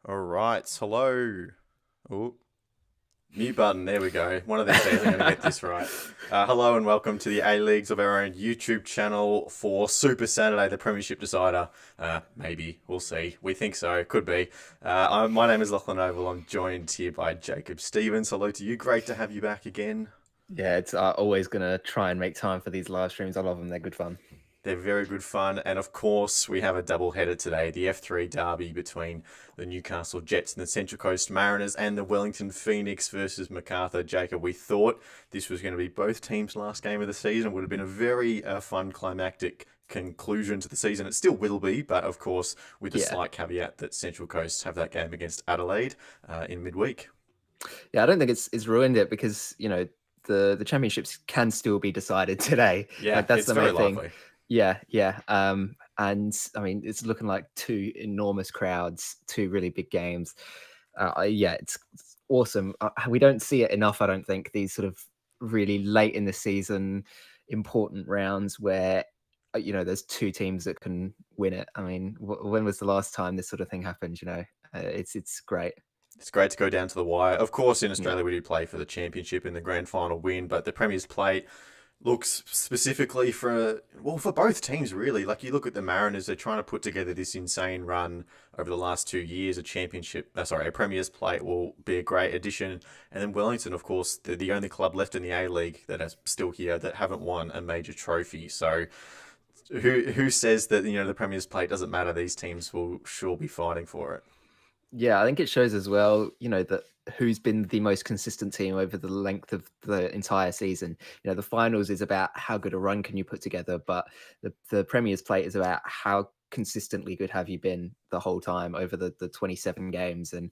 All right. Hello. Oh, mute button. There we go. One of these days I'm going to get this right. Hello and welcome to the A Leagues of our own YouTube channel for Super Saturday, the Premiership decider. Maybe. We'll see. We think so. Could be. My name is Lachlan Oval. I'm joined here by Jacob Stevens. Hello to you. Great to have you back again. Yeah, it's always gonna try and make time for these live streams. I love them; they're good fun. They're very good fun. And of course, we have a double header today, the F3 derby between the Newcastle Jets and the Central Coast Mariners and the Wellington Phoenix versus Macarthur. Jacob, we thought this was going to be both teams' last game of the season. It would have been a very fun, climactic conclusion to the season. It still will be, but of course, with the Yeah, slight caveat that Central Coast have that game against Adelaide in midweek. yeah. I don't think it's ruined it because the championships can still be decided today. Yeah, Like that's it's the very main thing. likely. Yeah, yeah. And I mean, it's looking like two enormous crowds, two really big games. Yeah, it's awesome. We don't see it enough, I don't think. These sort of really late in the season, important rounds where there's two teams that can win it. I mean, when was the last time this sort of thing happened? It's great. It's great to go down to the wire. Of course, in Yeah. Australia, we do play for the championship and the grand final win, but the Premier's plate looks specifically for both teams really. Like you look at the Mariners, they're trying to put together this insane run over the last 2 years. A Premier's plate will be a great addition, and then Wellington, of course, they're the only club left in the A League that is still here that haven't won a major trophy. So who says that the Premier's plate doesn't matter? These teams will sure be fighting for it. Yeah, I think it shows as well, that who's been the most consistent team over the length of the entire season. The finals is about how good a run can you put together, but the Premier's plate is about how consistently good have you been the whole time over the 27 games. And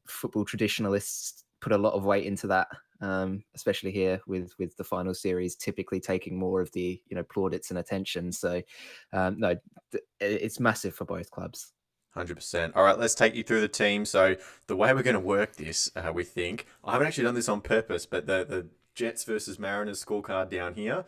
football traditionalists put a lot of weight into that, especially here with the final series typically taking more of the plaudits and attention. So no, it's massive for both clubs. 100%. All right, let's take you through the team. So the way we're going to work this, we think, I haven't actually done this on purpose, but the Jets versus Mariners scorecard down here,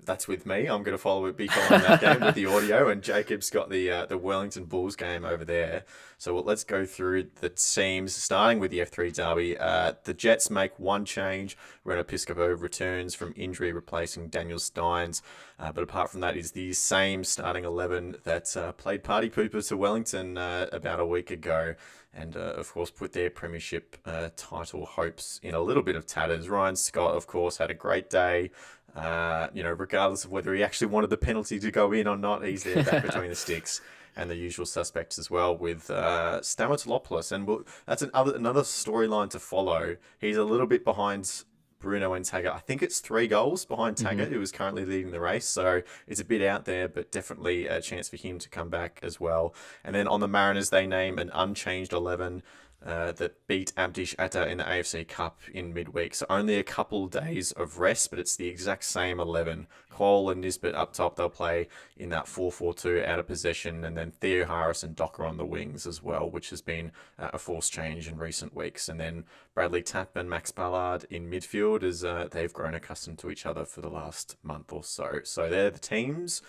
that's with me. I'm going to be following that game with the audio, and Jacob's got the Wellington Bulls game over there. So let's go through the teams, starting with the F3 derby. The Jets make one change. Reno Piscopo returns from injury, replacing Daniel Steins. But apart from that, is the same starting 11 that played party pooper to Wellington about a week ago. And of course, put their premiership title hopes in a little bit of tatters. Ryan Scott, of course, had a great day. Regardless of whether he actually wanted the penalty to go in or not, he's there back between the sticks and the usual suspects as well with Stamatolopoulos. And that's another storyline to follow. He's a little bit behind Bruno and Taggart. I think it's 3 goals behind Taggart, Mhm. who is currently leading the race. So it's a bit out there, but definitely a chance for him to come back as well. And then on the Mariners, they name an unchanged 11 that beat Abdish Atta in the AFC Cup in midweek. So only a couple days of rest, but it's the exact same 11. Cole and Nisbet up top, they'll play in that 4-4-2 out of possession, and then Theo Harris and Docker on the wings as well, which has been a forced change in recent weeks. And then Bradley Tapp and Max Ballard in midfield as they've grown accustomed to each other for the last month or so. So they're the teams.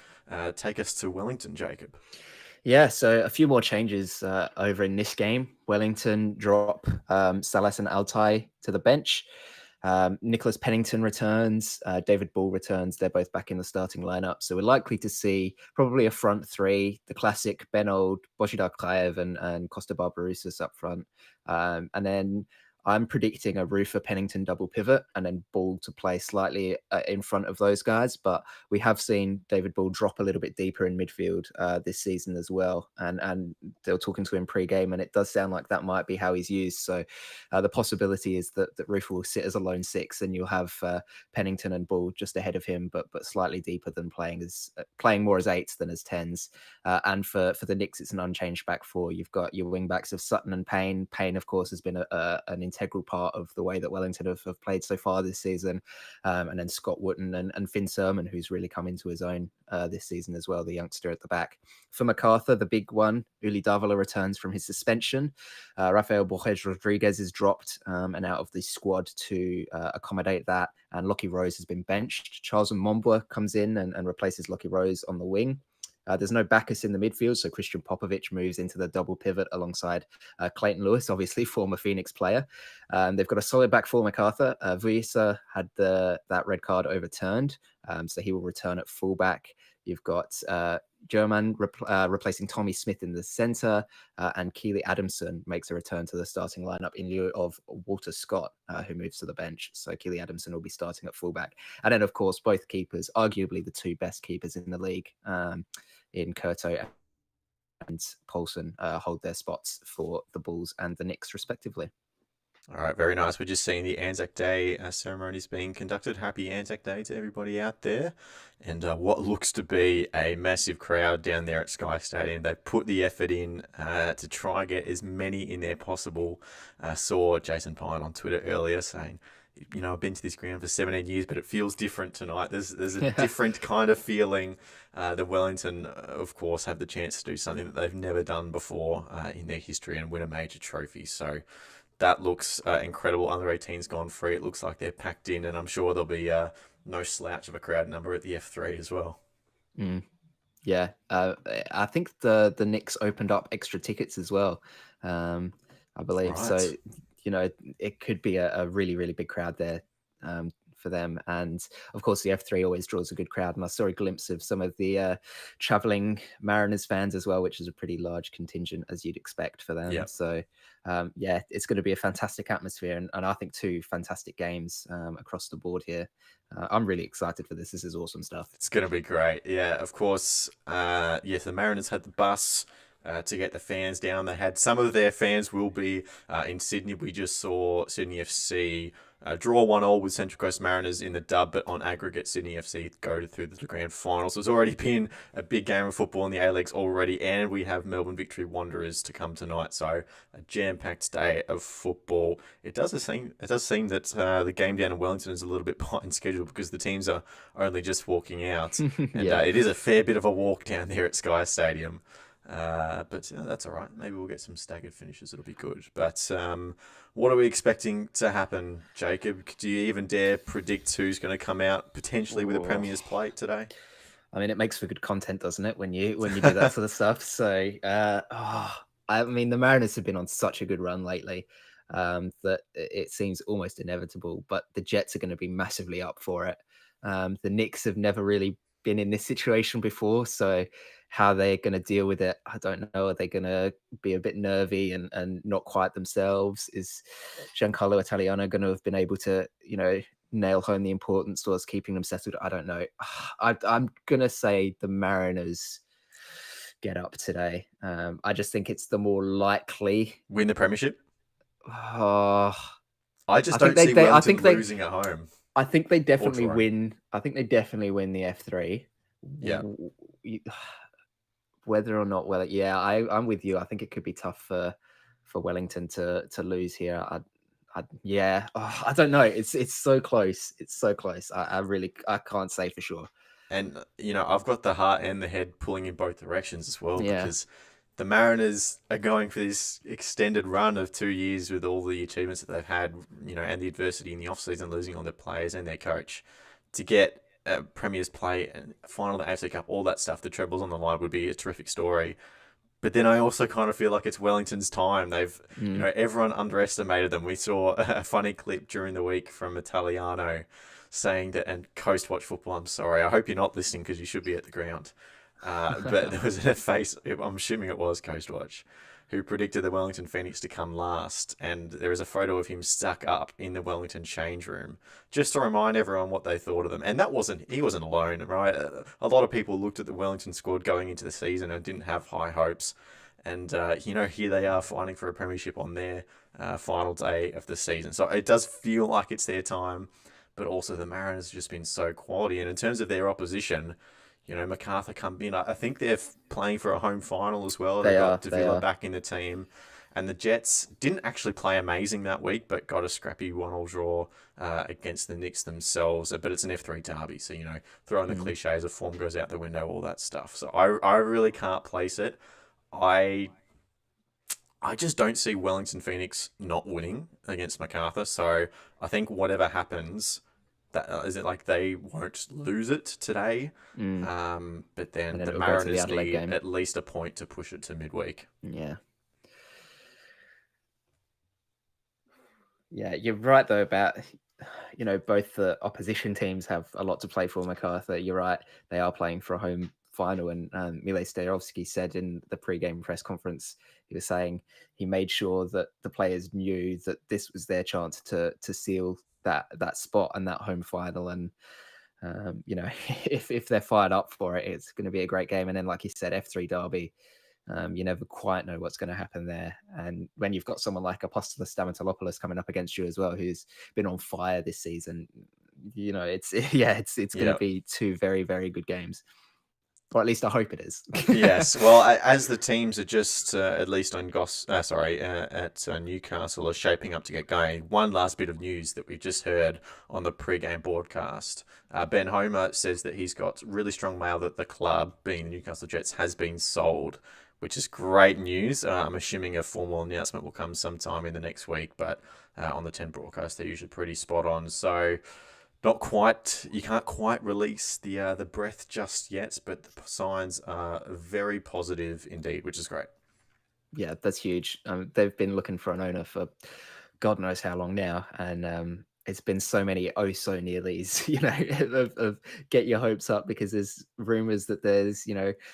Take us to Wellington, Jacob. Yeah, so a few more changes over in this game. Wellington drop Salas and Altai to the bench. Nicholas Pennington returns. David Ball returns. They're both back in the starting lineup. So we're likely to see probably a front three, the classic Ben Old, Bojidar Klaev, and Costa Barbarouses up front. And then I'm predicting a Rufer Pennington double pivot and then Ball to play slightly in front of those guys. But we have seen David Ball drop a little bit deeper in midfield this season as well. And they were talking to him pre-game, and it does sound like that might be how he's used. So the possibility is that Rufer will sit as a lone six, and you'll have Pennington and Ball just ahead of him, but slightly deeper than playing more as eights than as tens. And for the Knicks, it's an unchanged back four. You've got your wing backs of Sutton and Payne. Payne, of course, has been an integral part of the way that Wellington have played so far this season. And then Scott Wootton and Finn Sermon, who's really come into his own this season as well, the youngster at the back. For MacArthur, the big one, Uli Davala returns from his suspension. Rafael Borges Rodriguez is dropped and out of the squad to accommodate that. And Lockie Rose has been benched. Charles Mmombwa comes in and replaces Lockie Rose on the wing. There's no Backus in the midfield, so Christian Popovich moves into the double pivot alongside Clayton Lewis, obviously former Phoenix player. They've got a solid back four, MacArthur. Vuisa had that red card overturned, so he will return at fullback. You've got German replacing Tommy Smith in the centre, and Keely Adamson makes a return to the starting lineup in lieu of Walter Scott, who moves to the bench. So Keely Adamson will be starting at fullback. And then, of course, both keepers, arguably the two best keepers in the league, in Kurto and Paulson, hold their spots for the Bulls and the Knicks, respectively. All right, very nice. We're just seeing the Anzac Day ceremonies being conducted. Happy Anzac Day to everybody out there. And what looks to be a massive crowd down there at Sky Stadium. They've put the effort in to try and get as many in there possible. Saw Jason Pine on Twitter earlier saying, I've been to this ground for 17 years, but it feels different tonight. There's a different kind of feeling. The Wellington, of course, have the chance to do something that they've never done before in their history and win a major trophy. So that looks incredible. Under 18's gone free. It looks like they're packed in, and I'm sure there'll be no slouch of a crowd number at the F3 as well. Yeah, I think the Knicks opened up extra tickets as well, I believe. Right. So, it could be a really, really big crowd there for them. And of course, the F3 always draws a good crowd. And I saw a glimpse of some of the traveling Mariners fans as well, which is a pretty large contingent, as you'd expect for them. Yep. So, it's going to be a fantastic atmosphere. And I think two fantastic games across the board here. I'm really excited for this. This is awesome stuff. It's going to be great. Yeah, of course. Yes, the Mariners had the bus to get the fans down. They had some of their fans will be in Sydney. We just saw Sydney FC draw 1-1 with Central Coast Mariners in the dub, but on aggregate, Sydney FC go through the grand final. So it's already been a big game of football in the A-Leagues already, and we have Melbourne Victory Wanderers to come tonight. So a jam-packed day of football. It does seem that the game down in Wellington is a little bit behind schedule because the teams are only just walking out, and it is a fair bit of a walk down there at Sky Stadium. But that's all right. Maybe we'll get some staggered finishes. It'll be good. But what are we expecting to happen, Jacob? Do you even dare predict who's going to come out potentially with a Premier's plate today? I mean, it makes for good content, doesn't it, when you do that sort of stuff? So, I mean, the Mariners have been on such a good run lately that it seems almost inevitable. But the Jets are going to be massively up for it. The Knicks have never really been in this situation before, so how they're going to deal with it, I don't know. Are they going to be a bit nervy and not quite themselves? Is Giancarlo Italiano going to have been able to, nail home the importance towards keeping them settled? I don't know. I'm going to say the Mariners get up today. I just think it's the more likely. Win the Premiership? I just don't see Wellington losing at home. I think they definitely win. I think they definitely win the F3. Yeah. Whether or not, I'm with you. I think it could be tough for Wellington to lose here. I don't know. It's so close. It's so close. I can't say for sure. And I've got the heart and the head pulling in both directions as well, because the Mariners are going for this extended run of 2 years with all the achievements that they've had, and the adversity in the offseason, losing all their players and their coach. To get Premier's play and final the AFC Cup, all that stuff, the trebles on the line would be a terrific story. But then I also kind of feel like it's Wellington's time. They've, everyone underestimated them. We saw a funny clip during the week from Italiano saying that, and Coast Watch Football, I'm sorry, I hope you're not listening because you should be at the ground. But there was a face, I'm assuming it was Coast Watch, who predicted the Wellington Phoenix to come last. And there is a photo of him stuck up in the Wellington change room just to remind everyone what they thought of them. And he wasn't alone, right? A lot of people looked at the Wellington squad going into the season and didn't have high hopes. And, here they are fighting for a premiership on their final day of the season. So it does feel like it's their time, but also the Mariners have just been so quality. And in terms of their opposition, MacArthur come in. I think they're playing for a home final as well. They've got Davila back in the team. And the Jets didn't actually play amazing that week, but got a scrappy 1-1 draw against the Knicks themselves. But it's an F3 derby, so, throwing the cliches of form goes out the window, all that stuff. So I really can't place it. I just don't see Wellington Phoenix not winning against MacArthur. So I think whatever happens, that is it like they won't lose it today. Mm. But And then then the it'll go to the Mariners Adelaide need game. at least a point to push it to midweek. Yeah. Yeah, you're right though about both the opposition teams have a lot to play for. MacArthur, you're right; they are playing for a home final, and Mile Sterovsky said in the pre-game press conference, he was saying he made sure that the players knew that this was their chance to seal that spot and that home final, and if they're fired up for it, it's going to be a great game. And then, like you said, F3 Derby. You never quite know what's going to happen there. And when you've got someone like Apostolos Stamatolopoulos coming up against you as well, who's been on fire this season, it's it's going to Yeah. be two very, very good games. Or at least I hope it is. Yes. Well, as the teams are just at least on Newcastle are shaping up to get going. One last bit of news that we just heard on the pre-game broadcast. Ben Homer says that he's got really strong mail that the club, being the Newcastle Jets, has been sold, which is great news. I'm assuming a formal announcement will come sometime in the next week, but on the 10 broadcast, they're usually pretty spot on. So not quite, you can't quite release the breath just yet, but the signs are very positive indeed, which is great. Yeah, that's huge. They've been looking for an owner for God knows how long now, and it's been so many oh so nearlies, of get your hopes up because there's rumors that there's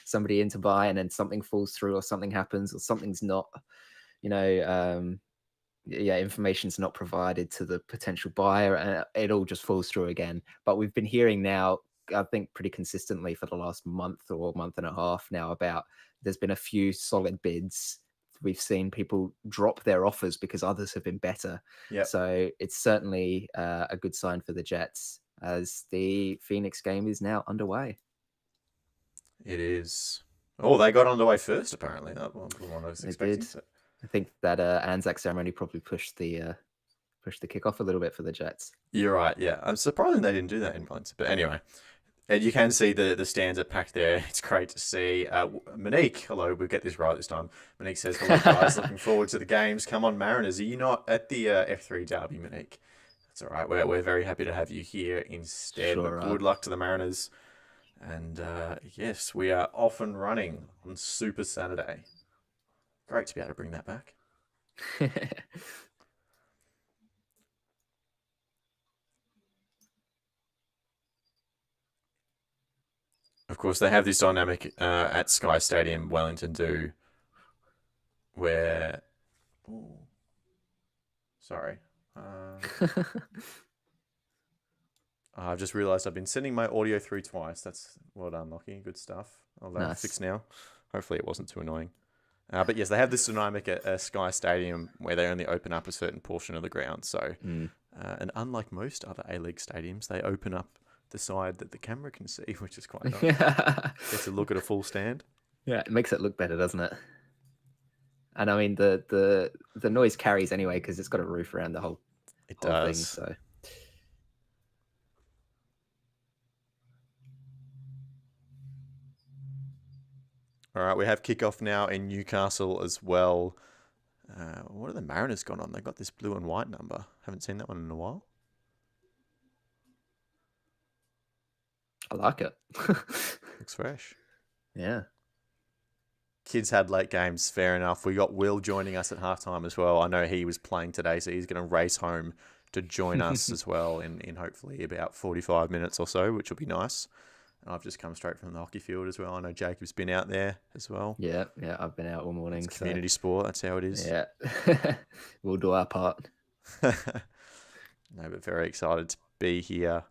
somebody in to buy and then something falls through or something happens or something's not, you know, um, information's not provided to the potential buyer and it all just falls through again. But we've been hearing now, I think pretty consistently for the last month or month and a half now about there's been a few solid bids. We've seen people drop their offers because others have been better. Yep. So it's certainly a good sign for the Jets as the Phoenix game is now underway. It is. Oh, they got underway first, apparently. That one I was They expecting. did. So. I think that Anzac ceremony probably pushed the kickoff a little bit for the Jets. You're right, yeah. I'm surprised they didn't do that in Valencia. But anyway, and you can see the stands are packed there. It's great to see. Monique, hello, we'll get this right this time. Monique says, hello, guys. Looking forward to the games. Come on, Mariners. Are you not at the F3 Derby, Monique? That's all right. We're very happy to have you here instead. Sure But good luck to the Mariners. And yes, we are off and running on Super Saturday. Great to be able to bring that back. Of course, they have this dynamic at Sky Stadium, Wellington do, where... Ooh, sorry. I've just realised I've been sending my audio through twice. That's well done, Lockie. Good stuff. I'll Nice. fix now. Hopefully it wasn't too annoying. But yes, they have this dynamic at Sky Stadium where they only open up a certain portion of the ground. So, and unlike most other A-League stadiums, they open up the side that the camera can see, which is quite nice. Get to look at a full stand. Yeah, it makes it look better, doesn't it? And I mean, the noise carries anyway because it's got a roof around the whole thing. So. All right, we have kickoff now in Newcastle as well. What have the Mariners gone on? They've got this blue and white number. Haven't seen that one in a while. I like it. Looks fresh. Yeah. Kids had late games, fair enough. We got Will joining us at halftime as well. I know he was playing today, so he's going to race home to join us as well in hopefully about 45 minutes or so, which will be nice. And I've just come straight from the hockey field as well. I know Jacob's been out there as well. Yeah, I've been out all morning. It's community sport, that's how it is. Yeah, we'll do our part. No, but very excited to be here.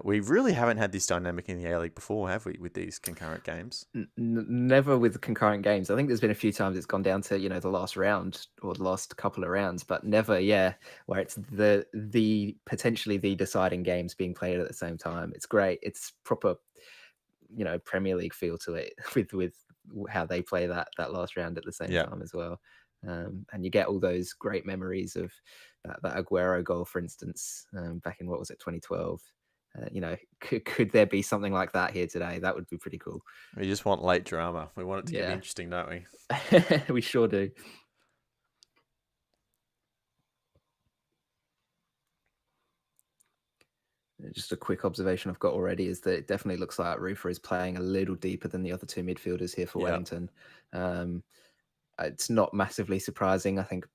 We really haven't had this dynamic in the A-League before, have we, with these concurrent games? Never with concurrent games. I think there's been a few times it's gone down to, the last round or the last couple of rounds, but never, where it's the potentially the deciding games being played at the same time. It's great. It's proper, Premier League feel to it with how they play that last round at the same time as well. And you get all those great memories of that Aguero goal, for instance, back in, 2012. Could there be something like that here today? That would be pretty cool. We just want late drama. We want it to get interesting, don't we? We sure do. Just a quick observation I've got already is that it definitely looks like Rufer is playing a little deeper than the other two midfielders here for Yeah. Wellington. It's not massively surprising. I think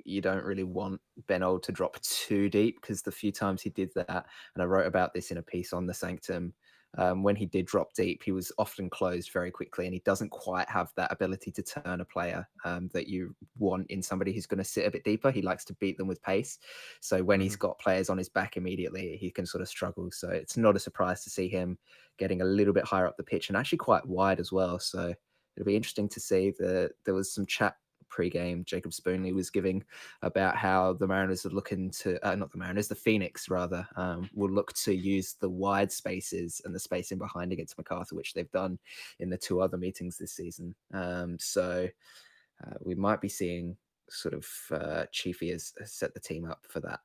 you don't really want Ben Old to drop too deep, because the few times he did that, and I wrote about this in a piece on the Sanctum, when he did drop deep, he was often closed very quickly, and he doesn't quite have that ability to turn a player that you want in somebody who's going to sit a bit deeper. He likes to beat them with pace. So when he's got players on his back immediately, he can sort of struggle. So it's not a surprise to see him getting a little bit higher up the pitch, and actually quite wide as well. So it'll be interesting to see. There was some chat pre-game Jacob Spoonley was giving about how the Mariners are looking to not the Mariners, the Phoenix rather, will look to use the wide spaces and the spacing behind against MacArthur, which they've done in the 2 other meetings this season. So we might be seeing sort of Chiefy has set the team up for that.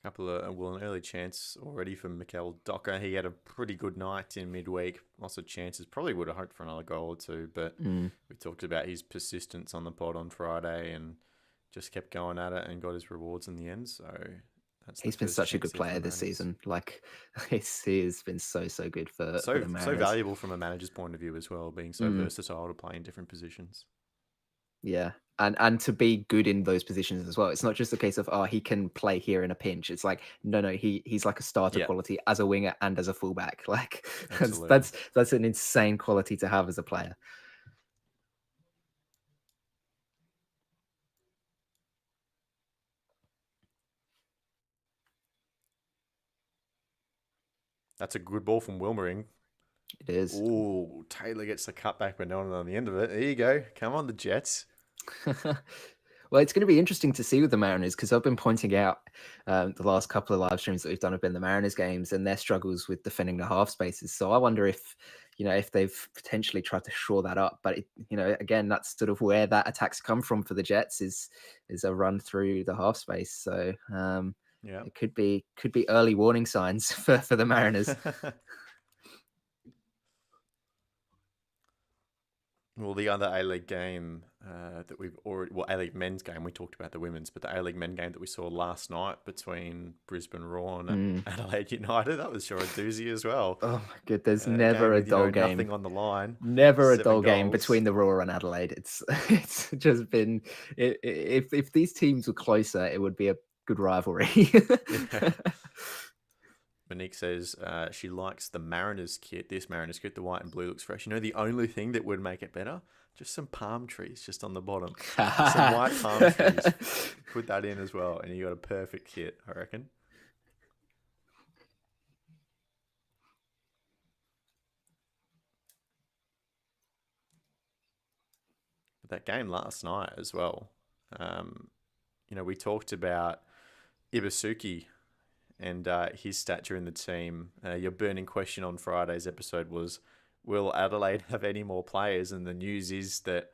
Couple of an early chance already for Mikel Docker. He had a pretty good night in midweek. Lots of chances. Probably would have hoped for another goal or two, but we talked about his persistence on the pod on Friday and just kept going at it and got his rewards in the end. So he's been such a good player this season. Like he has been so good for the Mariners. So valuable from a manager's point of view as well, being so versatile to play in different positions. Yeah. And to be good in those positions as well. It's not just a case of, he can play here in a pinch. It's like, no, he's like a starter quality as a winger and as a fullback. Like that's an insane quality to have as a player. That's a good ball from Wilmering. It is. Ooh, Taylor gets the cutback, but no one on the end of it. There you go. Come on, the Jets. Well, it's going to be interesting to see with the Mariners, because I've been pointing out the last couple of live streams that we've done have been the Mariners games and their struggles with defending the half spaces. So I wonder if they've potentially tried to shore that up. But again, that's sort of where that attacks come from for the Jets is a run through the half space. So it could be early warning signs for the Mariners. Well, the other A-League game that we've already... Well, A-League men's game, we talked about the women's, but the A-League men game that we saw last night between Brisbane Roar and Adelaide United, that was sure a doozy as well. Oh, my God, there's never a dull game. Nothing on the line. Never a dull game between the Roar and Adelaide. It's just been... If these teams were closer, it would be a good rivalry. Monique says she likes the Mariners kit. This Mariners kit, the white and blue, looks fresh. The only thing that would make it better? Just some palm trees just on the bottom. Some white palm trees. Put that in as well, and you got a perfect kit, I reckon. But that game last night as well, we talked about Ibasuki and his stature in the team. Your burning question on Friday's episode was, will Adelaide have any more players? And the news is that,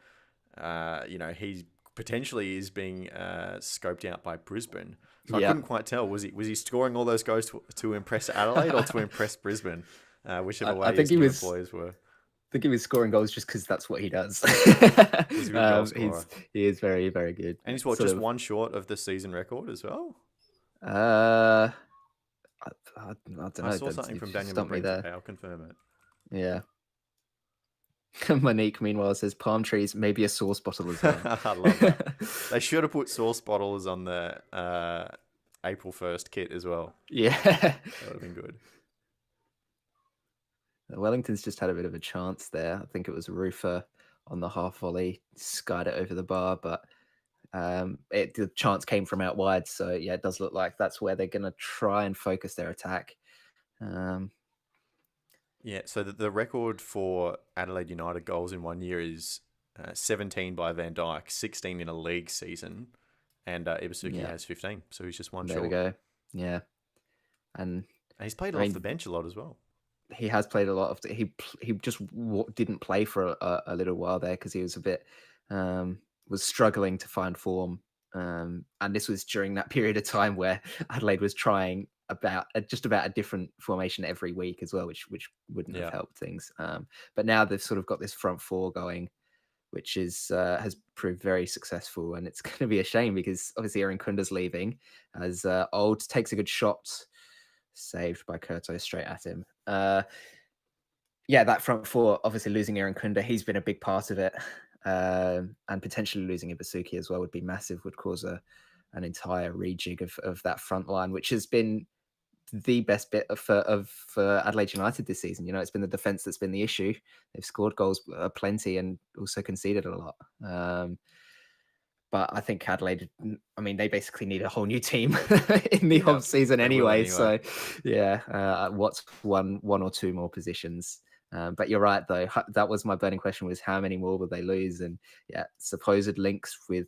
he potentially is being scoped out by Brisbane. So I couldn't quite tell. Was he scoring all those goals to impress Adelaide or to impress Brisbane? Whichever way his new employers were. I think he was scoring goals just because that's what he does. He's a good goal scorer. He is very, very good. And he's just one short of the season record as well? I don't know. I saw something from Daniel McBride. I'll confirm it. Yeah. Monique, meanwhile, says palm trees, maybe a sauce bottle as well. I love that. They should have put sauce bottles on the April 1st kit as well. Yeah. That would have been good. Wellington's just had a bit of a chance there. I think it was Rufer on the half volley, skied it over the bar, but the chance came from out wide. So, it does look like that's where they're going to try and focus their attack. So the record for Adelaide United goals in 1 year is 17 by Van Dijk, 16 in a league season, and Ibasuki has 15. So he's just one short. There we go. Yeah. And he's played off the bench a lot as well. He has played a lot of... He just didn't play for a little while there because he was a bit... was struggling to find form. And this was during that period of time where Adelaide was trying just about a different formation every week as well, which wouldn't have helped things. But now they've sort of got this front four going, which is has proved very successful. And it's going to be a shame because obviously Aaron Kunda's leaving as Old takes a good shot saved by Kurto straight at him. That front four, obviously losing Aaron Kunda, he's been a big part of it. And potentially losing Ibasuki as well would be massive, would cause an entire rejig of that front line, which has been the best bit for Adelaide United this season. It's been the defense that's been the issue. They've scored goals plenty and also conceded a lot. But I think Adelaide, they basically need a whole new team in the off season anyway. So, what's one or two more positions? But you're right, though. That was my burning question: was how many more will they lose? And supposed links with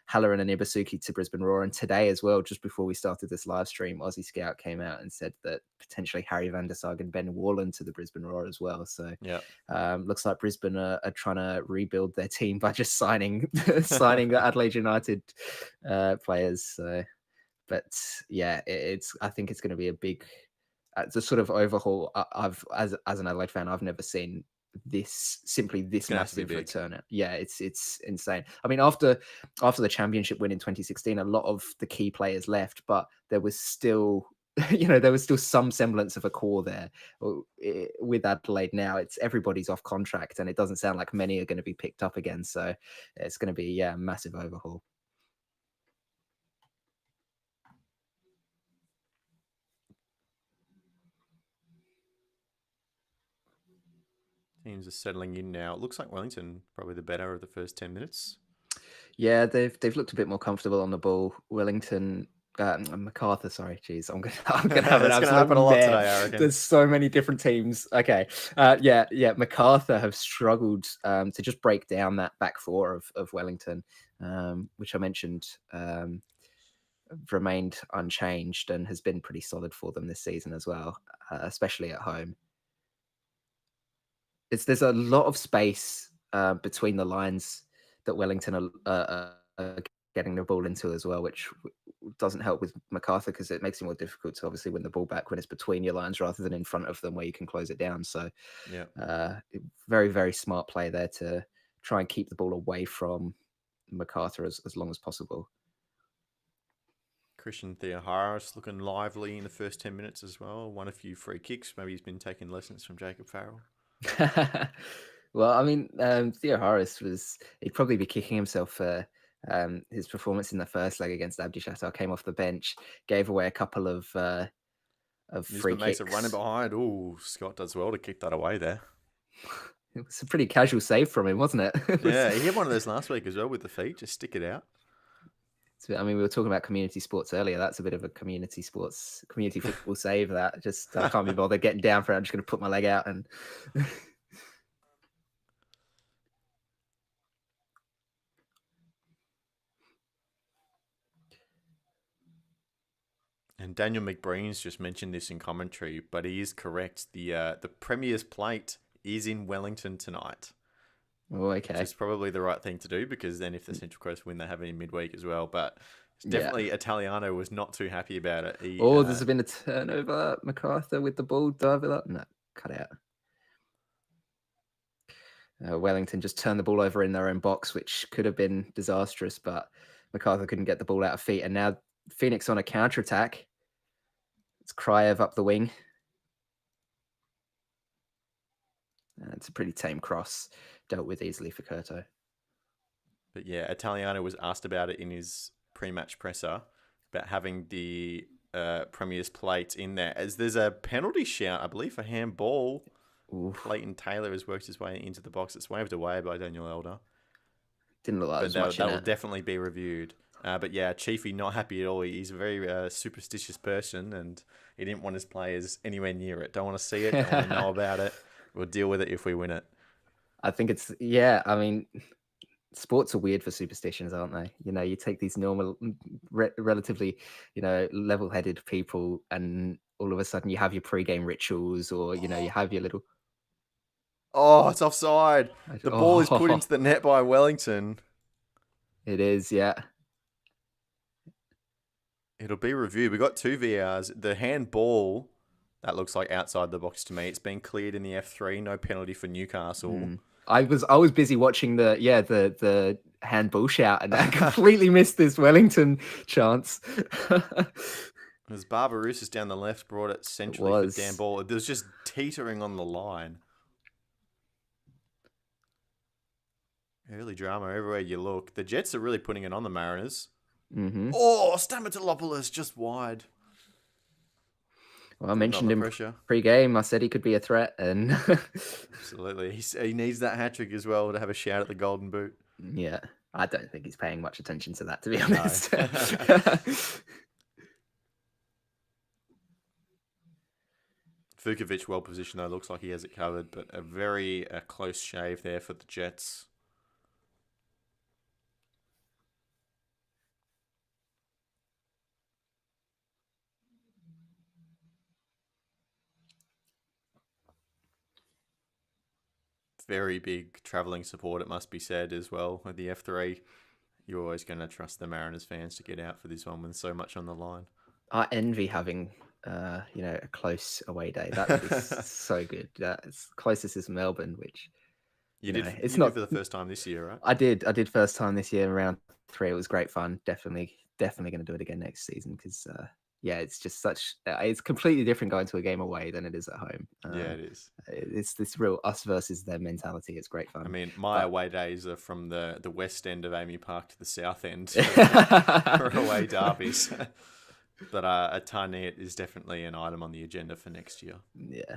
Haller and Ibasuki to Brisbane Roar. And today as well, just before we started this live stream, Aussie Scout came out and said that potentially Harry van der Sar and Ben Warland to the Brisbane Roar as well. So looks like Brisbane are trying to rebuild their team by just signing the Adelaide United players. So, but I think it's going to be a big the sort of overhaul. I've as an Adelaide fan, I've never seen this massive return. It's insane. After the championship win in 2016, a lot of the key players left, but there was still some semblance of a core there. With Adelaide now, it's everybody's off contract, and it doesn't sound like many are going to be picked up again. So it's going to be a massive overhaul. Teams are settling in now. It looks like Wellington probably the better of the first 10 minutes. Yeah, they've looked a bit more comfortable on the ball. Wellington, MacArthur. Sorry, geez, I'm gonna have an absolute a lot today, I reckon. There's so many different teams. Okay, MacArthur have struggled to just break down that back four of Wellington, which I mentioned remained unchanged and has been pretty solid for them this season as well, especially at home. There's a lot of space between the lines that Wellington are getting the ball into as well, which doesn't help with MacArthur because it makes it more difficult to obviously win the ball back when it's between your lines rather than in front of them where you can close it down. So very, very smart play there to try and keep the ball away from MacArthur as long as possible. Christian Theoharis looking lively in the first 10 minutes as well. Won a few free kicks. Maybe he's been taking lessons from Jacob Farrell. Well, Theoharis he'd probably be kicking himself for his performance in the first leg against Abdi Shatar. Came off the bench, gave away a couple of free kicks. Makes it running behind. Oh, Scott does well to kick that away there. It was a pretty casual save from him, wasn't it? He had one of those last week as well with the feet. Just stick it out. We were talking about community sports earlier. That's a bit of a community football save. That just I can't be bothered getting down for it. I'm just going to put my leg out and. And Daniel McBreen's just mentioned this in commentary, but he is correct. The Premier's plate is in Wellington tonight. Oh, okay. Which is probably the right thing to do because then if the Central Coast win, they have it in midweek as well. But definitely Italiano was not too happy about it. There's been a turnover. MacArthur with the ball. Dive it up. No, cut out. Wellington just turned the ball over in their own box, which could have been disastrous, but MacArthur couldn't get the ball out of feet. And now Phoenix on a counter-attack. It's Kriev up the wing. It's a pretty tame cross. Dealt with easily for Kurto. But Italiano was asked about it in his pre-match presser about having the Premier's plate in there. As there's a penalty shout, I believe, for handball. Clayton Taylor has worked his way into the box. It's waved away by Daniel Elder. Didn't look like that will definitely be reviewed. But Chiefy not happy at all. He's a very superstitious person and he didn't want his players anywhere near it. Don't want to see it. Don't want to know about it. We'll deal with it if we win it. I think it's, sports are weird for superstitions, aren't they? You take these normal, relatively, level-headed people and all of a sudden you have your pre-game rituals or, you have your little... Oh, it's offside. The ball is put into the net by Wellington. It is, yeah. It'll be reviewed. We got 2 VRs. The handball, that looks like outside the box to me. It's been cleared in the F3. No penalty for Newcastle. I was busy watching the handball shout and I completely missed this Wellington chance. As Barbarouses down the left brought it It centrally for Dan was. Ball. It was just teetering on the line. Early drama everywhere you look. The Jets are really putting it on the Mariners. Mm-hmm. Oh, Stamatolopoulos just wide. Well, I Putting on mentioned the him pressure. pre-game. I said he could be a threat, and Absolutely. He needs that hat trick as well to have a shout at the Golden Boot. yeah, I don't think he's paying much attention to that, to be No. honest. Vukovic well positioned though. Looks like he has it covered, but a very close shave there for the Jets. Very big travelling support, it must be said, as well, with the F3. You're always going to trust the Mariners fans to get out for this one with so much on the line. I envy having, a close away day. That would be so good. It's closest is Melbourne, which it's You did not. for the first time this year, right? I did first time this year, round 3. It was great fun. Definitely going to do it again next season because, it's just such. It's completely different going to a game away than it is at home. Yeah, it is. It's this real us versus them mentality. It's great fun. I mean, my away days are from the west end of Amy Park to the south end But for away derbies. But a Tarnet is definitely an item on the agenda for next year. yeah.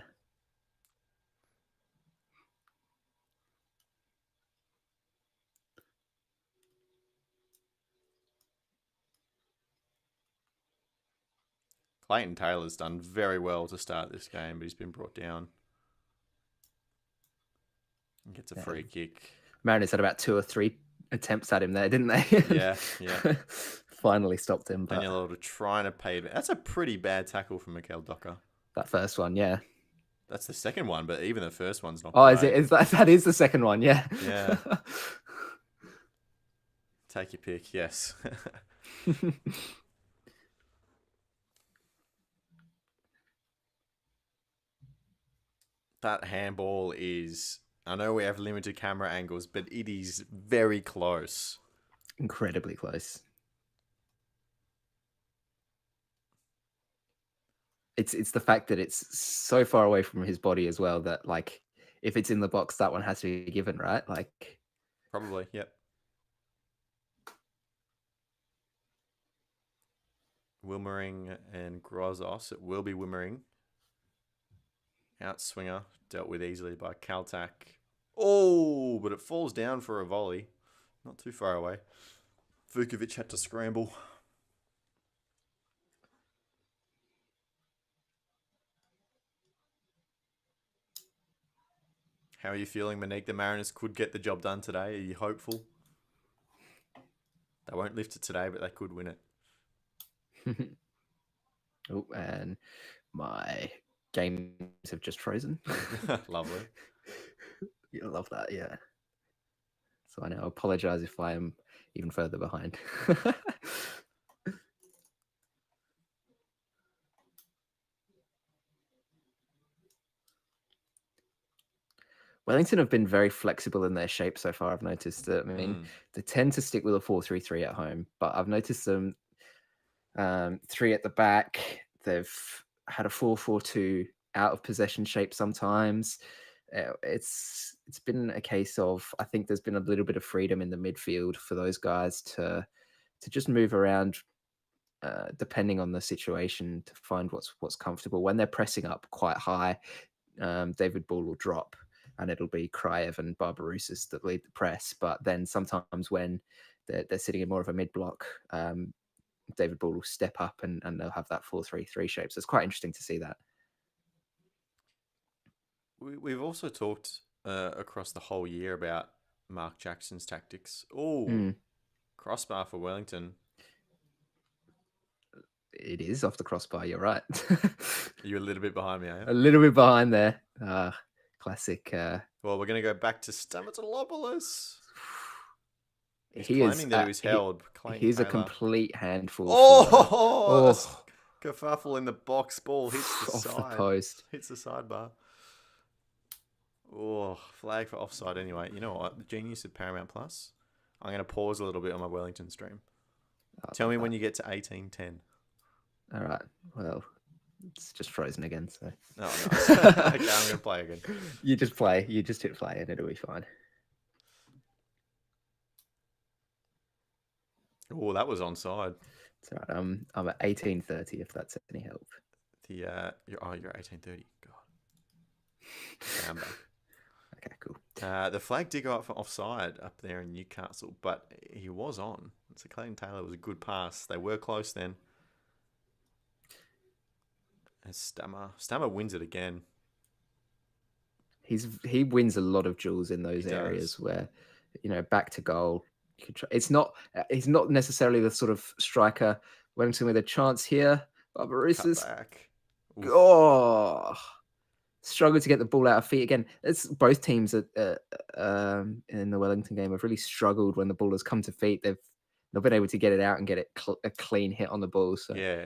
Clayton Taylor's done very well to start this game, but he's been brought down. He gets a free kick. Mariners had about 2 or 3 attempts at him there, didn't they? Yeah. Finally stopped him. But Daniel Elder trying to pay. That's a pretty bad tackle from Mikael Docker. that first one, yeah. That's the second one, but even the first one's not. Oh, great. that is the second one, yeah. Yeah. Take your pick, yes. That handball is. I know we have limited camera angles, but it is very close. Incredibly close. It's the fact that it's so far away from his body as well that, like, if it's in the box, that one has to be given, right? Like, probably, yep. Wilmering and Grozos. It will be Wilmering. Outswinger dealt with easily by Kaltak. Oh, but it falls down for a volley. Not too far away. Vukovic had to scramble. How are you feeling, Monique? The Mariners could get the job done today. Are you hopeful? They won't lift it today, but they could win it. Oh, and my games have just frozen. Lovely. I love that, yeah. So I now apologize if I am even further behind. Wellington have been very flexible in their shape so far. I've noticed that. I mean, they tend to stick with a 4-3-3 at home, but I've noticed them 3 at the back. They've had a 4-4-2 out of possession shape sometimes. It's been a case of, I think there's been a little bit of freedom in the midfield for those guys to just move around depending on the situation to find what's comfortable. When they're pressing up quite high, David Ball will drop and it'll be Kraev and Barbarouses that lead the press. But then sometimes when they're sitting in more of a mid block, David Ball will step up and they'll have that 4-3-3 shape. So it's quite interesting to see that. We've also talked across the whole year about Mark Jackson's tactics. Oh, crossbar for Wellington. It is off the crossbar, you're right. You're a little bit behind me, are you? A little bit behind there. Classic. Well, we're going to go back to Stamatolopoulos. He's He claiming is, that he was held. He's a complete handful. Oh! Kerfuffle in the box. Ball hits the off side. the post. Hits the sidebar. Oh, flag for offside anyway. You know what? The genius of Paramount Plus. I'm going to pause a little bit on my Wellington stream. Tell me when you get to 18:10. All right. Well, it's just frozen again. So Oh, nice. Okay, I'm going to play again. you just play. You just hit play, and it'll be fine. Oh, that was onside. It's all right. I'm at 18:30. If that's any help. You're 18:30. God, Bamba. Okay, cool. The flag did go up for offside up there in Newcastle, but he was on. So Clayton Taylor was a good pass. They were close then. And Stammer wins it again. He wins a lot of duels in those areas where, back to goal. It's not he's not necessarily the sort of striker. Wellington with a chance here. Barbarissa's struggled to get the ball out of feet again. It's both teams in the Wellington game have really struggled when the ball has come to feet. They've not been able to get it out and get it a clean hit on the ball. So yeah,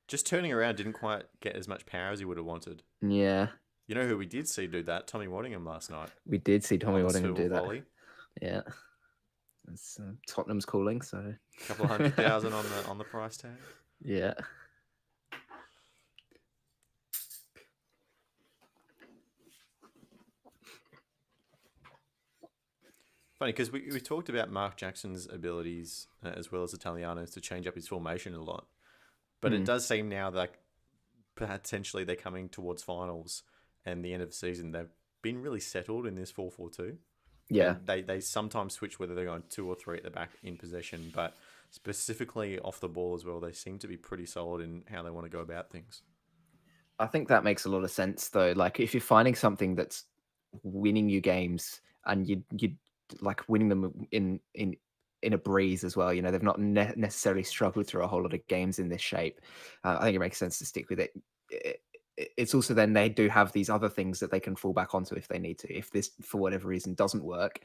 just turning around didn't quite get as much power as he would have wanted. Yeah. You know who we did see do that? Tommy Waddingham last night. We did see Tommy Waddingham do that. Volley. Yeah. It's, Tottenham's calling, so a couple of 100,000 on the price tag. Yeah. Funny because we talked about Mark Jackson's abilities as well as Italiano's to change up his formation a lot, but it does seem now that potentially they're coming towards finals and the end of the season. They've been really settled in this 4-4-2. Yeah, and they sometimes switch whether they're going 2 or 3 at the back in possession, but specifically off the ball as well, they seem to be pretty solid in how they want to go about things. I think that makes a lot of sense though. Like if you're finding something that's winning you games and you like winning them in a breeze as well. They've not necessarily struggled through a whole lot of games in this shape. I think it makes sense to stick with it. It's also then they do have these other things that they can fall back onto if they need to. If this, for whatever reason, doesn't work,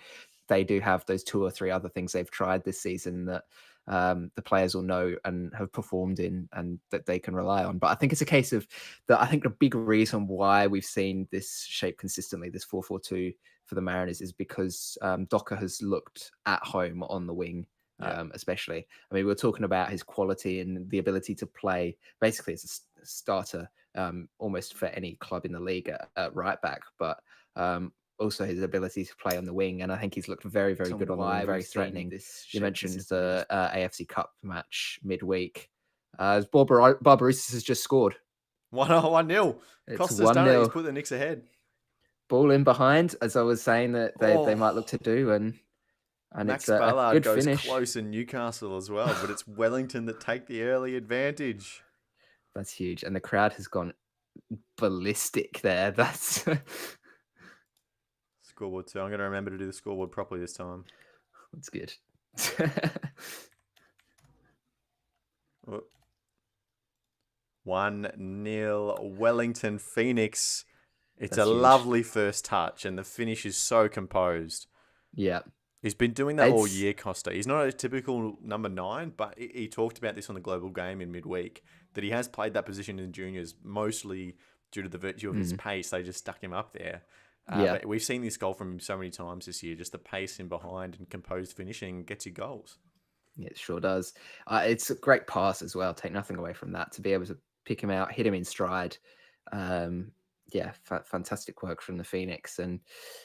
they do have those 2 or 3 other things they've tried this season that the players will know and have performed in and that they can rely on. But I think it's a case of that. I think the big reason why we've seen this shape consistently, this 4-4-2 for the Mariners, is because Docker has looked at home on the wing. Especially. I mean, we were talking about his quality and the ability to play basically as a starter almost for any club in the league at right back, but also his ability to play on the wing. And I think he's looked very, very good on the wing, very threatening. You mentioned the AFC Cup match midweek. Barbaristas has just scored. 1-0. Costa's done it. He's put the Knicks ahead. Ball in behind, as I was saying that they might look to do, and Max it's a Ballard good goes finish. Close in Newcastle as well, but it's Wellington that take the early advantage. That's huge, and the crowd has gone ballistic there. That's scoreboard too. I'm going to remember to do the scoreboard properly this time. That's good. 1-0 Wellington Phoenix. It's That's a huge. lovely first touch, and the finish is so composed. Yeah. He's been doing that all year, Costa. He's not a typical number 9, but he talked about this on the Global Game in midweek, that he has played that position in juniors, mostly due to the virtue of his pace. They just stuck him up there. But we've seen this goal from him so many times this year. Just the pace in behind and composed finishing gets you goals. Yeah, it sure does. It's a great pass as well. Take nothing away from that. To be able to pick him out, hit him in stride. Fantastic work from the Phoenix. And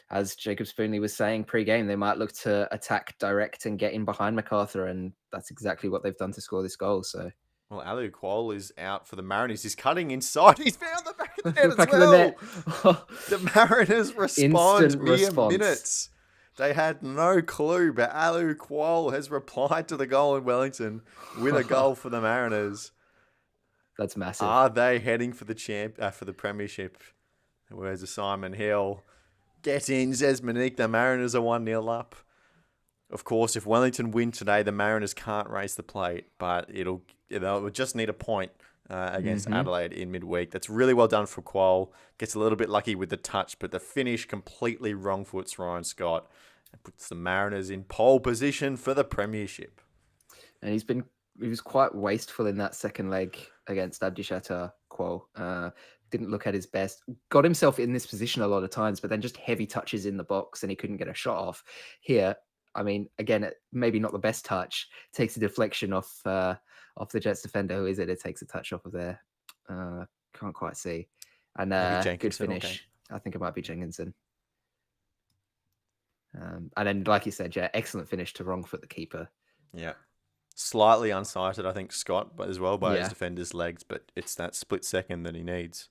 as Jacob Spoonley was saying pre-game, they might look to attack direct and get in behind MacArthur, and that's exactly what they've done to score this goal. So, well, Alu Kuol is out for the Mariners. He's cutting inside. He's found the back of the net back as well. Of the net. The Mariners respond mere minutes. They had no clue, but Alu Kuol has replied to the goal in Wellington with a goal for the Mariners. That's massive. Are they heading for the Premiership? Where's Simon Hill? Get in, says Monique. The Mariners are 1-0 up. Of course, if Wellington win today, the Mariners can't race the plate, but they'll just need a point against Adelaide in midweek. That's really well done for Kuol. Gets a little bit lucky with the touch, but the finish completely wrong foots Ryan Scott and puts the Mariners in pole position for the Premiership. And he was quite wasteful in that second leg against Abdishatar Kuol. Didn't look at his best. Got himself in this position a lot of times, but then just heavy touches in the box and he couldn't get a shot off. Here, I mean, again, maybe not the best touch. Takes a deflection off off the Jets defender. Who is it? It takes a touch off of there. Can't quite see. And Maybe good Jenkinson. finish. I think it might be Jenkinson. And then, like you said, yeah, excellent finish to wrong foot the keeper. Yeah. Slightly unsighted, I think, Scott, but as well by his Yeah. defender's legs, but it's that split second that he needs.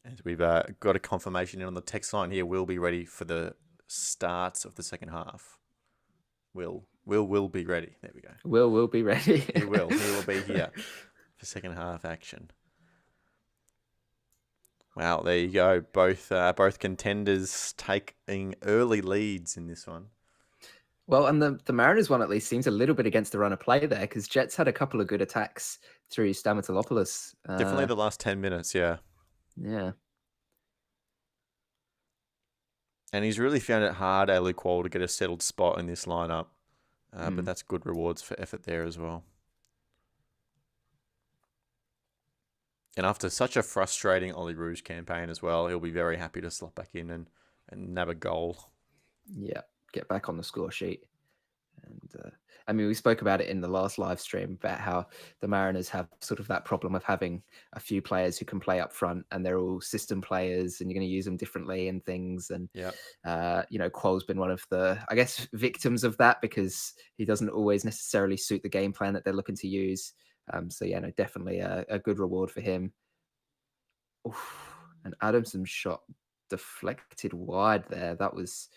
And we've got a confirmation in on the text line here. We'll be ready for the start of the second half. Will be ready. There we go. Will be ready. He will be here for second half action. Wow, there you go. Both contenders taking early leads in this one. Well, and the Mariners one at least seems a little bit against the run of play there, because Jets had a couple of good attacks through Stamatolopoulos. Definitely the last 10 minutes, yeah. Yeah. And he's really found it hard, Alu Qual, to get a settled spot in this lineup. But that's good rewards for effort there as well. And after such a frustrating Ollie Rouge campaign as well, he'll be very happy to slot back in and nab a goal. Yeah, get back on the score sheet. And I mean, we spoke about it in the last live stream about how the Mariners have sort of that problem of having a few players who can play up front, and they're all system players, and you're going to use them differently and things. And Qual's been one of the, I guess, victims of that, because he doesn't always necessarily suit the game plan that they're looking to use. Definitely a good reward for him. Oof. And Adamson's shot deflected wide there. That was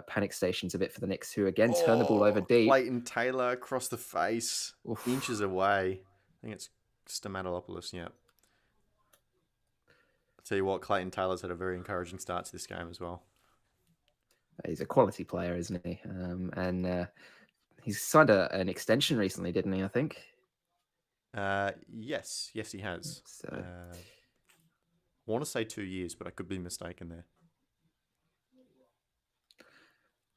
panic stations a bit for the Knicks, who again turn the ball over deep. Clayton Taylor across the face, inches away. I think it's Stamatolopoulos, yeah. I'll tell you what, Clayton Taylor's had a very encouraging start to this game as well. He's a quality player, isn't he? And he's signed an extension recently, didn't he, I think? Yes, he has. So, I want to say 2 years, but I could be mistaken there.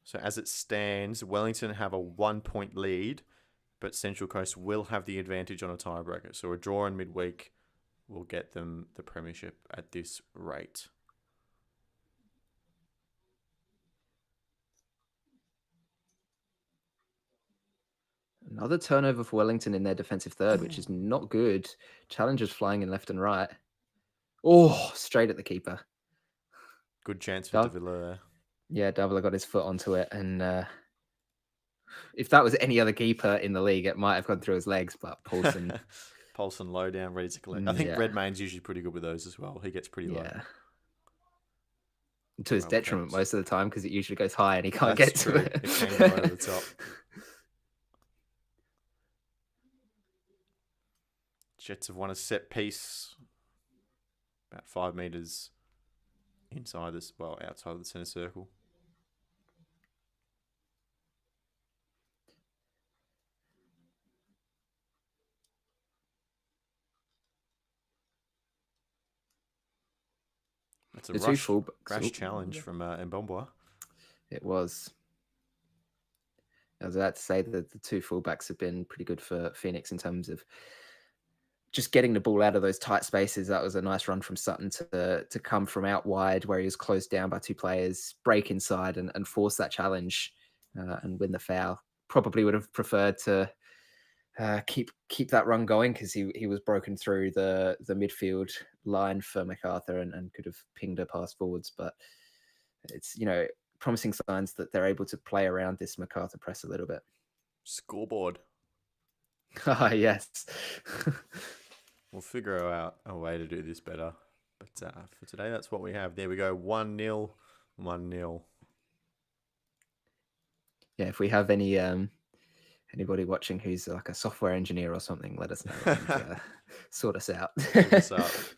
So as it stands, Wellington have a 1-point lead, but Central Coast will have the advantage on a tiebreaker. So a draw in midweek will get them the premiership at this rate. Another turnover for Wellington in their defensive third, which is not good. Challengers flying in left and right. Oh, straight at the keeper. Good chance for Davila there. Yeah, Davila got his foot onto it. And if that was any other keeper in the league, it might have gone through his legs, but Paulson... Paulson low down, ready to collect. I think Redmayne's usually pretty good with those as well. He gets pretty low. To his detriment most of the time, because it usually goes high and he can't get to it. It can go over the top. Jets have won a set piece about 5 meters outside of the center circle. That's a rash challenge from Mbomboa. It was. I was about to say that the two fullbacks have been pretty good for Phoenix in terms of just getting the ball out of those tight spaces. That was a nice run from Sutton to come from out wide, where he was closed down by 2 players, break inside and force that challenge and win the foul. Probably would have preferred to keep that run going, because he was broken through the midfield line for MacArthur and could have pinged a pass forwards. But it's, promising signs that they're able to play around this MacArthur press a little bit. Scoreboard. Yes. We'll figure out a way to do this better. But for today, that's what we have. There we go. 1-0. 1-0. Yeah, if we have anybody watching who's like a software engineer or something, let us know and sort us out. Sort us out.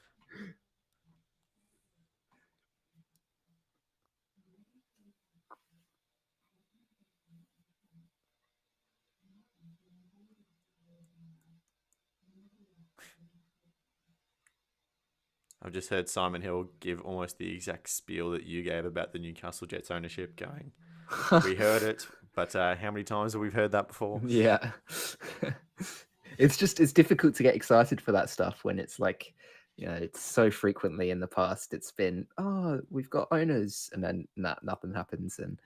I've just heard Simon Hill give almost the exact spiel that you gave about the Newcastle Jets ownership, going, we heard it, but how many times have we heard that before? Yeah. It's difficult to get excited for that stuff when it's like, it's so frequently in the past it's been, we've got owners, and then nothing happens. And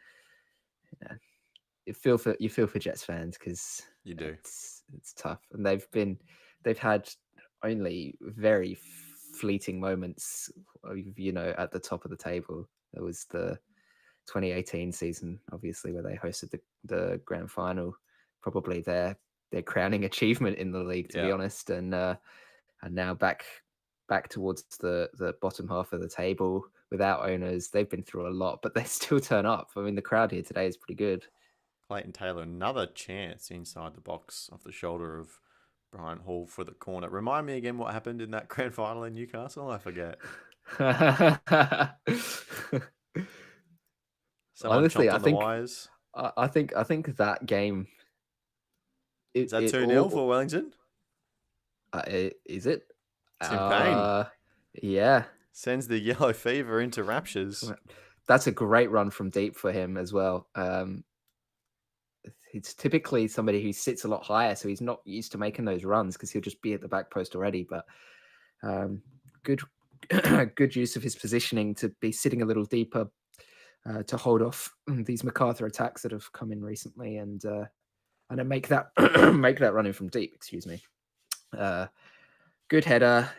you feel for Jets fans, because you do. it's tough, and they've had only very fleeting moments, at the top of the table. There was the 2018 season, obviously, where they hosted the grand final, probably their crowning achievement in the league, to be Yeah. honest, and now back towards the bottom half of the table without owners. They've been through a lot, but they still turn up. I mean, the crowd here today is pretty good. Clayton Taylor, another chance inside the box off the shoulder of Brian Hall for the corner. Remind me again what happened in that grand final in Newcastle? I forget. Someone Honestly, chomped on the wires. I think that game Is that it 2-0 all for Wellington? is it? Tim Payne Uh, yeah, sends the yellow fever into raptures. that's a great run from deep for him as well. It's typically somebody who sits a lot higher, so he's not used to making those runs because he'll just be at the back post already. But good, good use of his positioning to be sitting a little deeper to hold off these MacArthur attacks that have come in recently, and then make that make that run in from deep. Excuse me. Good header,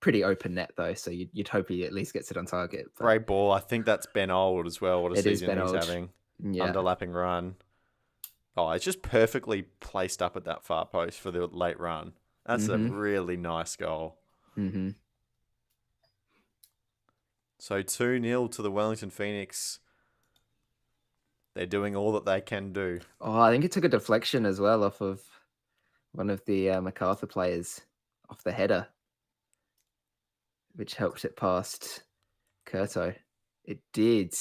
pretty open net though, so you'd hope he at least gets it on target. But Great ball. I think that's Ben Old as well. What a it is season Ben he's Old. having. Yeah. Underlapping run. Oh, it's just perfectly placed up at that far post for the late run. That's a really nice goal. Mm-hmm. So 2-0 to the Wellington Phoenix. They're doing all that they can do. Oh, I think it took a deflection as well off of one of the MacArthur players off the header, which helped it past Curto. It did.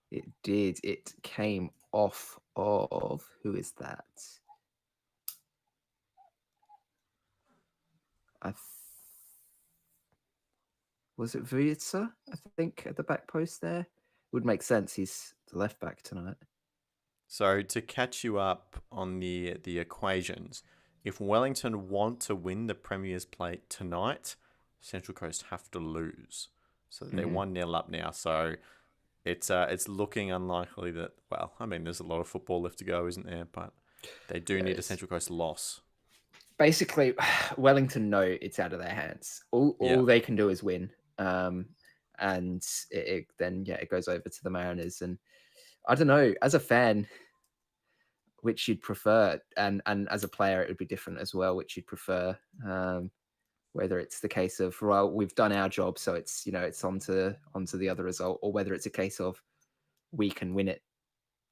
It did. It came off of, who is that? Was it Vujitsa, I think, at the back post there? Would make sense. He's the left back tonight. So to catch you up on the equations, if Wellington want to win the Premier's Plate tonight, Central Coast have to lose. So they're 1-0 up now. So it's looking unlikely that, well, I mean, there's a lot of football left to go, isn't there? But they do need a Central Coast loss. Basically, Wellington know it's out of their hands. All they can do is win. And then it goes over to the Mariners. And I don't know, as a fan, which you'd prefer, and as a player, it would be different as well, which you'd prefer. Whether it's the case of, well, we've done our job, so it's it's onto the other result, or whether it's a case of we can win it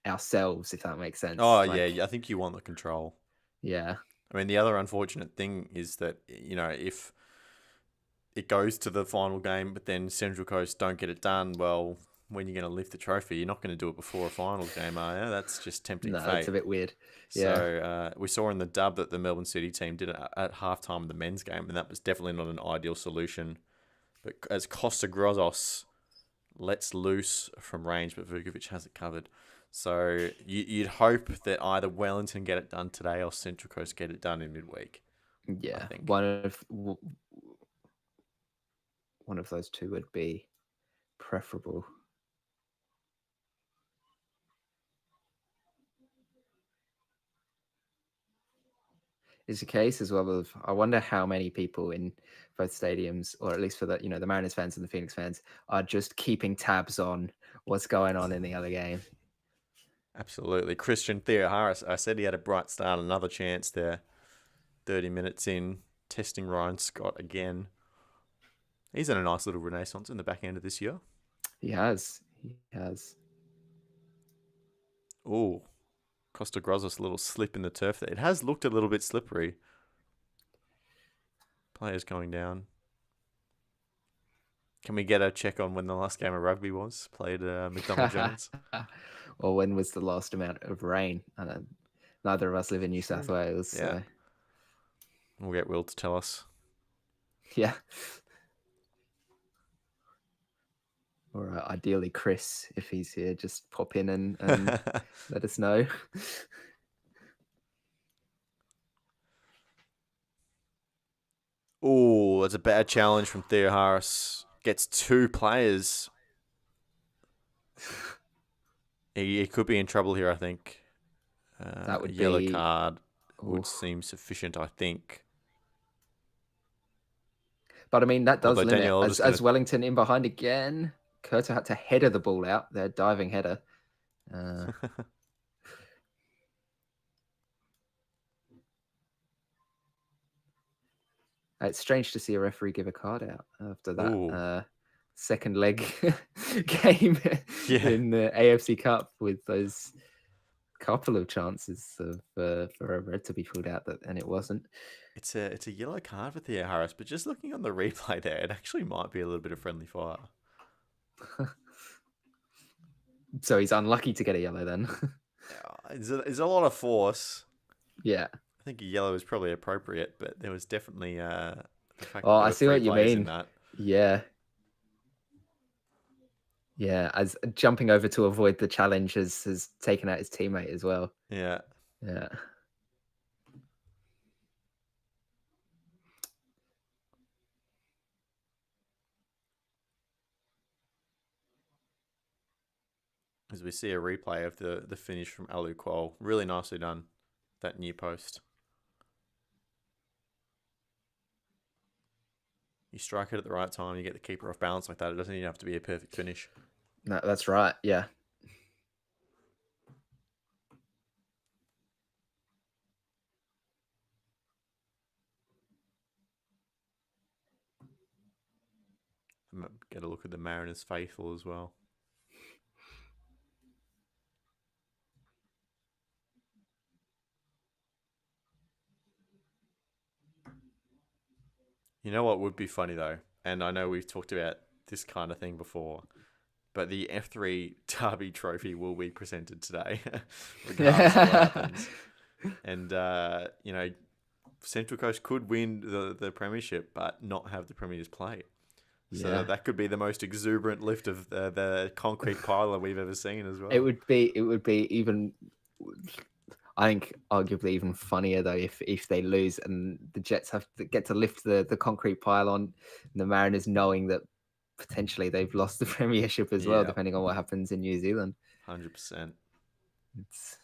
ourselves, if that makes sense. Oh, yeah, I think you want the control. Yeah. I mean, the other unfortunate thing is that, if it goes to the final game, but then Central Coast don't get it done, well, when you're going to lift the trophy, you're not going to do it before a finals game, are you? That's just tempting fate. That's a bit weird. Yeah. So we saw in the dub that the Melbourne City team did it at halftime of the men's game, and that was definitely not an ideal solution. But as Costa Grozos lets loose from range, but Vukovic has it covered. So you'd hope that either Wellington get it done today or Central Coast get it done in midweek. Yeah, I think. One of those two would be preferable. Is the case as well of, I wonder how many people in both stadiums, or at least for the the Mariners fans and the Phoenix fans, are just keeping tabs on what's going on in the other game. Absolutely. Christian Theoharis, I said he had a bright start, another chance there. 30 minutes in, testing Ryan Scott again. He's had a nice little renaissance in the back end of this year. He has. Oh, Costa Grozos, a little slip in the turf there. It has looked a little bit slippery. Players going down. Can we get a check on when the last game of rugby was played at McDonald Jones? Or when was the last amount of rain? Neither of us live in New South Wales. Yeah. So. We'll get Will to tell us. Yeah. Or ideally Chris, if he's here, just pop in and let us know. Oh, that's a bad challenge from Theoharis. Gets two players. He could be in trouble here, I think. That would yellow be card. would Oof. seem sufficient, I think. But I mean, that does Although limit Daniel as Elder's going as Wellington in behind again. Curto had to header the ball out. Their diving header. Uh, to. it's strange to see a referee give a card out after that Ooh. second leg game Yeah. in the AFC Cup with those couple of chances of for a red to be pulled out, and it wasn't. It's a yellow card for Theo Harris, but just looking on the replay there, it actually might be a little bit of friendly fire. So he's unlucky to get a yellow then. It's a lot of force. Yeah. I think a yellow is probably appropriate, but there was definitely the fact Oh, that there I were see three what you players in mean. that. Yeah. Yeah, as jumping over to avoid the challenge has taken out his teammate as well. Yeah. Yeah. As we see a replay of the finish from Alu Kuol. Really nicely done, that near post. You strike it at the right time, you get the keeper off balance like that. It doesn't even have to be a perfect finish. No, that's right. Yeah. Get a look at the Mariners faithful as well. You know what would be funny though, and I know we've talked about this kind of thing before, but the F3 Derby Trophy will be presented today, regardless of what happens. And Central Coast could win the Premiership, but not have the Premiers play. So that could be the most exuberant lift of the concrete piler we've ever seen as well. It would be even, I think, arguably even funnier though if they lose and the Jets have to get to lift the concrete pylon, and the Mariners knowing that potentially they've lost the Premiership as well, depending on what happens in New Zealand. 100%. It's...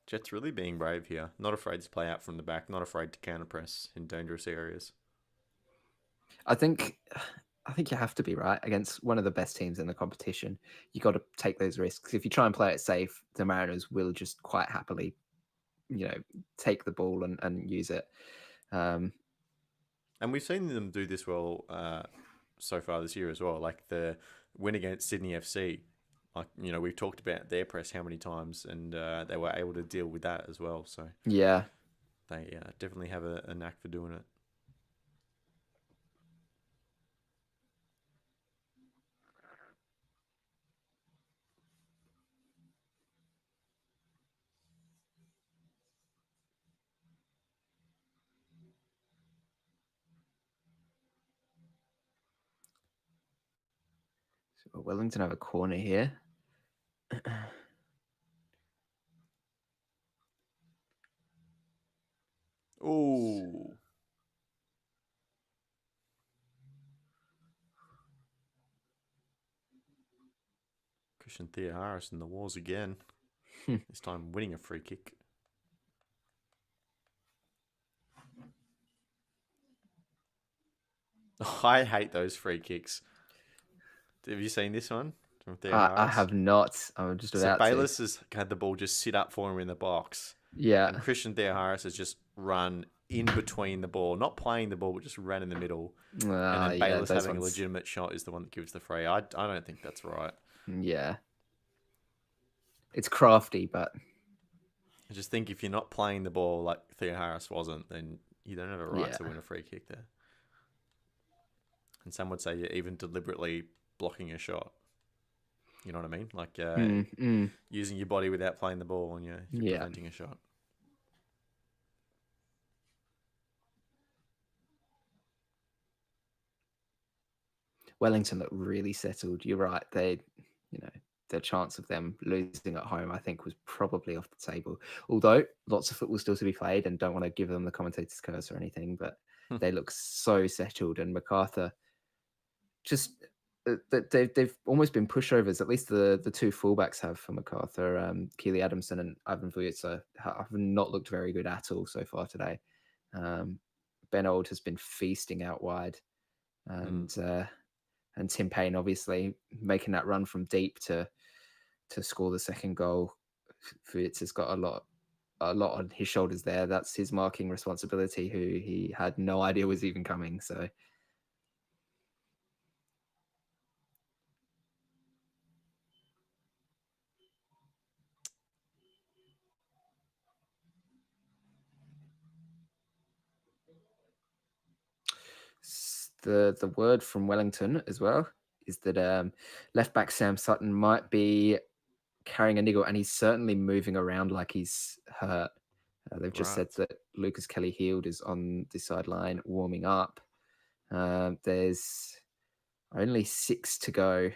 Jets really being brave here. Not afraid to play out from the back. Not afraid to counter press in dangerous areas. I think you have to be right against one of the best teams in the competition. You got to take those risks. If you try and play it safe, the Mariners will just quite happily, take the ball and use it. And we've seen them do this well so far this year as well. Like the win against Sydney FC. Like, we've talked about their press how many times, and they were able to deal with that as well. So yeah, they definitely have a knack for doing it. so Wellington have a corner here. Ooh. Christian Theo Harris in the wars again. This time winning a free kick. I hate those free kicks. Have you seen this one from Theo Harris? I have not. I'm just about to. So Bayless has had the ball just sit up for him in the box. Yeah. And Christian Theo Harris has just run in between the ball, not playing the ball, but just ran in the middle. And then Bayless having a legitimate shot is the one that gives the free. I don't think that's right. Yeah. It's crafty, but I just think if you're not playing the ball like Theo Harris wasn't, then you don't have a right to win a free kick there. And some would say you're even deliberately blocking a shot. You know what I mean? Like using your body without playing the ball, and you're preventing a shot. Wellington look really settled. You're right. They, the chance of them losing at home, I think, was probably off the table. Although lots of football still to be played, and don't want to give them the commentator's curse or anything, but they look so settled. And MacArthur, just they've almost been pushovers. At least the two fullbacks have for MacArthur, Keely Adamson and Ivan Vujicic have not looked very good at all so far today. Ben Old has been feasting out wide, and Tim Payne obviously making that run from deep to score the second goal. Vujicic has got a lot on his shoulders there. That's his marking responsibility, who he had no idea was even coming. So. The word from Wellington as well is that left back Sam Sutton might be carrying a niggle, and he's certainly moving around like he's hurt. They've just said that Lucas Kelly-Heald is on the sideline warming up. There's only 6 to go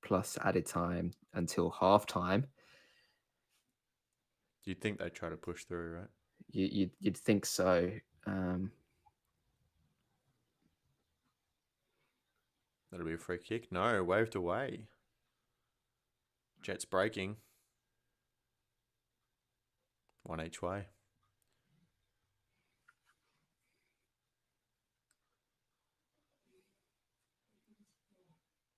plus added time until half time. You'd think they'd try to push through, right? You'd think so. That'll be a free kick. No, waved away. Jets breaking. One each way.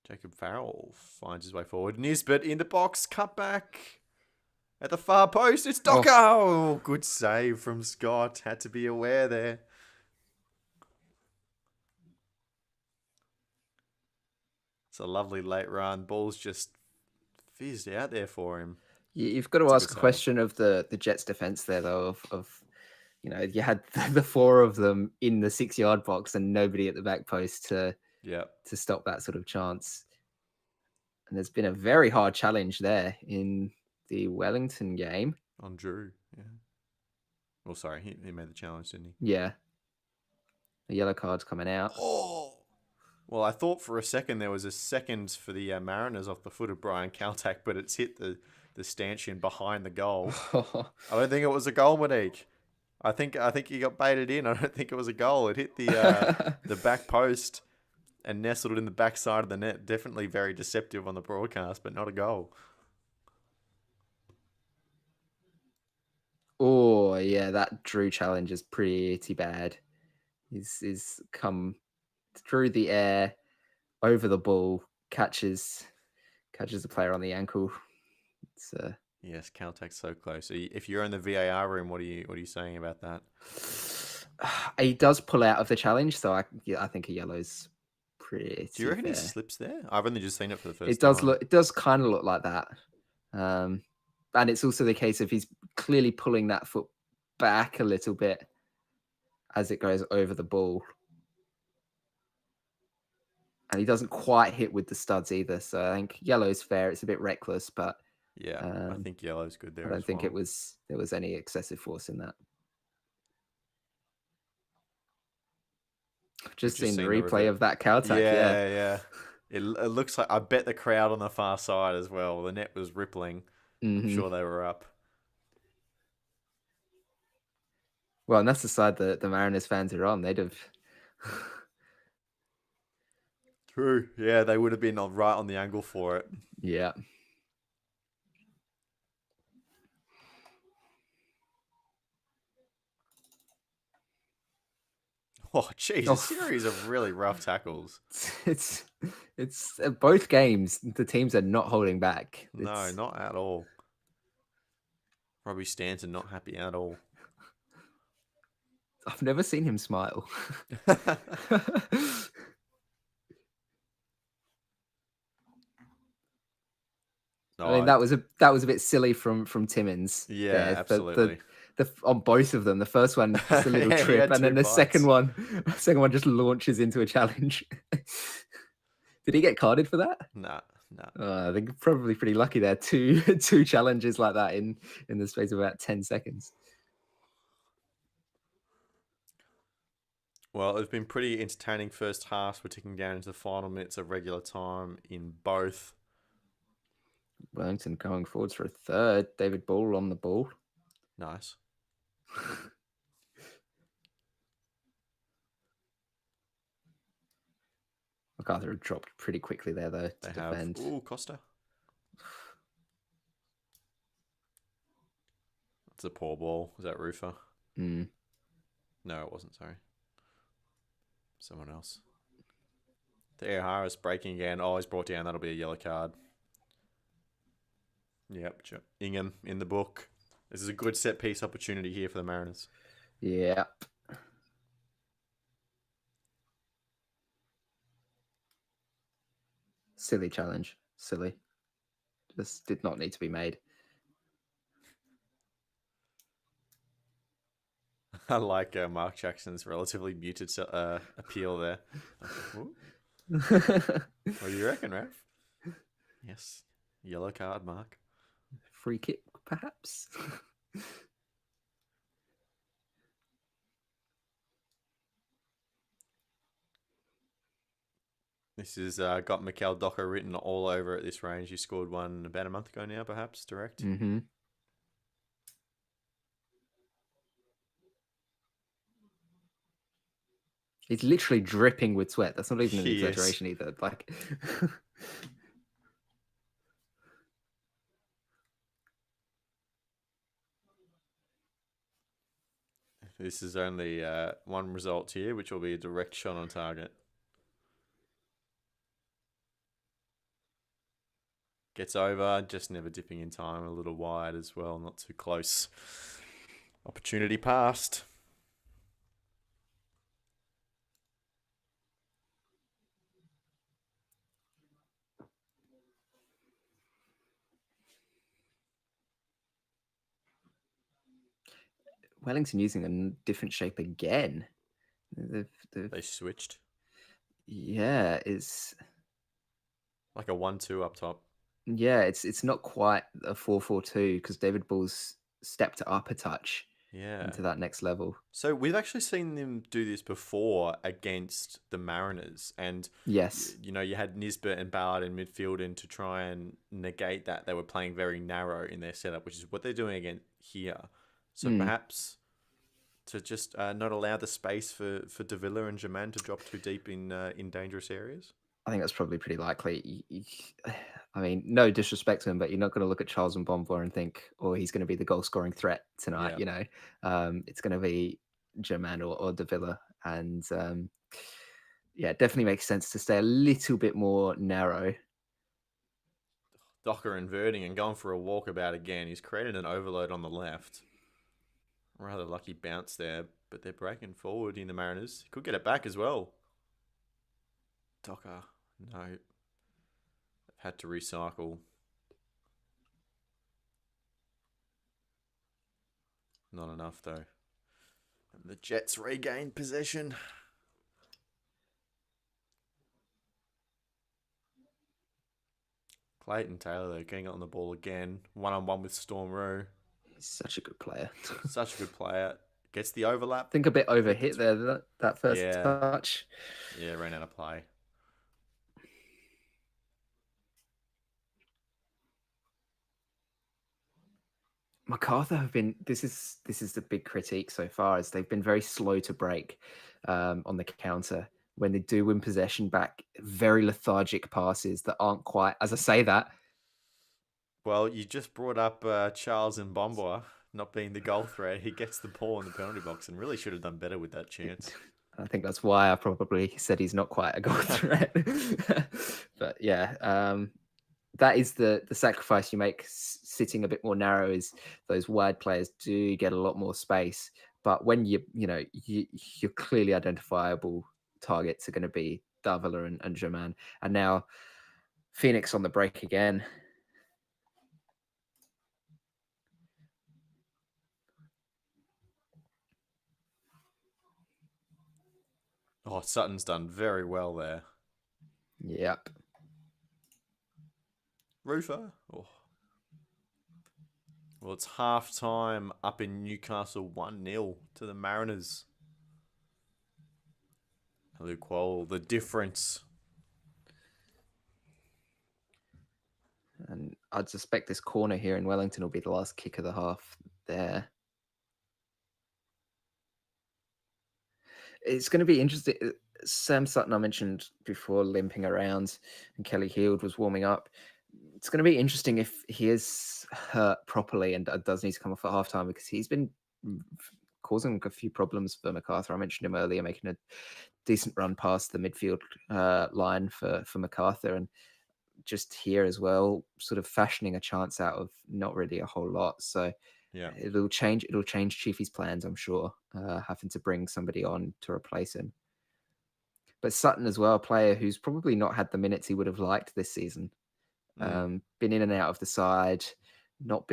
Jacob Farrell finds his way forward. Nisbet in the box. Cut back. At the far post. It's Docker. Oh, good save from Scott. Had to be aware there. It's a lovely late run. Ball's just fizzed out there for him. You've got to ask a question of the Jets defense there, though, of you had the 4 of them in the 6-yard box and nobody at the back post to stop that sort of chance. And there's been a very hard challenge there in the Wellington game. On Drew, yeah. Well, sorry, he made the challenge, didn't he? Yeah. The yellow card's coming out. Oh! Well, I thought for a second there was a second for the Mariners off the foot of Brian Kaltak, but it's hit the stanchion behind the goal. I don't think it was a goal, Monique. I think he got baited in. I don't think it was a goal. It hit the the back post and nestled in the back side of the net. Definitely very deceptive on the broadcast, but not a goal. Oh, yeah, that Drew challenge is pretty bad. He's come through the air, over the ball, catches the player on the ankle. It's yes, Caltech's so close. So if you're in the VAR room, what are you saying about that? He does pull out of the challenge, so I think a yellow's pretty. Do you reckon he slips there? I've only just seen it for the first time. It does kind of look like that, and it's also the case of he's clearly pulling that foot back a little bit as it goes over the ball. And he doesn't quite hit with the studs either. So I think yellow's fair. It's a bit reckless, but yeah, I think yellow's good there. I don't think there was any excessive force in that. Just seen the replay of that Caltech. Yeah. It looks like, I bet the crowd on the far side as well. The net was rippling. Mm-hmm. I'm sure they were up. Well, and that's the side that the Mariners fans are on. They'd have. True. Yeah, they would have been right on the angle for it. Yeah. Oh, geez, a series of really rough tackles. It's both games. The teams are not holding back. No, not at all. Robbie Stanton not happy at all. I've never seen him smile. I mean, that was a bit silly from Timmins. Yeah, there. Absolutely. On both of them, the first one just a little trip, and then the second one just launches into a challenge. Did he get carded for that? No. I think probably pretty lucky there. Two challenges like that in the space of about 10 seconds. Well, it's been pretty entertaining first half. We're ticking down into the final minutes of regular time in both. Wellington going forwards for a third. David Ball on the ball. Nice. MacArthur have dropped pretty quickly there, though, to They have. defend. Ooh, Costa. That's a poor ball. Was that Rufer? Mm. No, it wasn't. Sorry. Someone else. There, Harris breaking again. Oh, he's brought down. That'll be a yellow card. Yep. Ingham in the book. This is a good set piece opportunity here for the Mariners. Yep. Silly challenge. Silly. Just did not need to be made. I like Mark Jackson's relatively muted appeal there. What do you reckon, Ralph? Yes. Yellow card, Mark. Free kick, perhaps? This has got Mikael Docker written all over at this range. He scored one about a month ago now, perhaps, direct. Mm-hmm. He's literally dripping with sweat. That's not even an exaggeration either. Like, this is only one result here, which will be a direct shot on target. Gets over, just never dipping in time. A little wide as well, not too close. Opportunity passed. Wellington using a different shape again. They switched. Yeah, it's like a 1-2 up top. Yeah, it's not quite a 4-4-2 because David Bull's stepped up a touch into that next level. So we've actually seen them do this before against the Mariners, and yes, you had Nisbet and Ballard in midfield, and to try and negate that, they were playing very narrow in their setup, which is what they're doing again here. So perhaps to just not allow the space for De Villa and Germain to drop too deep in dangerous areas. I think that's probably pretty likely. I mean, no disrespect to him, but you're not going to look at Charles and Bonvoy and think, "Oh, he's going to be the goal-scoring threat tonight." Yeah. It's going to be Germain or De Villa, and yeah, it definitely makes sense to stay a little bit more narrow. Docker inverting and going for a walkabout again. He's created an overload on the left. Rather lucky bounce there, but they're breaking forward in the Mariners. Could get it back as well. Docker, no. Had to recycle. Not enough, though. And the Jets regained possession. Clayton Taylor, though, getting on the ball again. One-on-one with Storm Rowe. He's such a good player. Such a good player. Gets the overlap. I think a bit overhit there, that first touch. Yeah, ran out of play. MacArthur have been. This is the big critique so far, is they've been very slow to break on the counter. When they do win possession back, very lethargic passes that aren't quite. As I say that, well, you just brought up Charles and Bomboy not being the goal threat. He gets the ball in the penalty box and really should have done better with that chance. I think that's why I probably said he's not quite a goal threat. But yeah, that is the sacrifice you make sitting a bit more narrow, is those wide players do get a lot more space. But when your clearly identifiable targets are going to be Davila and Germain. And now Phoenix on the break again. Oh, Sutton's done very well there. Yep. Rufer. Oh. Well, it's half time up in Newcastle, 1-0 to the Mariners. Luke Wall, the difference. And I'd suspect this corner here in Wellington will be the last kick of the half there. It's going to be interesting. Sam Sutton, I mentioned before, limping around, and Kelly Heald was warming up. It's going to be interesting if he is hurt properly and does need to come off at halftime, because he's been causing a few problems for MacArthur. I mentioned him earlier, making a decent run past the midfield line for MacArthur, and just here as well, sort of fashioning a chance out of not really a whole lot. So Yeah. it'll change Chiefy's plans, I'm sure, having to bring somebody on to replace him. But Sutton as well, a player who's probably not had the minutes he would have liked this season. Been in and out of the side, not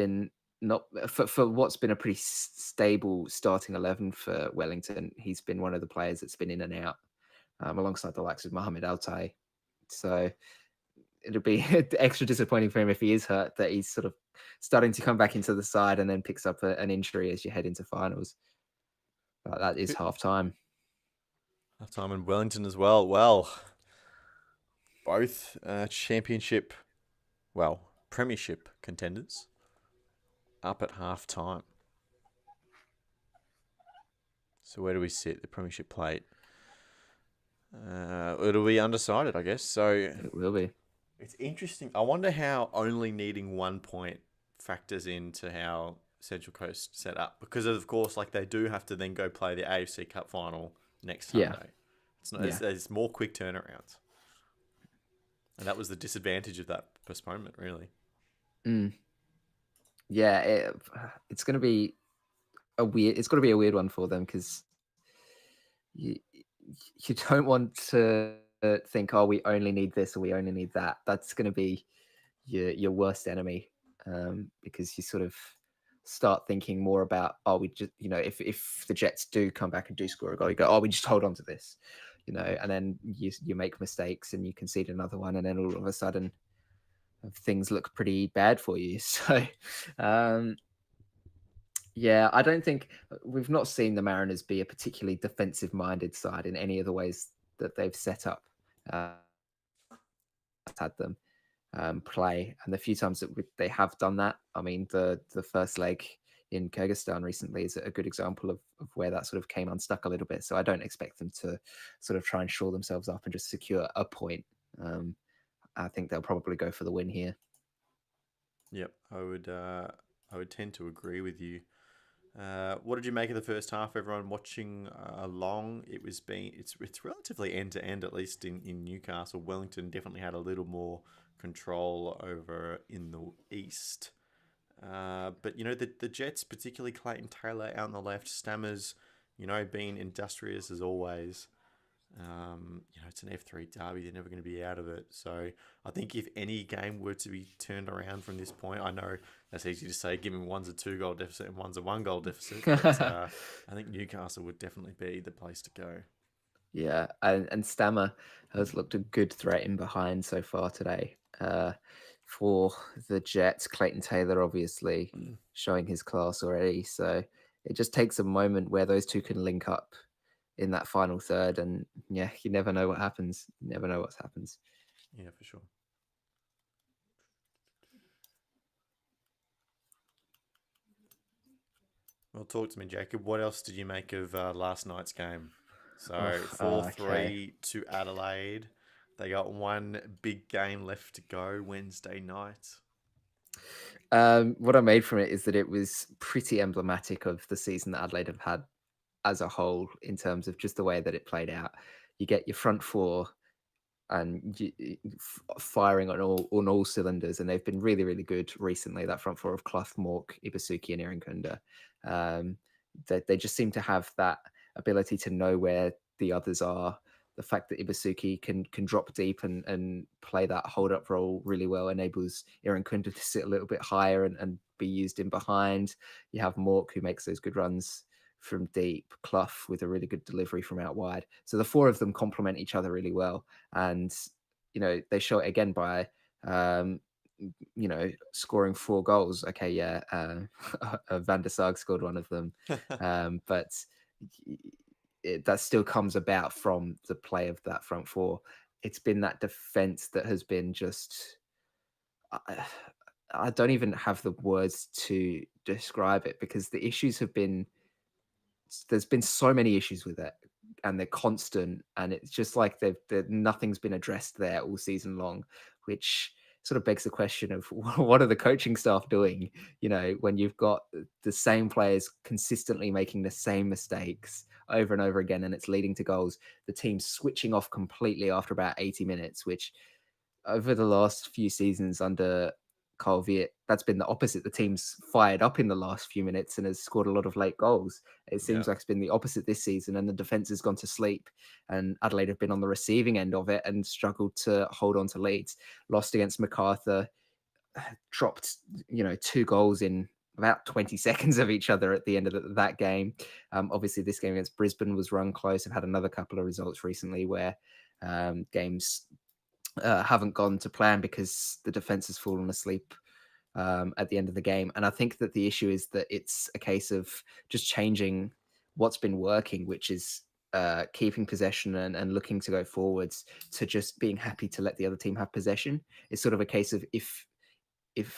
for what's been a pretty stable starting 11 for Wellington. He's been one of the players that's been in and out, alongside the likes of Mohamed Altai. So it'll be extra disappointing for him if he is hurt, that he's sort of starting to come back into the side and then picks up an injury as you head into finals. But that is half time. Half time in Wellington as well. Well, both championship, Premiership contenders up at half time. So where do we sit? The Premiership plate. It'll be undecided, I guess. So It will be. it's interesting. I wonder how only needing 1 point factors into how Central Coast set up, because of course, like, they do have to then go play the AFC Cup final next Sunday. It's not. There's more quick turnarounds, and that was the disadvantage of that postponement, really. Yeah, it's going to be a weird. It's got to be a weird one for them, because you don't want to think, oh, we only need this or we only need that. That's going to be your worst enemy, because you sort of start thinking more about, oh, we just, if the Jets do come back and do score a goal, you go, oh, we just hold on to this, and then you make mistakes and you concede another one, and then all of a sudden things look pretty bad for you. So yeah, I don't think we've not seen the Mariners be a particularly defensive-minded side in any of the ways that they've set up. Had them play, and the few times that they have done that, I mean, the first leg in Kyrgyzstan recently is a good example of where that sort of came unstuck a little bit. So I don't expect them to sort of try and shore themselves up and just secure a point. I think they'll probably go for the win here. Yep, I would tend to agree with you. What did you make of the first half? Everyone watching along, it's relatively end to end, at least in Newcastle. Wellington definitely had a little more control over in the east. But the Jets, particularly Clayton Taylor out on the left, Stammers, being industrious as always. It's an F3 derby. They're never going to be out of it. So I think if any game were to be turned around from this point, I know that's easy to say, given one's a 2-goal deficit and one's a 1-goal deficit. But I think Newcastle would definitely be the place to go. Yeah, and Stammer has looked a good threat in behind so far today. For the Jets, Clayton Taylor obviously showing his class already. So it just takes a moment where those two can link up in that final third, and yeah, you never know what happens. You never know what happens. Yeah, for sure. Well, talk to me, Jacob. What else did you make of last night's game? So 4-3 to Adelaide. They got one big game left to go Wednesday night. What I made from it is that it was pretty emblematic of the season that Adelaide have had as a whole, in terms of just the way that it played out. You get your front four and firing on all cylinders, and they've been really, really good recently. That front four of Clough, Mork, Ibasuki, and Irankunda. They just seem to have that ability to know where the others are. The fact that Ibasuki can drop deep and play that hold up role really well enables Irankunda to sit a little bit higher and be used in behind. You have Mork, who makes those good runs from deep, Clough with a really good delivery from out wide. So the four of them complement each other really well. And, they show it again by, scoring 4 goals. Okay, yeah, Van der Sarg scored one of them. But that still comes about from the play of that front four. It's been that defense that has been just... I don't even have the words to describe it, because the issues have been... There's been so many issues with it. and they're constant, and it's just like nothing's been addressed there all season long, which sort of begs the question of what are the coaching staff doing? When you've got the same players consistently making the same mistakes over and over again, and it's leading to goals. The team's switching off completely after about 80 minutes, which over the last few seasons under Carl Viet, that's been the opposite. The team's fired up in the last few minutes and has scored a lot of late goals. It seems like it's been the opposite this season, and the defense has gone to sleep. And Adelaide have been on the receiving end of it and struggled to hold on to leads. Lost against MacArthur, dropped 2 goals in about 20 seconds of each other at the end of that game. Obviously, this game against Brisbane was run close. I've had another couple of results recently where games haven't gone to plan because the defense has fallen asleep at the end of the game. And I think that the issue is that it's a case of just changing what's been working, which is keeping possession and looking to go forwards, to just being happy to let the other team have possession. It's sort of a case of if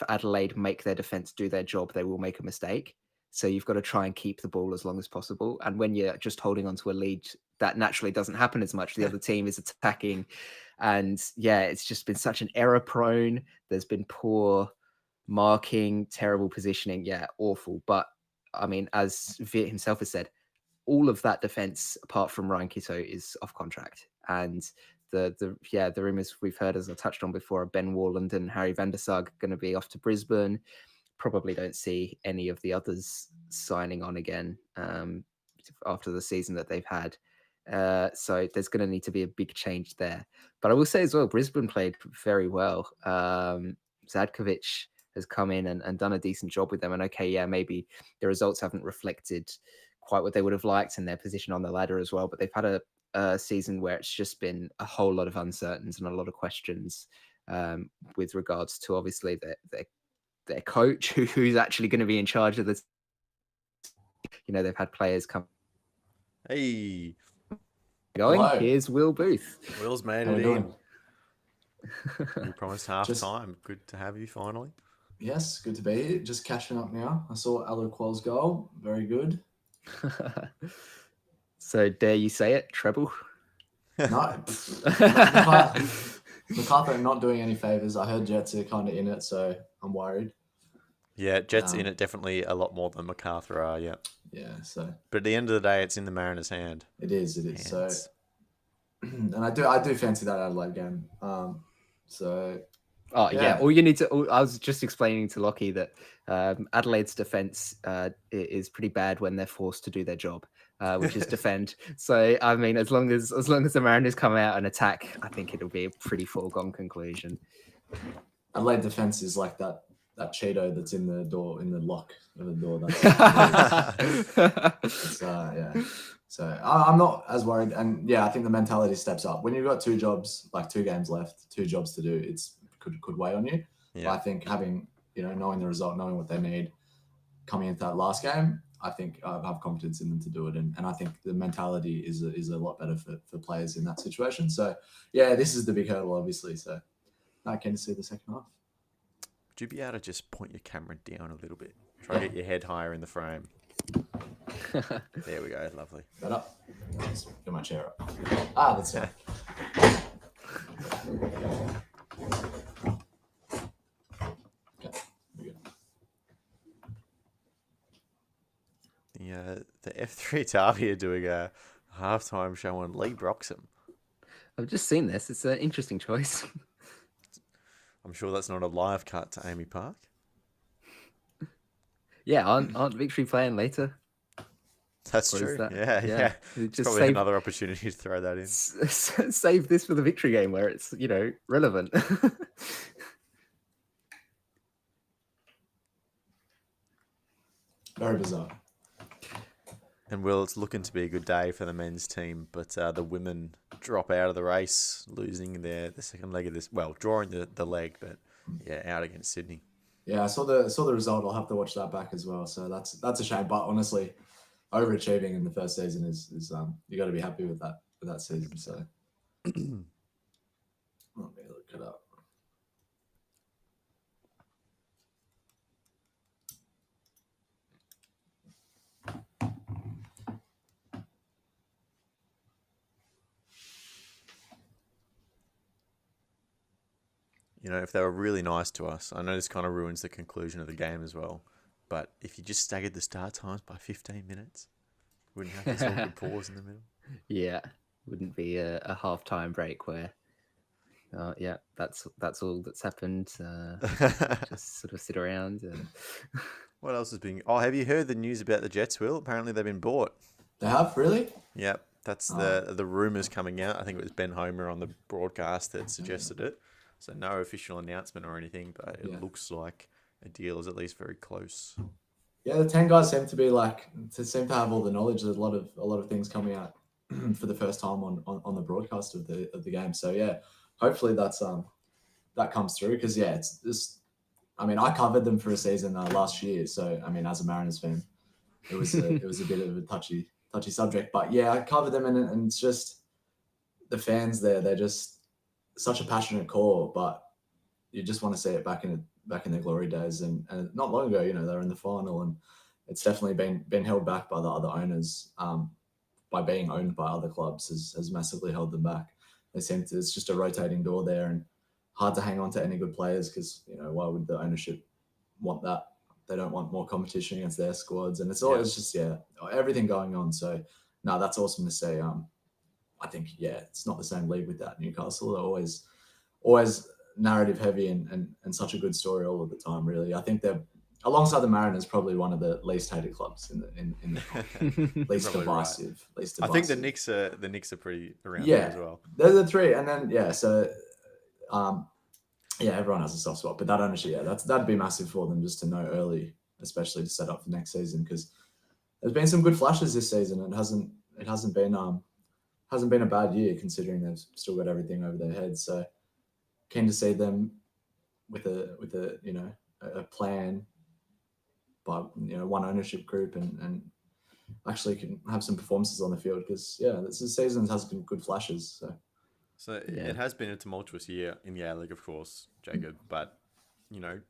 Adelaide make their defense do their job, they will make a mistake. So you've got to try and keep the ball as long as possible. And when you're just holding on to a lead, that naturally doesn't happen as much. The other team is attacking. And yeah, it's just been such an error prone. There's been poor marking, terrible positioning. Yeah, awful. But I mean, as Viet himself has said, all of that defense, apart from Ryan Kitto, is off contract. And the rumours we've heard, as I touched on before, are Ben Warland and Harry van der Sar going to be off to Brisbane. Probably don't see any of the others signing on again after the season that they've had. So there's going to need to be a big change there. But I will say as well, Brisbane played very well. Zadkovic has come in and done a decent job with them. And okay, yeah, maybe the results haven't reflected quite what they would have liked in their position on the ladder as well. But they've had a season where it's just been a whole lot of uncertainties and a lot of questions with regards to obviously their coach, who's actually going to be in charge of this. They've had players come. Hey, going. Hello. Here's Will Booth. Will's made How it we in. doing? You promised half time. Good to have you finally. Yes, good to be here. Just catching up now. I saw Aluqual's goal. Very good. So dare you say it? Treble? No. MacArthur not doing any favours. I heard Jets are kind of in it, so I'm worried. Yeah, Jets in it definitely a lot more than MacArthur are, yeah. Yeah, so. But at the end of the day, it's in the Mariners' hand. It is. Hands. So, and I do fancy that Adelaide game. So. Oh yeah. All you need to. I was just explaining to Lockie that Adelaide's defense is pretty bad when they're forced to do their job, which is defend. So I mean, as long as the Mariners come out and attack, I think it'll be a pretty foregone conclusion. Adelaide defense is like that Cheeto that's in the door, in the lock of the door. Yeah. So I'm not as worried, and yeah, I think the mentality steps up when you've got 2 jobs, like 2 games left, 2 jobs to do. It's could weigh on you. Yeah. But I think having knowing the result, knowing what they need coming into that last game, I think I have confidence in them to do it, and I think the mentality is a lot better for players in that situation. So yeah, this is the big hurdle, obviously. So I can see the second half. Would you be able to just point your camera down a little bit? Try to get your head higher in the frame. There we go. Lovely. Better. Let's get my chair up. That's it. The F3 Derby are doing a halftime show on Lee Broxham. I've just seen this. It's an interesting choice. I'm sure that's not a live cut to Amy Park. Yeah, aren't Victory playing later? That's true. Yeah. Just probably another opportunity to throw that in. Save this for the Victory game where it's relevant. Very bizarre. And Will, it's looking to be a good day for the men's team, but the women drop out of the race, losing the second leg of this. Well, drawing the leg, but yeah, out against Sydney. Yeah, I saw the result. I'll have to watch that back as well. So that's a shame. But honestly, overachieving in the first season is you got to be happy with that season. So let me look it up. if they were really nice to us, I know this kind of ruins the conclusion of the game as well, but if you just staggered the start times by 15 minutes, wouldn't have this awkward pause in the middle. Yeah, wouldn't be a half-time break where, yeah, that's all that's happened. Just sort of sit around. And... What else has been? Oh, have you heard the news about the Jets, Will? Apparently they've been bought. They have, really? Yep, that's the rumours coming out. I think it was Ben Homer on the broadcast that suggested it. So no official announcement or anything, but it looks like a deal is at least very close. Yeah, the 10 guys seem to have all the knowledge. There's a lot of things coming out for the first time on the broadcast of the game. So yeah, hopefully that comes through, because it's just, I mean, I covered them for a season last year. So I mean, as a Mariners fan, it was a bit of a touchy subject. But yeah, I covered them, and it's just the fans there. They're just such a passionate core, but you just want to see it back in their glory days. And not long ago, they're in the final, and it's definitely been held back by the other owners. By being owned by other clubs has massively held them back. It's just a rotating door there, and hard to hang on to any good players, because why would the ownership want that? They don't want more competition against their squads, and it's just everything going on. So no, that's awesome to see. I think it's not the same league without Newcastle. They're always narrative heavy and such a good story all of the time. Really, I think they're, alongside the Mariners, probably one of the least hated clubs in the least divisive. Right. Least divisive. I think the Knicks are pretty around there as well. They're the three, and then everyone has a soft spot, but that ownership, that'd be massive for them, just to know early, especially to set up for next season, because there's been some good flashes this season, and it hasn't been a bad year, considering they've still got everything over their heads. So keen to see them with a plan by one ownership group, and actually can have some performances on the field, because this season has been good flashes. So it has been a tumultuous year in the A-League, of course, Jacob. But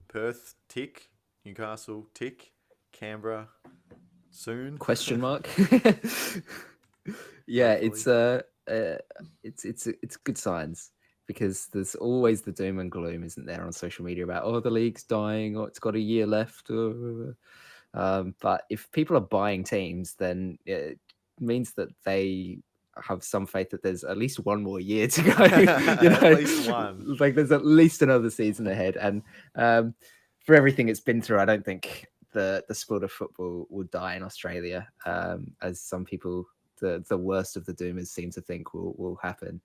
Perth tick, Newcastle tick, Canberra soon? Question mark. Yeah, it's good signs, because there's always the doom and gloom, isn't there, on social media about the league's dying, or it's got a year left. But if people are buying teams, then it means that they have some faith that there's at least one more year to go. At least one. Like there's at least another season ahead, and for everything it's been through, I don't think the sport of football will die in Australia, as some people, the worst of the doomers, seem to think will happen.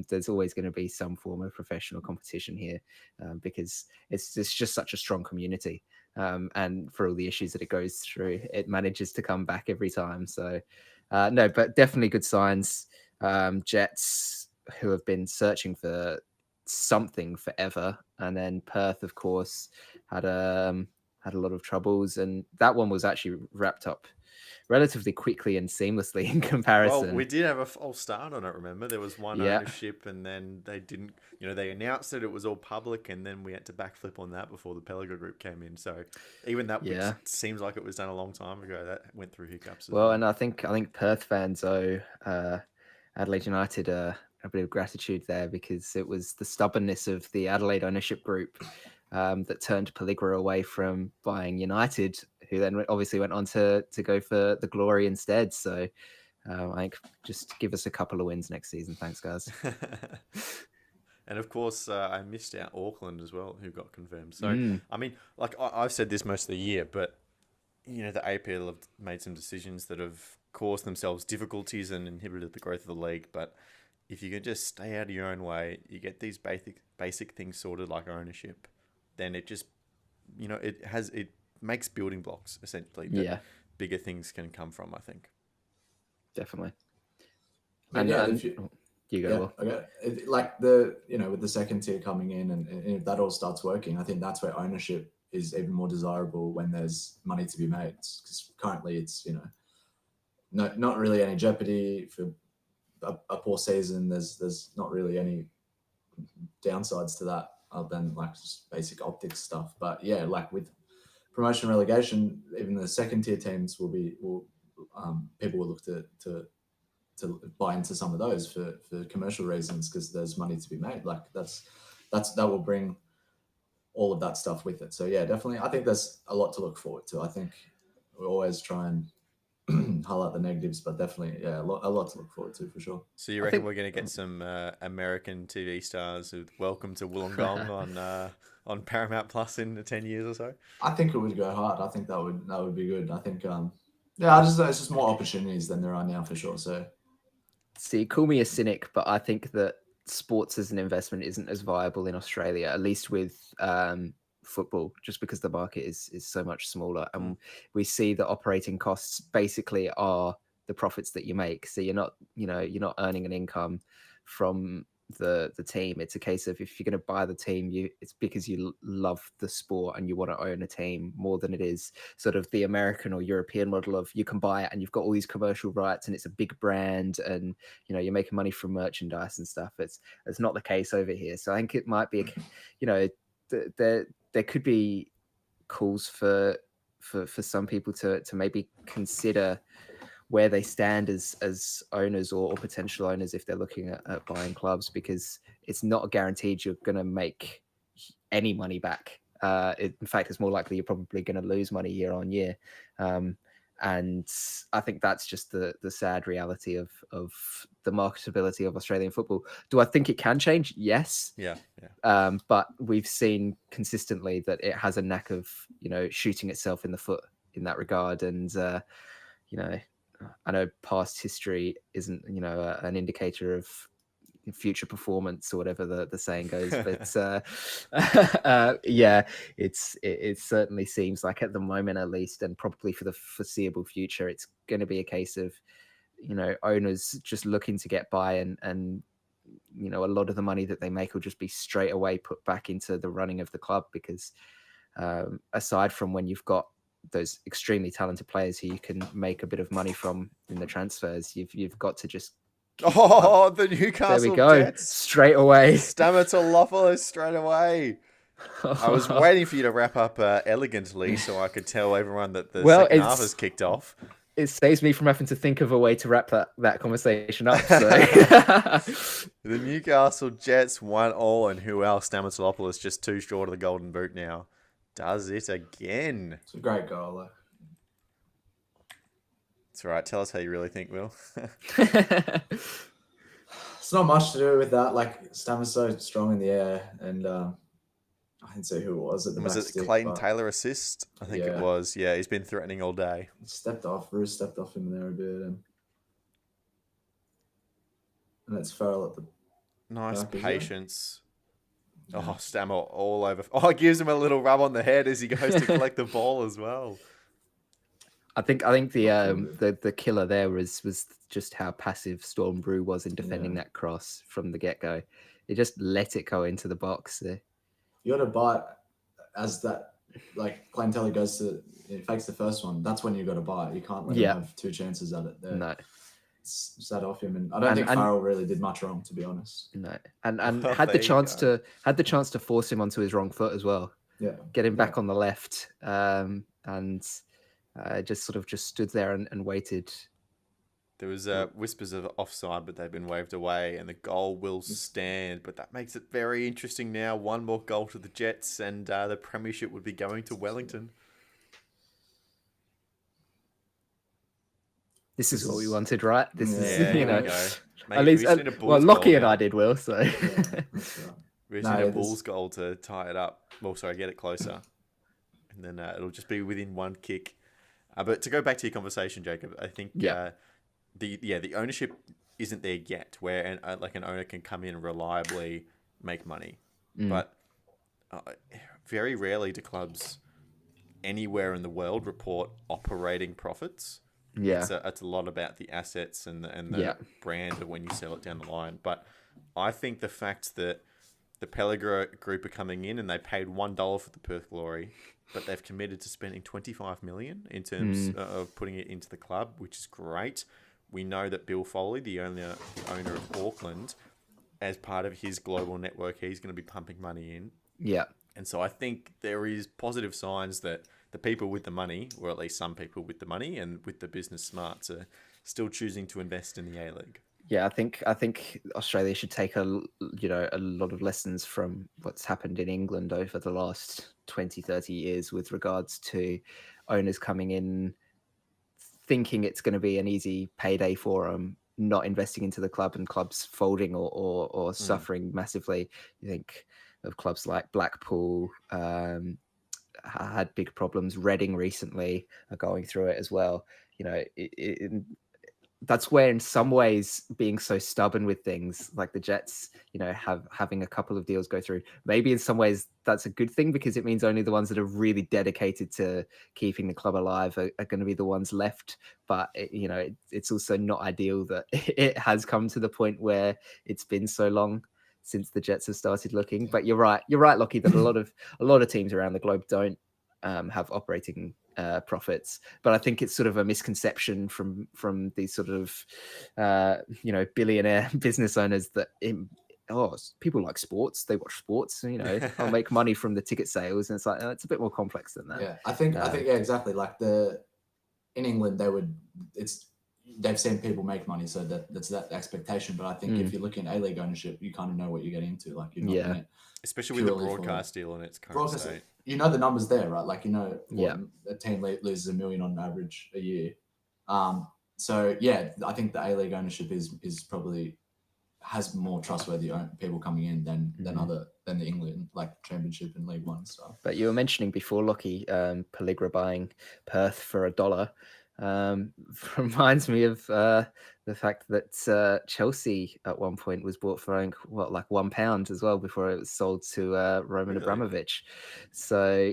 There's always going to be some form of professional competition here, because it's just such a strong community, and for all the issues that it goes through, it manages to come back every time. So no, but definitely good signs. Jets, who have been searching for something forever, and then Perth, of course, had a lot of troubles, and that one was actually wrapped up relatively quickly and seamlessly in comparison. Well, we did have a false start on it, remember? There was one ownership, and then they didn't, they announced that it was all public, and then we had to backflip on that before the Peligro group came in. So even that, which seems like it was done a long time ago, that went through hiccups. Well, and I think Perth fans owe Adelaide United a bit of gratitude there, because it was the stubbornness of the Adelaide ownership group that turned Peligro away from buying United, who then obviously went on to go for the glory instead. So I think just give us a couple of wins next season. Thanks, guys. And of course, I missed out Auckland as well, who got confirmed. So, I mean, like I've said this most of the year, but the APL have made some decisions that have caused themselves difficulties and inhibited the growth of the league. But if you can just stay out of your own way, you get these basic things sorted, like ownership, then it just, it makes building blocks, essentially, that bigger things can come from, I think. Definitely. And you go. Okay. Like with the second tier coming in, and if that all starts working, I think that's where ownership is even more desirable, when there's money to be made. Because currently it's, not really any jeopardy for a poor season. There's not really any downsides to that, other than like just basic optics stuff. But yeah, like with promotion relegation, even the second tier teams people will look to buy into some of those for commercial reasons, because there's money to be made. Like that will bring all of that stuff with it. So yeah, definitely. I think there's a lot to look forward to. I think we always try and highlight the negatives, but definitely, yeah, a lot to look forward to for sure. So you I reckon think we're going to get some American TV stars with Welcome to Wollongong on Paramount Plus in 10 years or so? I think it would go hard. I think that would be good. I think yeah, it's just more opportunities than there are now for sure. So See, call me a cynic, but I think that sports as an investment isn't as viable in Australia, at least with football, just because the market is so much smaller, and we see the operating costs basically are the profits that you make. So you're not earning an income from the team. It's a case of if you're going to buy the team, it's because you love the sport and you want to own a team more than it is sort of the American or European model of you can buy it and you've got all these commercial rights and it's a big brand and you're making money from merchandise and stuff. It's not the case over here. So I think it might be, there could be calls for some people to maybe consider where they stand as owners or potential owners if they're looking at buying clubs, because it's not guaranteed you're going to make any money back. In fact, it's more likely you're probably going to lose money year on year. And I think that's just the sad reality of the marketability of Australian football. Do I think it can change? Yes. Yeah. But we've seen consistently that it has a knack of, shooting itself in the foot in that regard. And, I know past history isn't, an indicator of future performance or whatever the saying goes, but yeah, it certainly seems like at the moment at least, and probably for the foreseeable future, it's going to be a case of owners just looking to get by, and a lot of the money that they make will just be straight away put back into the running of the club, because aside from when you've got those extremely talented players who you can make a bit of money from in the transfers, you've got to just the Newcastle there we go. Jets Straight away. Stamatolopoulos straight away. I was waiting for you to wrap up elegantly so I could tell everyone that the second half has kicked off. It saves me from having to think of a way to wrap that conversation up. So. The Newcastle Jets won all, and who else? Stamatolopoulos just too short of the golden boot now. Does it again. It's a great goal, though. That's right. Tell us how you really think, Will. It's not much to do with that. Like, Stam was so strong in the air, and I didn't see who it was at the back. Was it Clayton Taylor assist? I think it was. Yeah, he's been threatening all day. Bruce stepped off him there a bit, and that's Farrell at the nice back, patience. Oh, Stam all over. Oh, it gives him a little rub on the head as he goes to collect the ball as well. I think the killer there was just how passive Storm Brew was in defending that cross from the get-go. He just let it go into the box there. You got to bite as that, like Clayton Taylor goes to, it fakes the first one. That's when you got to bite. You can't let him have two chances at it there. No. Sat off him, and I don't think Farrell really did much wrong, to be honest. No, and had the chance to force him onto his wrong foot as well. Yeah, get him back on the left, and just stood there and waited. There was whispers of offside, but they've been waved away, and the goal will stand. But that makes it very interesting now. One more goal to the Jets, and the Premiership would be going to Wellington. This is what we wanted, right? This is, at least, Lockie and I did, Will. So we just need a Bulls goal to tie it up. Well, sorry, get it closer, and then it'll just be within one kick. But to go back to your conversation, Jacob, I think the ownership isn't there yet, where an owner can come in and reliably make money, but very rarely do clubs anywhere in the world report operating profits. Yeah, it's a lot about the assets and the brand of when you sell it down the line. But I think the fact that the Pellegro group are coming in and they paid $1 for the Perth Glory, but they've committed to spending $25 million in terms of putting it into the club, which is great. We know that Bill Foley, the owner of Auckland, as part of his global network, he's going to be pumping money in. Yeah, and so I think there is positive signs that the people with the money, or at least some people with the money and with the business smarts, are still choosing to invest in the A-League. Yeah, I think Australia should take a lot of lessons from what's happened in England over the last 20, 30 years with regards to owners coming in thinking it's going to be an easy payday for them, not investing into the club, and clubs folding or suffering massively. You think of clubs like Blackpool, had big problems. Reading recently are going through it as well. That's where, in some ways, being so stubborn with things like the Jets, having a couple of deals go through, maybe in some ways that's a good thing, because it means only the ones that are really dedicated to keeping the club alive are going to be the ones left. But it's also not ideal that it has come to the point where it's been so long since the Jets have started looking. But you're right, Lockie, that a lot of teams around the globe don't have operating profits, but I think it's sort of a misconception from these sort of billionaire business owners that people like sports, they watch sports, I'll make money from the ticket sales, and it's like, it's a bit more complex than that. Yeah, I think yeah, exactly. Like in England, they've seen people make money, so that's that expectation. But I think if you're looking at A-League ownership, you kind of know what you're getting into. Like you're not in it, especially with the broadcast deal in its current state. You know the numbers there, right? Like a team loses $1 million on average a year. So yeah, I think the A-League ownership is probably has more trustworthy people coming in than the England like Championship and League One stuff. But you were mentioning before, Lockie, Pelligra buying Perth for $1. Reminds me of the fact that Chelsea at one point was bought for like £1 as well before it was sold to Roman Abramovich. So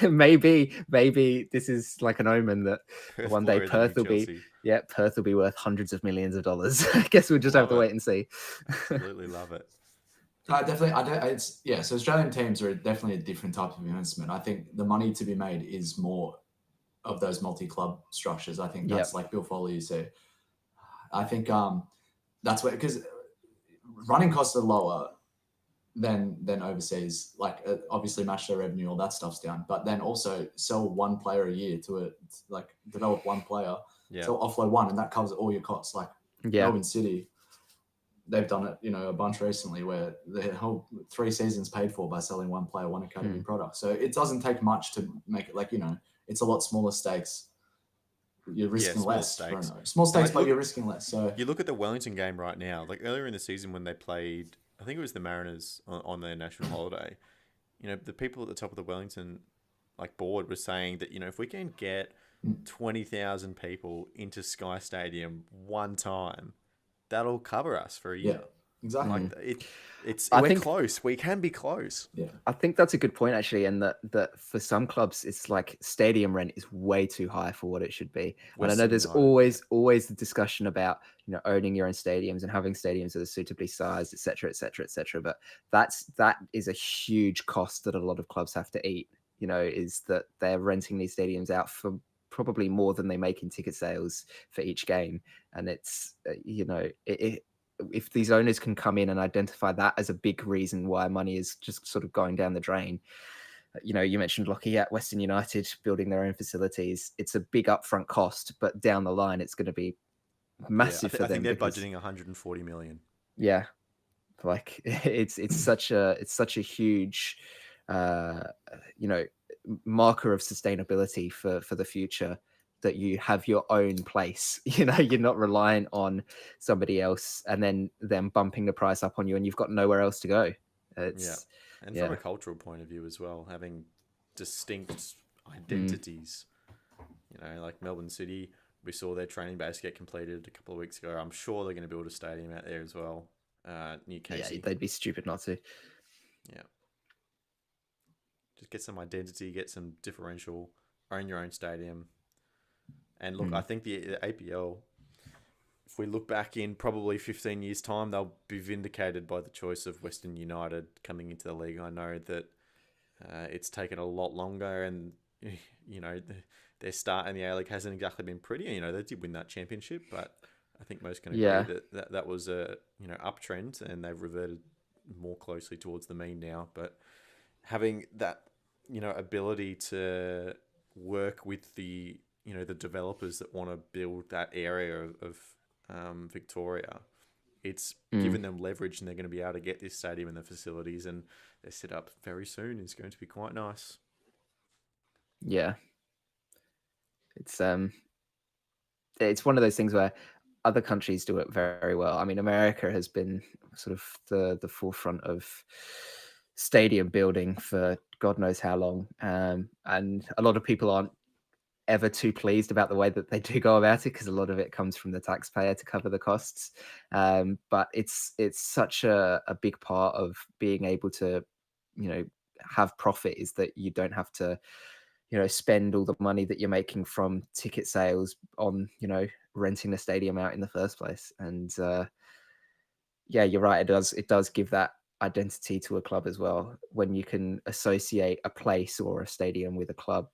maybe this is like an omen that Perth one day Perth will be worth hundreds of millions of dollars. I guess we'll just have to wait and see. Absolutely love it. So Australian teams are definitely a different type of investment. I think the money to be made is more of those multi-club structures. I think that's like Bill Foley said. I think that's where, because running costs are lower than overseas. Like obviously match their revenue, all that stuff's down. But then also sell one player a year develop one player, so offload one, and that covers all your costs. Like Melbourne City, they've done it, a bunch recently where the whole 3 seasons paid for by selling one player, one academy product. So it doesn't take much to make it it's a lot smaller stakes. You're risking less. Stakes. Small stakes, but you're risking less. So you look at the Wellington game right now. Like earlier in the season when they played, I think it was the Mariners on their national holiday. The people at the top of the Wellington board were saying that if we can get 20,000 people into Sky Stadium one time, that'll cover us for a year. Yeah, exactly. We're close. We can be close. Yeah, I think that's a good point actually, and that for some clubs it's like stadium rent is way too high for what it should be. And I know there's always the discussion about owning your own stadiums and having stadiums that are suitably sized, etc., etc., etc. But that is a huge cost that a lot of clubs have to eat. Is that they're renting these stadiums out for probably more than they make in ticket sales for each game, and it's if these owners can come in and identify that as a big reason why money is just sort of going down the drain. You mentioned Lockie at Western United building their own facilities. It's a big upfront cost, but down the line it's going to be massive for them. I think they're budgeting 140 million. Yeah, like it's such a huge marker of sustainability for the future, that you have your own place. You're not reliant on somebody else and then them bumping the price up on you, and you've got nowhere else to go. From a cultural point of view as well, having distinct identities. Like Melbourne City, we saw their training base get completed a couple of weeks ago. I'm sure they're going to build a stadium out there as well. Newcastle. Yeah, they'd be stupid not to. Yeah. Just get some identity, get some differential, own your own stadium. And look, I think the APL, if we look back in probably 15 years' time, they'll be vindicated by the choice of Western United coming into the league. I know that it's taken a lot longer, and their start in the A-League hasn't exactly been pretty. They did win that championship, but I think most can agree that was a uptrend, and they've reverted more closely towards the mean now. But having that ability to work with the the developers that want to build that area of Victoria, it's Mm, given them leverage, and they're going to be able to get this stadium and the facilities, and they're set up very soon. It's going to be quite nice. yeah, it's it's one of those things where other countries do it very well. I mean, America has been sort of the forefront of stadium building for God knows how long, and a lot of people aren't ever too pleased about the way that they do go about it because a lot of it comes from the taxpayer to cover the costs. But it's such a big part of being able to, have profit is that you don't have to, spend all the money that you're making from ticket sales on, renting the stadium out in the first place. And yeah, you're right. It does give that identity to a club as well when you can associate a place or a stadium with a club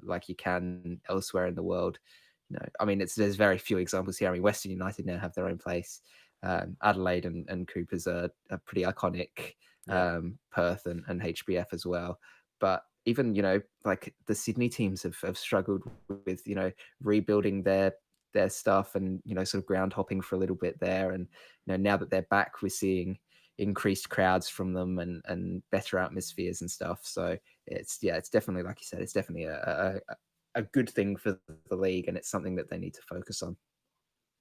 like you can elsewhere in the world. I mean, there's very few examples here. I mean, Western United now have their own place. Adelaide and Coopers are pretty iconic. Yeah. Perth and HBF as well. But even like the Sydney teams have struggled with rebuilding their stuff and sort of ground hopping for a little bit there. And now that they're back, we're seeing increased crowds from them and better atmospheres and stuff. So it's definitely, like you said, it's definitely a good thing for the league, and it's something that they need to focus on.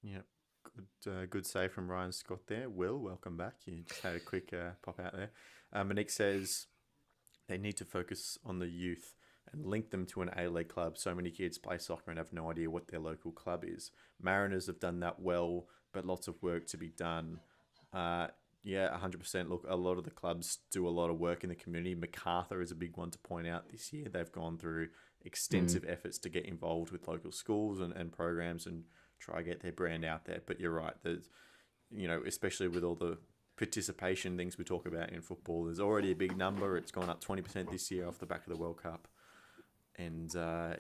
Yeah. Good save from Ryan Scott there. Will, welcome back. You just had a quick pop out there. Monique says they need to focus on the youth and link them to an A-League club. So many kids play soccer and have no idea what their local club is. Mariners have done that well, but lots of work to be done. Yeah, 100%. Look, a lot of the clubs do a lot of work in the community. MacArthur is a big one to point out this year. They've gone through extensive efforts to get involved with local schools and programs and try to get their brand out there. But you're right. There's, especially with all the participation things we talk about in football, there's already a big number. It's gone up 20% this year off the back of the World Cup. And, they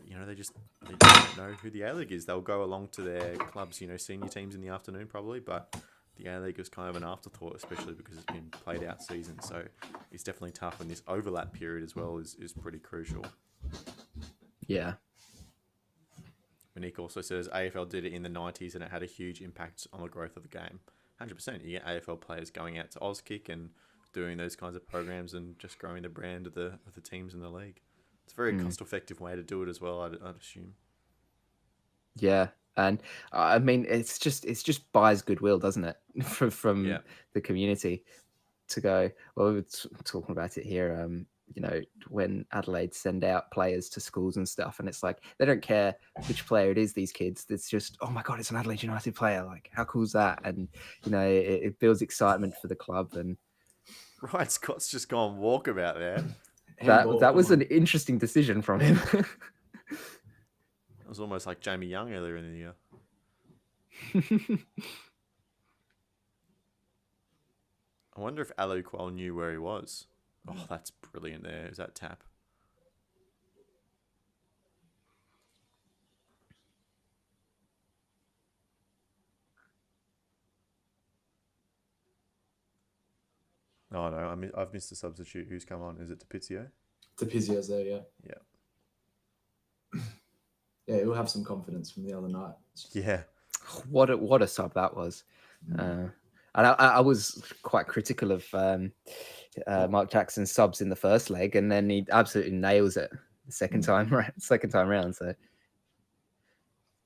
don't know who the A-League is. They'll go along to their clubs, senior teams in the afternoon probably, but the A-League is kind of an afterthought, especially because it's been played out season. So it's definitely tough, and this overlap period as well is pretty crucial. Yeah. Monique also says AFL did it in the 90s and it had a huge impact on the growth of the game. 100%. You get AFL players going out to Auskick and doing those kinds of programs and just growing the brand of the teams in the league. It's a very cost-effective way to do it as well, I'd assume. Yeah, and I mean, it's just buys goodwill, doesn't it, from the community to go. Well, we were talking about it here. When Adelaide send out players to schools and stuff, and it's like they don't care which player it is. These kids, it's just, oh my god, it's an Adelaide United player. Like, how cool is that? And it builds excitement for the club. And Right, Scott's just gone walkabout there. that was an interesting decision from him. It was almost like Jamie Young earlier in the year. I wonder if Alu Kual knew where he was. Oh, that's brilliant there. Is that tap? Oh, no. I've missed a substitute. Who's come on? Is it Tapizio? Tapizio's there, yeah. Yeah. Yeah, he'll have some confidence from the other night. Yeah. What a sub that was. And I was quite critical of Mark Jackson's subs in the first leg, and then he absolutely nails it the second time round. So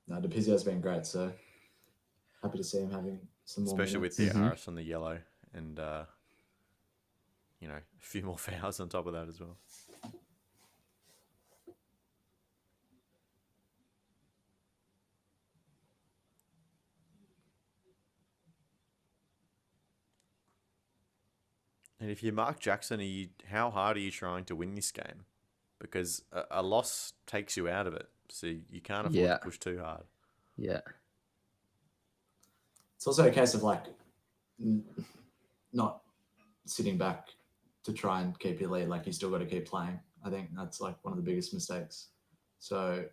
no, Tapizio's been great. So happy to see him having some more Especially minutes. with the Aris on the yellow and, a few more fouls on top of that as well. And if you're Mark Jackson, how hard are you trying to win this game? Because a loss takes you out of it. So you can't afford to push too hard. Yeah. It's also a case of like not sitting back to try and keep your lead. Like you still got to keep playing. I think that's like one of the biggest mistakes. So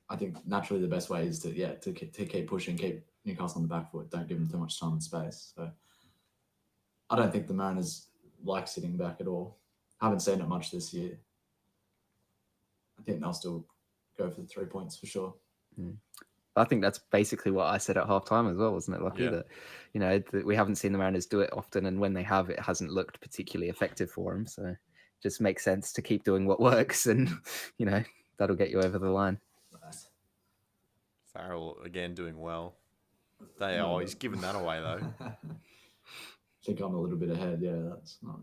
I think naturally the best way is to keep pushing, keep Newcastle on the back foot. Don't give them too much time and space. So I don't think the Mariners like sitting back at all. Haven't seen it much this year. I think they'll still go for the 3 points for sure. I think that's basically what I said at halftime as well, wasn't it, Lucky? Yeah. That, that we haven't seen the Mariners do it often, and when they have, it hasn't looked particularly effective for them. So it just makes sense to keep doing what works, and that'll get you over the line. Farrell again doing well. He's given that away though. I think I'm a little bit ahead. Yeah, that's not.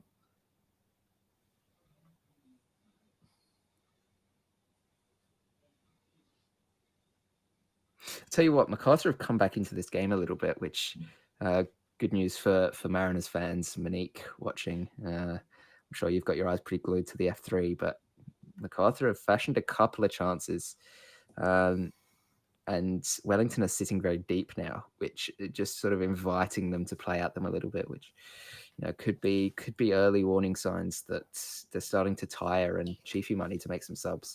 I'll tell you what, MacArthur have come back into this game a little bit, which good news for Mariners fans. Monique watching, I'm sure you've got your eyes pretty glued to the F3, but MacArthur have fashioned a couple of chances. And Wellington are sitting very deep now, which just sort of inviting them to play at them a little bit, which could be early warning signs that they're starting to tire and Chiefy might need to make some subs.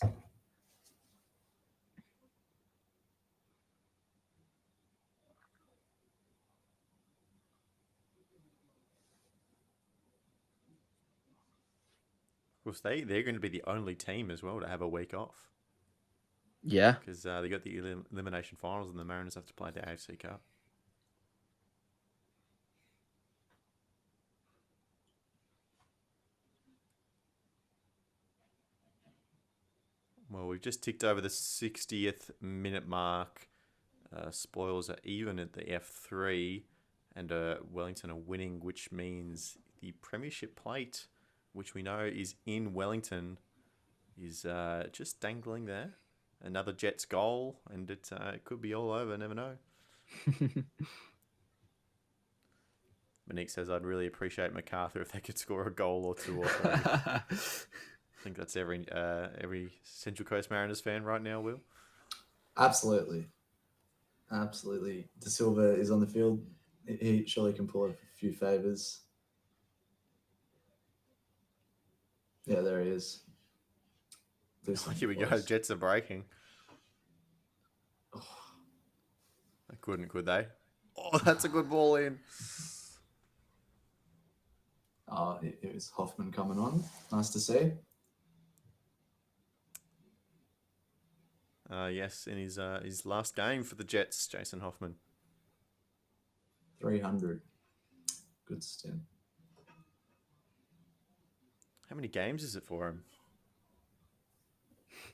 Of course, they're going to be the only team as well to have a week off. Yeah. Because they got the elimination finals and the Mariners have to play the AFC Cup. Well, we've just ticked over the 60th minute mark. Spoils are even at the F3 and Wellington are winning, which means the Premiership plate, which we know is in Wellington, is just dangling there. Another Jets goal, and it could be all over. Never know. Monique says, "I'd really appreciate MacArthur if they could score a goal or two or three." I think that's every Central Coast Mariners fan right now, Will. Absolutely. De Silva is on the field. He surely can pull a few favours. Yeah, there he is. Here we go. Jets are breaking. They couldn't, could they? Oh, that's a good ball in. Oh, it was Hoffman coming on. Nice to see. Yes, in his last game for the Jets, Jason Hoffman. 300. Good stint. How many games is it for him?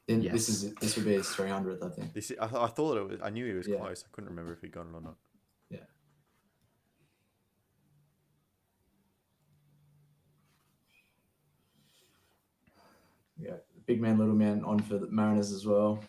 Yes. This would be his 300th, I think. I thought it was. I knew he was close. I couldn't remember if he got it or not. Yeah. Yeah, big man, little man on for the Mariners as well.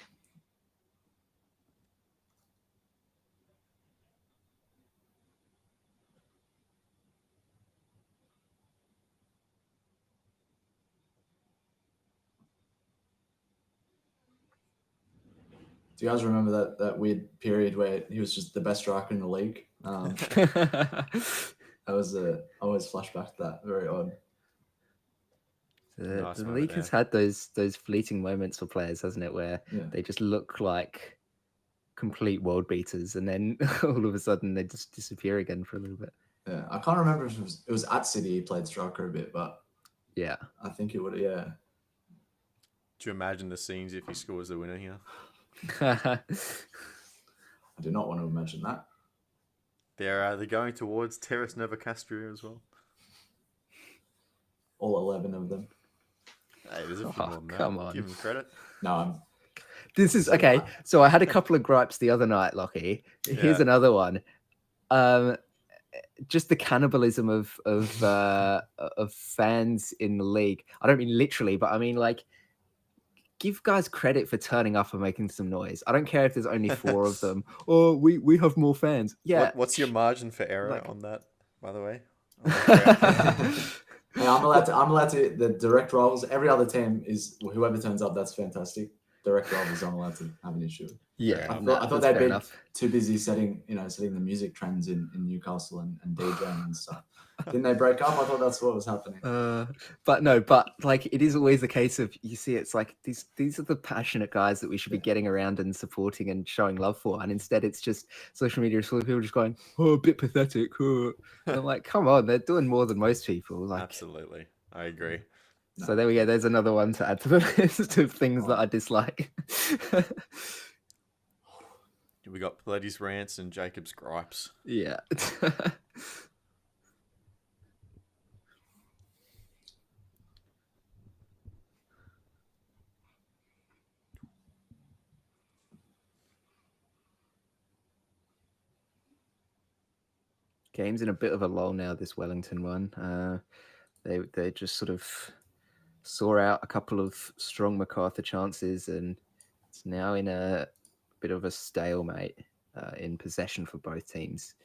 Do you guys remember that weird period where he was just the best striker in the league? I always flash back to that. Very odd. The league has had those fleeting moments for players, hasn't it, where they just look like complete world beaters, and then all of a sudden they just disappear again for a little bit. Yeah, I can't remember if it was at City he played striker a bit, but yeah, I think it would. Yeah. Do you imagine the scenes if he scores the winner here? I do not want to imagine that. They're going towards Terrace Novacastro as well. All 11 of them. Hey, there's a few more than that. Come on. Give him credit. No, This is okay. So I had a couple of gripes the other night, Lockie. Here's another one. Just the cannibalism of fans in the league. I don't mean literally, but I mean like, give guys credit for turning up and making some noise. I don't care if there's only 4 of them. Oh, we have more fans. Yeah. What's your margin for error on that, by the way? Yeah, I'm allowed to. The direct rivals. Every other team is whoever turns up. That's fantastic. Direct rivals, I'm allowed to have an issue. Yeah, I thought they'd be too busy setting the music trends in Newcastle and DJing and stuff. Didn't they break up? I thought that's what was happening. But like it is always the case of you see it's like these are the passionate guys that we should be getting around and supporting and showing love for, and instead it's just social media is full of people just going, oh, a bit pathetic. Oh. And I'm like, come on, they're doing more than most people. Like, absolutely, I agree. So there we go. There's another one to add to the list of things that I dislike. Do you We got Pleddy's rants and Jacob's gripes. Yeah. Game's in a bit of a lull now, this Wellington one. They just sort of saw out a couple of strong MacArthur chances, and it's now in a bit of a stalemate in possession for both teams,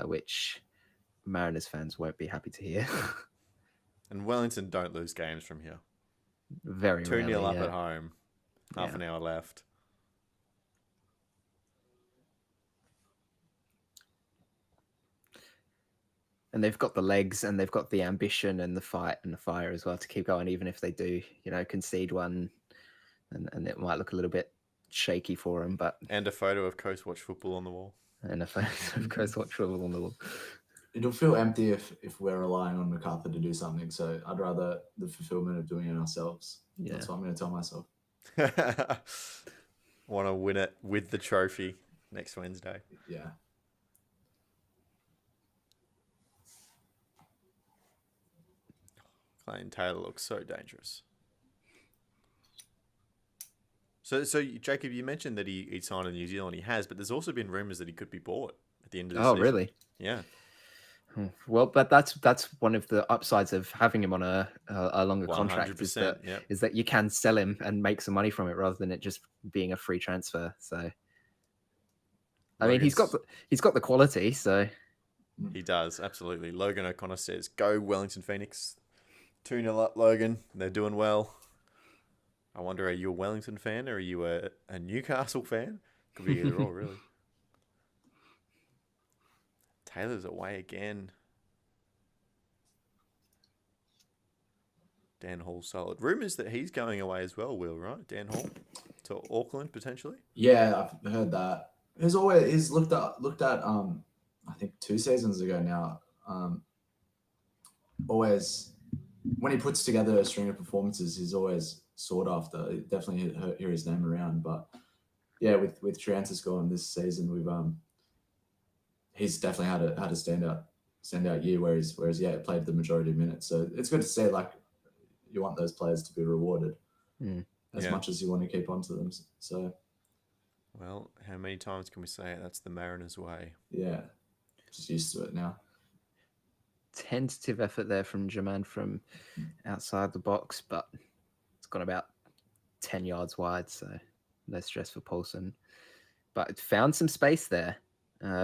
which Mariners fans won't be happy to hear. And Wellington don't lose games from here. Very 2-0 rarely, up yeah. at home. Half an hour left. And they've got the legs and they've got the ambition and the fight and the fire as well to keep going, even if they do, concede one and it might look a little bit shaky for them. And a photo of Coast Watch Football on the wall. And a photo of Coast Watch Football on the wall. It'll feel empty if we're relying on MacArthur to do something. So I'd rather the fulfillment of doing it ourselves. Yeah. That's what I'm going to tell myself. Want to win it with the trophy next Wednesday. Yeah. Clayton Taylor looks so dangerous. So Jacob, you mentioned that he signed in New Zealand. He has, but there's also been rumours that he could be bought at the end of the season. Oh, really? Yeah. Well, but that's one of the upsides of having him on a longer 100%, contract is that you can sell him and make some money from it rather than it just being a free transfer. So, I mean, he's got the quality. So he does, absolutely. Logan O'Connor says, "Go Wellington Phoenix, 2-0 up, Logan. They're doing well." I wonder, are you a Wellington fan or are you a Newcastle fan? Could be either or, really. Taylor's away again. Dan Hall solid. Rumours that he's going away as well, Will, right? Dan Hall to Auckland potentially? Yeah, I've heard that. He's looked at I think 2 seasons ago now. Always when he puts together a string of performances, he's always sought after. Definitely hear his name around. But yeah, with Triantis gone this season, we've he's definitely had a standout year. Whereas played the majority of minutes. So it's good to see. Like, you want those players to be rewarded as much as you want to keep onto them. So, well, how many times can we say it? That's the Mariners way. Yeah, just used to it now. Tentative effort there from Jermaine from outside the box, but it's gone about 10 yards wide, so no stress for Paulson. But it found some space there,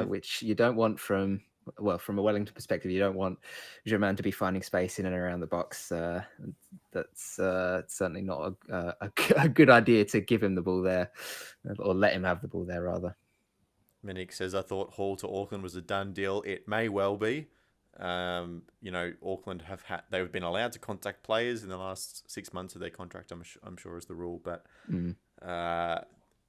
which you don't want from a Wellington perspective. You don't want Jermaine to be finding space in and around the box. That's certainly not a good idea to give him the ball there, or let him have the ball there, rather. Minik says, "I thought Hall to Auckland was a done deal. It may well be. Auckland they've been allowed to contact players in the last 6 months of their contract. I'm sure is the rule, but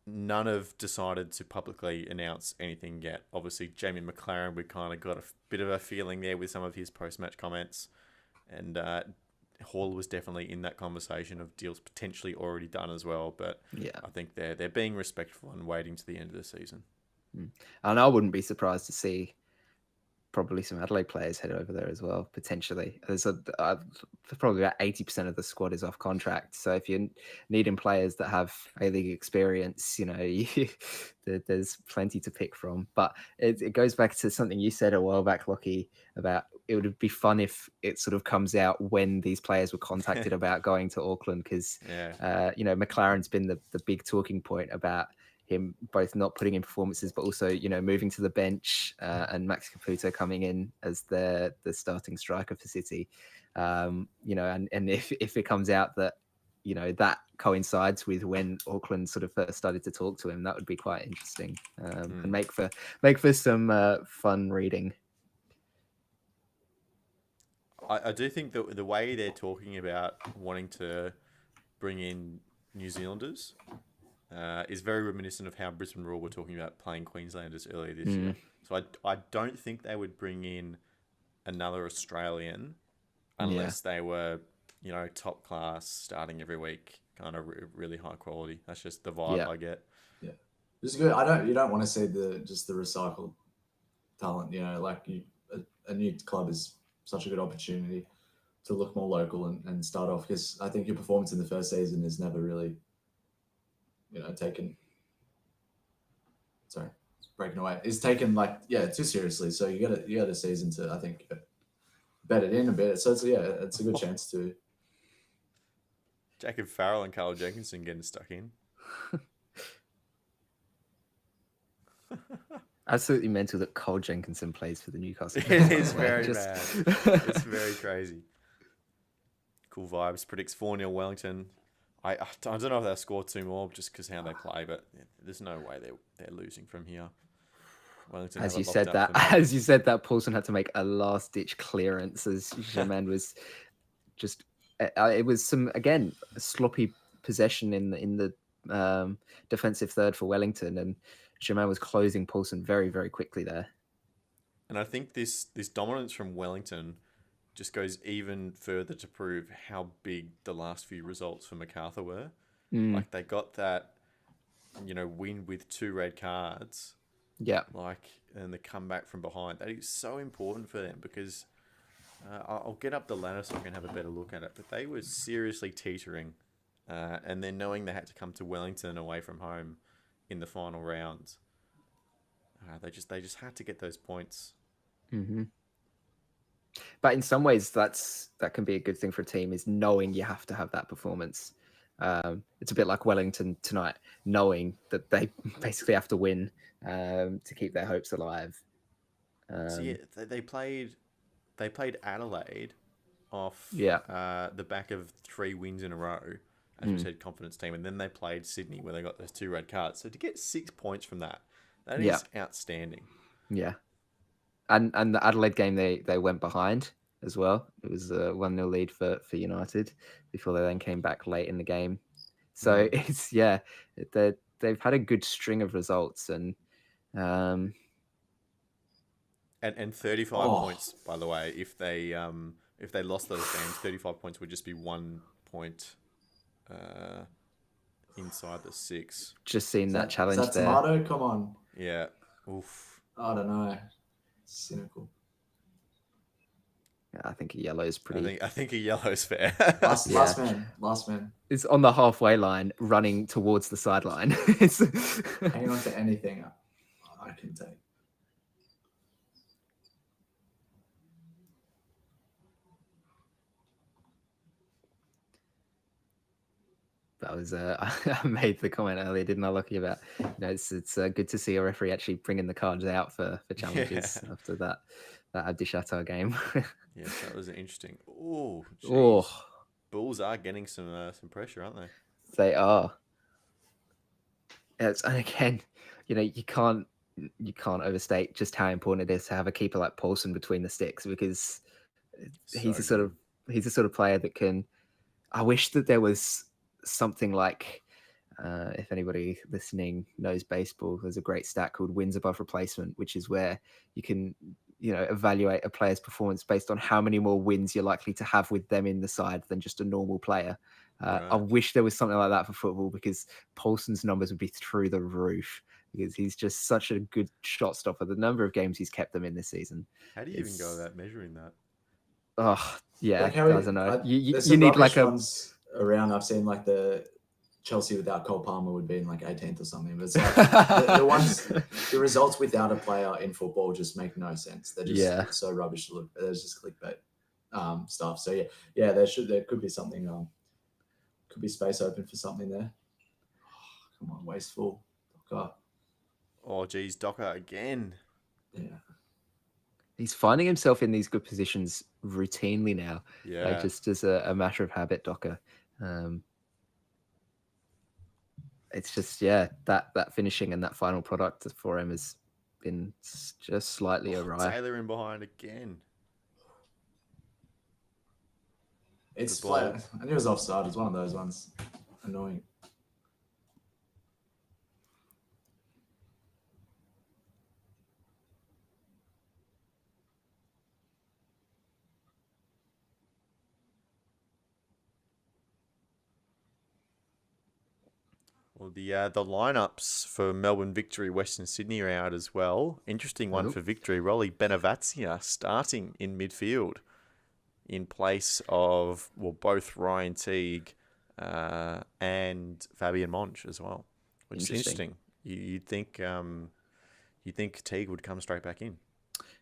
none have decided to publicly announce anything yet. Obviously, Jamie McLaren, we kind of got a bit of a feeling there with some of his post-match comments, and Hall was definitely in that conversation of deals potentially already done as well. But yeah, I think they're being respectful and waiting to the end of the season. And I wouldn't be surprised to see probably some Adelaide players head over there as well, potentially. There's probably about 80% of the squad is off contract. So if you're needing players that have A-League experience, there's plenty to pick from. But it goes back to something you said a while back, Lockie, about it would be fun if it sort of comes out when these players were contacted about going to Auckland, because, McLaren's been the big talking point about him both not putting in performances, but also, moving to the bench, and Max Caputo coming in as the starting striker for City. And if it comes out that, that coincides with when Auckland sort of first started to talk to him, that would be quite interesting, and make for some fun reading. I do think that the way they're talking about wanting to bring in New Zealanders is very reminiscent of how Brisbane Roar were talking about playing Queenslanders earlier this year. So I don't think they would bring in another Australian unless they were, top class, starting every week, kind of really high quality. That's just the vibe I get. Yeah. It's good. You don't want to see the recycled talent. A new club is such a good opportunity to look more local and start off, because I think your performance in the first season is never really, taken. Sorry, breaking away. Is taken too seriously. So you got a season to, I think, bet it in a bit. So it's a good chance to. Jacob Farrell and Carl Jenkinson getting stuck in. Absolutely mental that Cole Jenkinson plays for the Newcastle. It is very Just- bad. It's very crazy. Cool vibes. Predicts 4-0 Wellington. I don't know if they'll score 2 more just because how they play, but there's no way they're losing from here. Wellington as have you it said locked that, up for me. as you said that, Paulson had to make a last ditch clearance as Germain was just. It was some again sloppy possession in the defensive third for Wellington, and Germain was closing Paulson very very quickly there. And I think this dominance from Wellington just goes even further to prove how big the last few results for MacArthur were. Like they got that, win with 2 red cards. Yeah. And the comeback from behind. That is so important for them because I'll get up the ladder so I can have a better look at it. But they were seriously teetering. And then knowing they had to come to Wellington away from home in the final round, they just had to get those points. Mm-hmm. But in some ways, that can be a good thing for a team, is knowing you have to have that performance. It's a bit like Wellington tonight, knowing that they basically have to win to keep their hopes alive. So yeah, they played Adelaide off the back of 3 wins in a row, as we said, confidence team, and then they played Sydney where they got those 2 red cards. So to get 6 points from that is outstanding. Yeah. And the Adelaide game, they went behind as well. It was a 1-0 lead for United before they then came back late in the game. So it's they've had a good string of results, and 35 points, by the way. If they lost those games, 35 points would just be 1 point inside the 6. Just seen that challenge is that there. Tomato? Come on. Yeah. Oof. I don't know. Cynical. I think a yellow is pretty. I think a yellow is fair. Last man. It's on the halfway line, running towards the sideline. Hanging on to anything I can take. That was I made the comment earlier, didn't I, Lucky, about it's good to see a referee actually bringing the cards out for challenges after that Abdi Shatar game. Yes, that was interesting. Oh, Bulls are getting some pressure, aren't they? They are. Yes, and again, you can't overstate just how important it is to have a keeper like Paulson between the sticks, because he's the sort of player that can. I wish that there was something like, if anybody listening knows baseball, there's a great stat called wins above replacement, which is where you can evaluate a player's performance based on how many more wins you're likely to have with them in the side than just a normal player. Right. I wish there was something like that for football, because Paulson's numbers would be through the roof, because he's just such a good shot stopper. The number of games he's kept them in this season. How do you even go about measuring that? Oh, yeah, I don't know. You need like ones around. I've seen like the Chelsea without Cole Palmer would be in like 18th or something. But it's like the results without a player in football just make no sense. They're just so rubbish to look. There's just clickbait stuff. So yeah, there could be something. Could be space open for something there. Oh, come on, wasteful. Docker. Oh, geez, Docker again. Yeah. He's finding himself in these good positions routinely now. Yeah. Just as a matter of habit, Docker. It's just, that finishing and that final product for him has been just slightly awry. Taylor in behind again. It's I knew it was offside. It's one of those ones. Annoying. Well, the lineups for Melbourne Victory, Western Sydney are out as well. Interesting one Oh. for Victory. Rolly Benavazia starting in midfield in place of both Ryan Teague and Fabian Monch as well, which is interesting. You'd think Teague would come straight back in.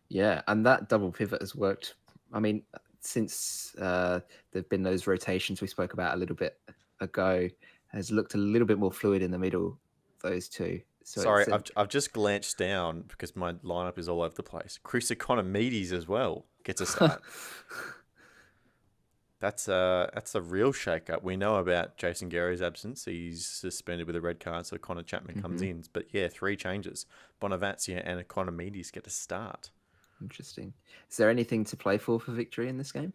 Yeah, and that double pivot has worked. I mean, since there've been those rotations we spoke about a little bit ago, has looked a little bit more fluid in the middle. Those two. So Sorry, I've just glanced down because my lineup is all over the place. Chris Economides as well gets a start. That's a real shake-up. We know about Jason Gary's absence. He's suspended with a red card, so Connor Chapman comes in. But yeah, 3 changes. Bonavazia and Economides get a start. Interesting. Is there anything to play for Victory in this game?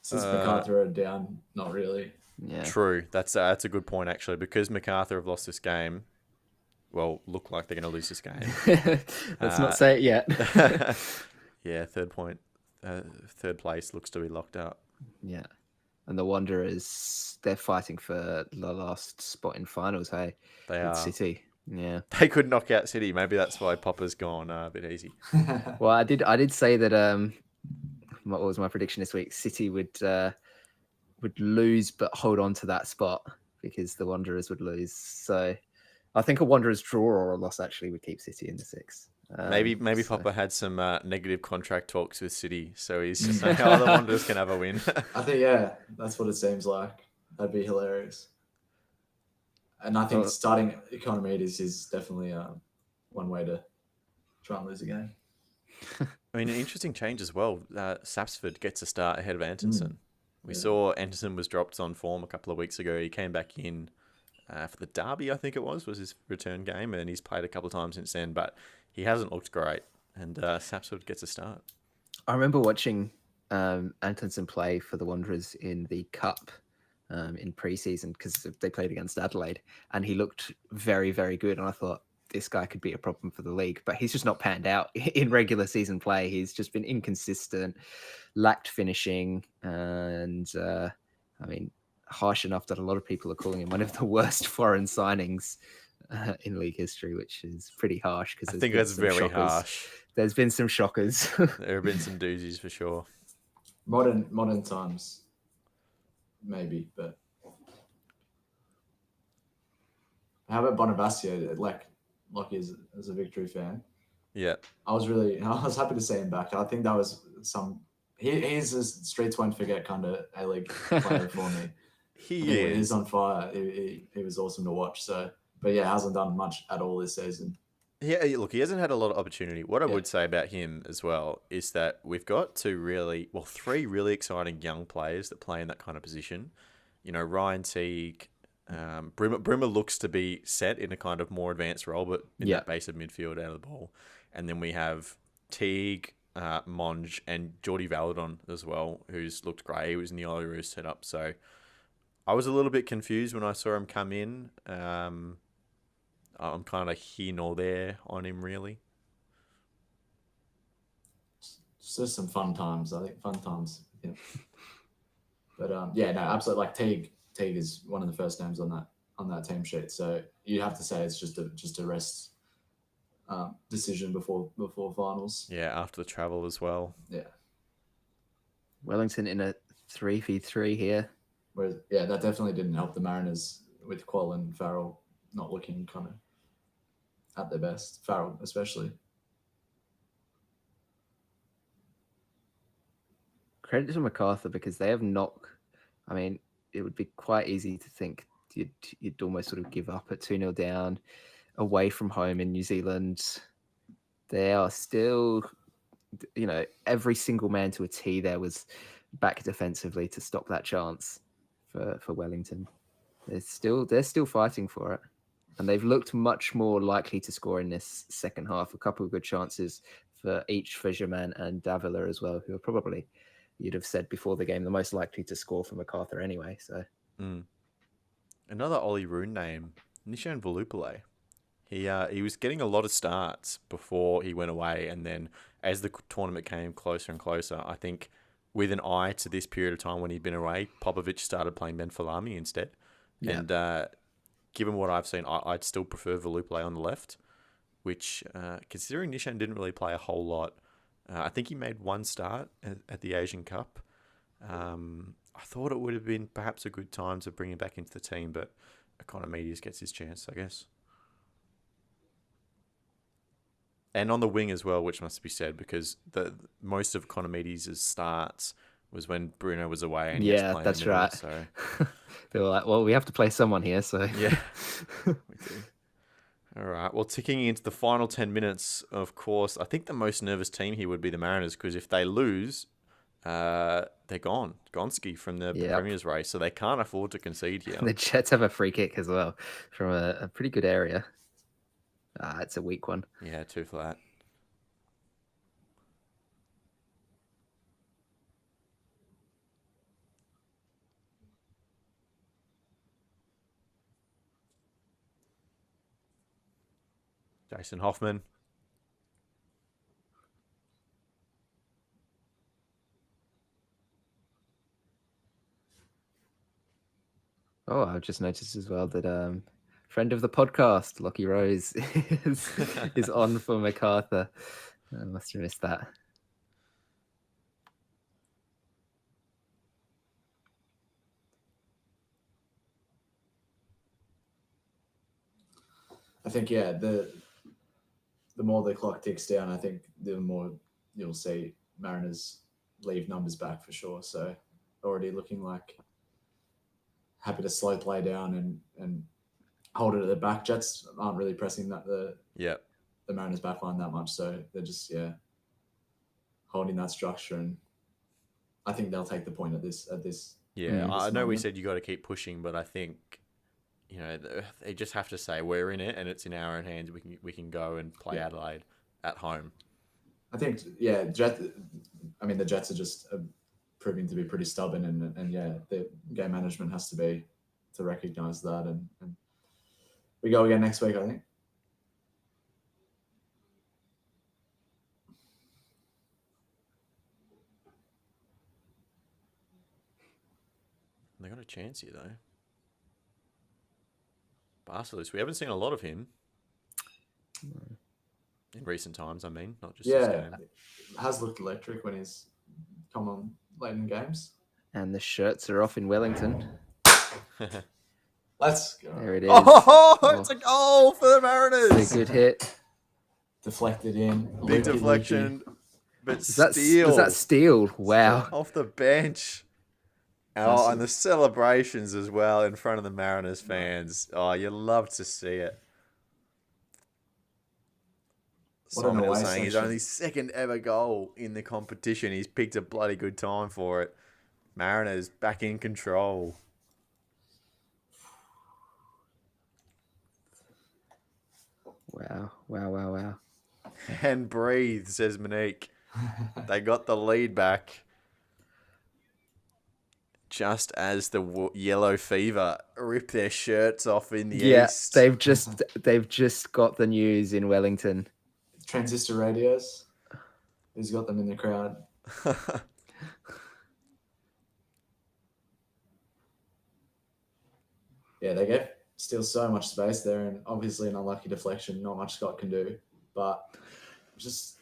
Since MacArthur are down, not really. Yeah. True. That's a good point, actually. Because MacArthur have lost this game, well, look like they're going to lose this game. Let's not say it yet. Yeah, third place looks to be locked up. Yeah. And the Wanderers, they're fighting for the last spot in finals, hey? They With are. City. Yeah. They could knock out City. Maybe that's why Popper's gone a bit easy. Well, I did say that what was my prediction this week? City would lose but hold on to that spot because the Wanderers would lose. So I think a Wanderers draw or a loss actually would keep City in the 6. Maybe Popper had some negative contract talks with City, so he's just saying, "Oh, the Wanderers can have a win." I think that's what it seems like. That'd be hilarious. And I think starting Economides is definitely one way to try and lose a game. I mean, an interesting change as well. Sapsford gets a start ahead of Anderson. We saw Anderson was dropped on form a couple of weeks ago. He came back in for the Derby, I think it was his return game, and he's played a couple of times since then, but he hasn't looked great, and Sapsford gets a start. I remember watching Anderson play for the Wanderers in the Cup in pre-season because they played against Adelaide, and he looked very, very good, and I thought, this guy could be a problem for the league, but he's just not panned out in regular season play. He's just been inconsistent, lacked finishing, and I mean, harsh enough that a lot of people are calling him one of the worst foreign signings in league history, which is pretty harsh. Because I think that's very harsh. There's been some shockers. There have been some doozies for sure. Modern times, maybe, but how about Bonavazia? Like as a Victory fan, yeah, I was happy to see him back. I think that was he's a streets won't forget kind of A-League player for me. He's on fire. He was awesome to watch. So, but yeah, hasn't done much at all this season. Yeah, look, he hasn't had a lot of opportunity. What I would say about him as well is that we've got 3 really exciting young players that play in that kind of position. You know, Ryan Teague, Brimmer looks to be set in a kind of more advanced role, but in that base of midfield out of the ball. And then we have Teague, Monge, and Geordie Valadon as well, who's looked great. He was in the Oilers setup. So I was a little bit confused when I saw him come in. I'm kind of here nor there on him, really. It's just some fun times. I think fun times. Yeah. But absolutely. Like Teague is one of the first names on that team sheet. So you have to say it's just a rest decision before finals. Yeah, after the travel as well. Yeah. Wellington in a 3v3 here. Whereas, that definitely didn't help the Mariners with Qual and Farrell not looking kind of at their best. Farrell especially. Credit to MacArthur because they have not. I mean, it would be quite easy to think you'd almost sort of give up at 2-0 down away from home in New Zealand. They are still, every single man to a T there was back defensively to stop that chance for Wellington. They're still fighting for it. And they've looked much more likely to score in this second half. A couple of good chances for each Fisherman and Davila as well, who are probably, you'd have said before the game, the most likely to score for MacArthur anyway. So Another Ollie Roon name, Nishan Volupale. He was getting a lot of starts before he went away, and then as the tournament came closer and closer, I think with an eye to this period of time when he'd been away, Popovic started playing Ben Falami instead. Yeah. And given what I've seen, I'd still prefer Veluplay on the left, which, considering Nishan didn't really play a whole lot, I think he made one start at the Asian Cup. I thought it would have been perhaps a good time to bring him back into the team, but Economides gets his chance, I guess. And on the wing as well, which must be said, because most of Economides' starts was when Bruno was away. And yeah, that's in the middle, right. So they were like, well, we have to play someone here. So yeah, we do. All right. Well, ticking into the final 10 minutes, of course, I think the most nervous team here would be the Mariners, because if they lose, they're gone. Gonski from the Premier's race, so they can't afford to concede here. The Jets have a free kick as well from a pretty good area. It's a weak one. Yeah, 2 flat. Jason Hoffman. Oh, I've just noticed as well that friend of the podcast, Lockie Rose, is on for MacArthur. I must have missed that. I think, yeah, the more the clock ticks down, I think the more you'll see Mariners leave numbers back for sure. So already looking like happy to slow play down and hold it at the back. Jets aren't really pressing the Mariners back line that much, so they're just holding that structure, and I think they'll take the point at this. Yeah, I know we said you got to keep pushing, but I think they just have to say we're in it and it's in our own hands. We can go and play Adelaide at home. I think the Jets are just proving to be pretty stubborn, and the game management has to be to recognise that, and we go again next week, I think. They got a chance here though. Barcelos, we haven't seen a lot of him in recent times. I mean, not just this game. Has looked electric when he's come on late in games. And the shirts are off in Wellington. Let's go. There it is. It's a goal for the Mariners. It's a good hit. Deflected in. Big deflection. But Was that Steele? Wow. Off the bench. Oh, and the celebrations as well in front of the Mariners fans. Oh, you love to see it. Someone was saying his only second ever goal in the competition. He's picked a bloody good time for it. Mariners back in control. Wow. And breathe, says Monique. They got the lead back. Just as the yellow fever rip their shirts off in the east. They've just got the news in Wellington. Transistor radios. Who's got them in the crowd? They gave Steele so much space there, and obviously an unlucky deflection. Not much Scott can do, but just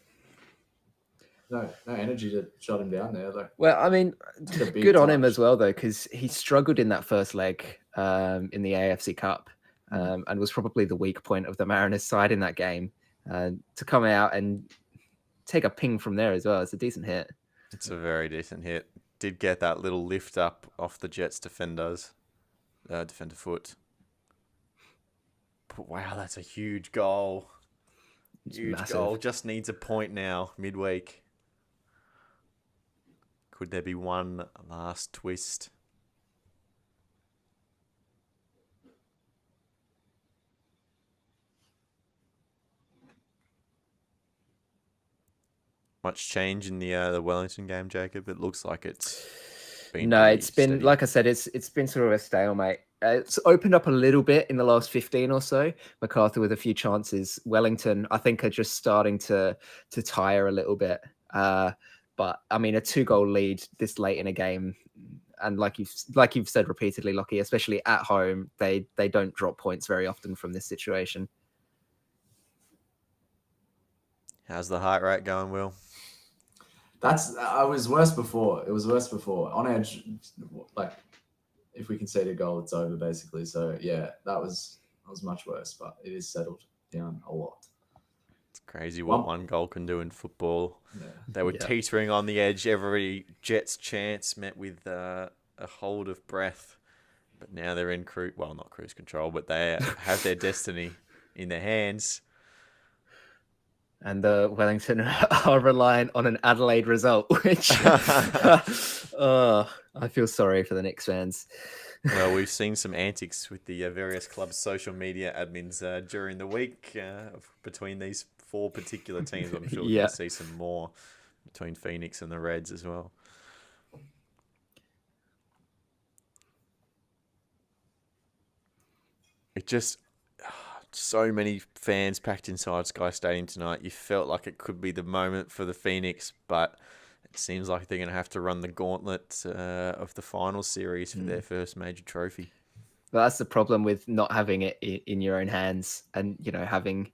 no energy to shut him down there. Well, I mean, good on him as well, though, because he struggled in that first leg in the AFC Cup and was probably the weak point of the Mariners side in that game. To come out and take a ping from there as well, it's a decent hit. It's a very decent hit. Did get that little lift up off the Jets defender foot. But wow, that's a huge goal. Huge goal. Just needs a point now, midweek. Could there be one last twist? Much change in the Wellington game, Jacob? It looks like it's been it's been steady. Like I said, it's been sort of a stalemate. It's opened up a little bit in the last 15 or so. MacArthur with a few chances. Wellington, I think, are just starting to tire a little bit. But I mean, a 2-goal lead this late in a game, And like you've said repeatedly, Lockie, especially at home, they don't drop points very often from this situation. How's the heart rate going, Will? I was worse before. It was worse before. On edge, like if we concede a goal, it's over basically. So yeah, that was much worse, but it is settled down a lot. It's crazy what one goal can do in football. Yeah. They were teetering on the edge. Every Jets chance met with a hold of breath. But now they're in not cruise control, but they have their destiny in their hands. And the Wellington are relying on an Adelaide result, which I feel sorry for the Knicks fans. Well, we've seen some antics with the various clubs' social media admins during the week between these 4 particular teams. I'm sure we're going to see some more between Phoenix and the Reds as well. It just... so many fans packed inside Sky Stadium tonight. You felt like it could be the moment for the Phoenix, but it seems like they're going to have to run the gauntlet of the final series for their first major trophy. Well, that's the problem with not having it in your own hands, and having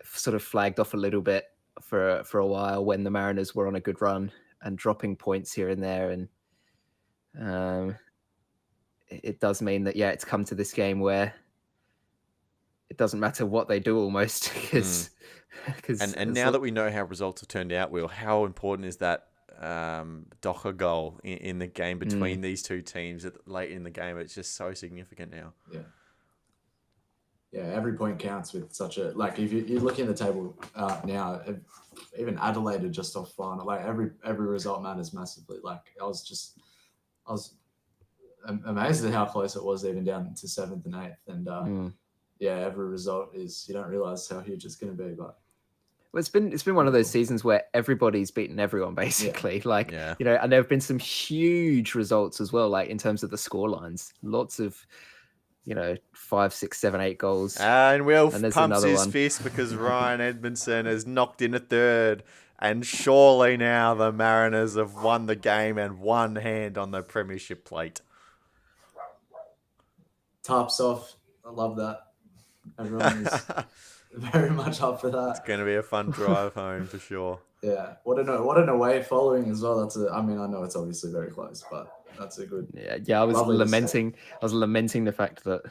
sort of flagged off a little bit for a while when the Mariners were on a good run and dropping points here and there, and it does mean that it's come to this game where it doesn't matter what they do almost because and now that we know how results have turned out, Will, how important is that Docker goal in the game between these two teams late in the game? It's just so significant now. Yeah, every point counts with such a if you're looking at the table now, even Adelaide are just off final. Like every result matters massively. Like I was amazed at how close it was even down to 7th and 8th, and every result is, you don't realize how huge it's going to be. But it's been one of those seasons where everybody's beaten everyone basically. And there have been some huge results as well, like in terms of the score lines. Lots of 5, 6, 7, 8 goals. And Will pumps his fist because Ryan Edmondson has knocked in a third. And surely now the Mariners have won the game and one hand on the Premiership plate. Tops off. I love that. Everyone is very much up for that. It's going to be a fun drive home for sure. Yeah. What an away following as well. I know it's obviously very close, but that's a good. Yeah. I was lamenting the fact that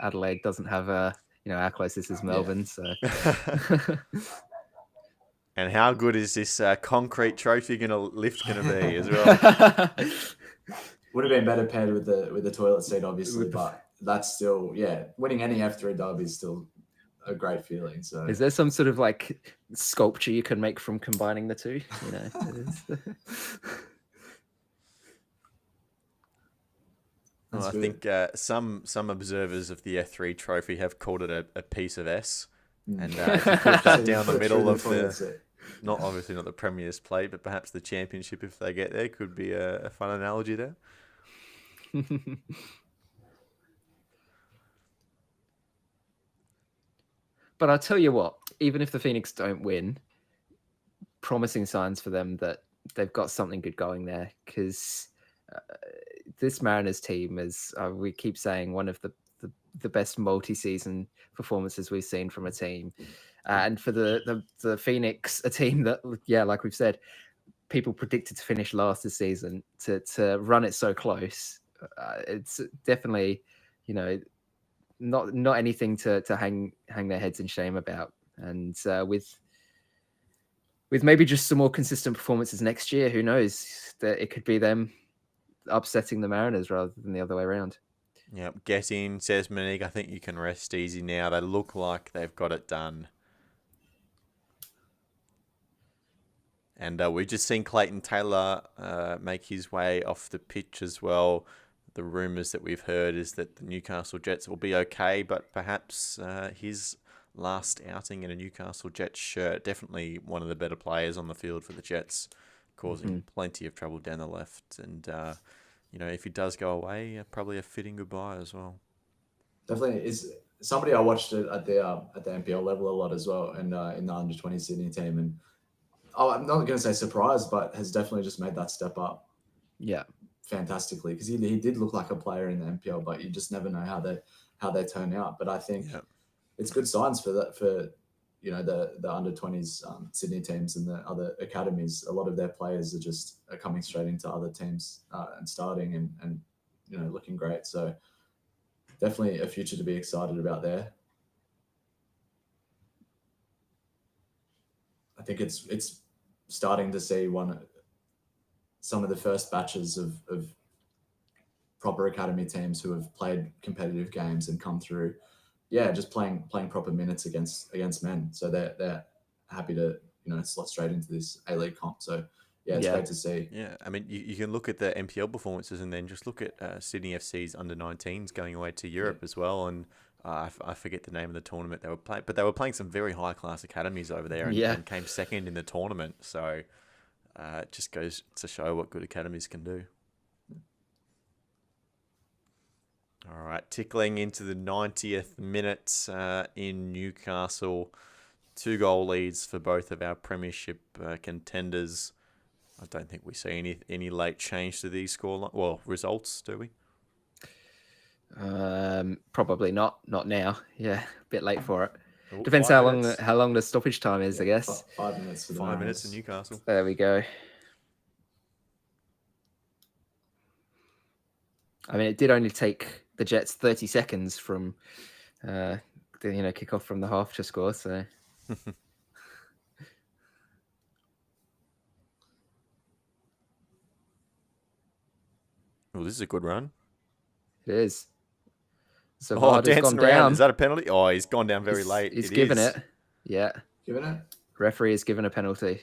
Adelaide doesn't have our closest is Melbourne. So. And how good is this concrete trophy going to be as well? Would have been better paired with the toilet seat, obviously, but that's still, winning any F3 dub is still a great feeling. So, is there some sort of sculpture you can make from combining the two? Well, I think some observers of the F3 trophy have called it a piece of S, and if you put that down the middle of obviously not the Premier's plate, but perhaps the Championship, if they get there, could be a fun analogy there. But I'll tell you what, even if the Phoenix don't win, promising signs for them that they've got something good going there, because this Mariners team is, we keep saying, one of the best multi-season performances we've seen from a team. And for the Phoenix, a team that, like we've said, people predicted to finish last this season, to run it so close, it's definitely, not anything to hang their heads in shame about. And with maybe just some more consistent performances next year, who knows, that it could be them upsetting the Mariners rather than the other way around. Yep, get in, says Monique. I think you can rest easy now. They look like they've got it done. And we've just seen Clayton Taylor make his way off the pitch as well. The rumours that we've heard is that the Newcastle Jets will be okay, but perhaps his last outing in a Newcastle Jets shirt, definitely one of the better players on the field for the Jets, causing plenty of trouble down the left. And, if he does go away, probably a fitting goodbye as well. Definitely is somebody I watched it at the NPL level a lot as well, and in the under-20 Sydney team. And I'm not going to say surprised, but has definitely just made that step up. Yeah. fantastically, because he did look like a player in the NPL, but you just never know how they turn out. But I think it's good signs for that, for the under 20s Sydney teams and the other academies. A lot of their players are coming straight into other teams and starting and looking great. So definitely a future to be excited about there. I think it's starting to see some of the first batches of proper academy teams who have played competitive games and come through, just playing proper minutes against men. So they're happy to slot straight into this A-League comp. So it's great to see. Yeah, I mean, you can look at the NPL performances and then just look at Sydney FC's under 19s going away to Europe as well. And I forget the name of the tournament they were playing, but they were playing some very high class academies over there and came second in the tournament. So it just goes to show what good academies can do. All right, tickling into the 90th minute in Newcastle. 2-goal leads for both of our Premiership contenders. I don't think we see any late change to these results, do we? Probably not. Not now. Yeah, a bit late for it. Oh, Depends how long the stoppage time is, I guess. 5 minutes for the 5 minutes in Newcastle. There we go. I mean, it did only take the Jets 30 seconds from the kick off from the half to score. So. Well, this is a good run. It is. So dancing around. Down. Is that a penalty? Oh, he's gone down very late. He's given it. Yeah. Given it? Referee has given a penalty.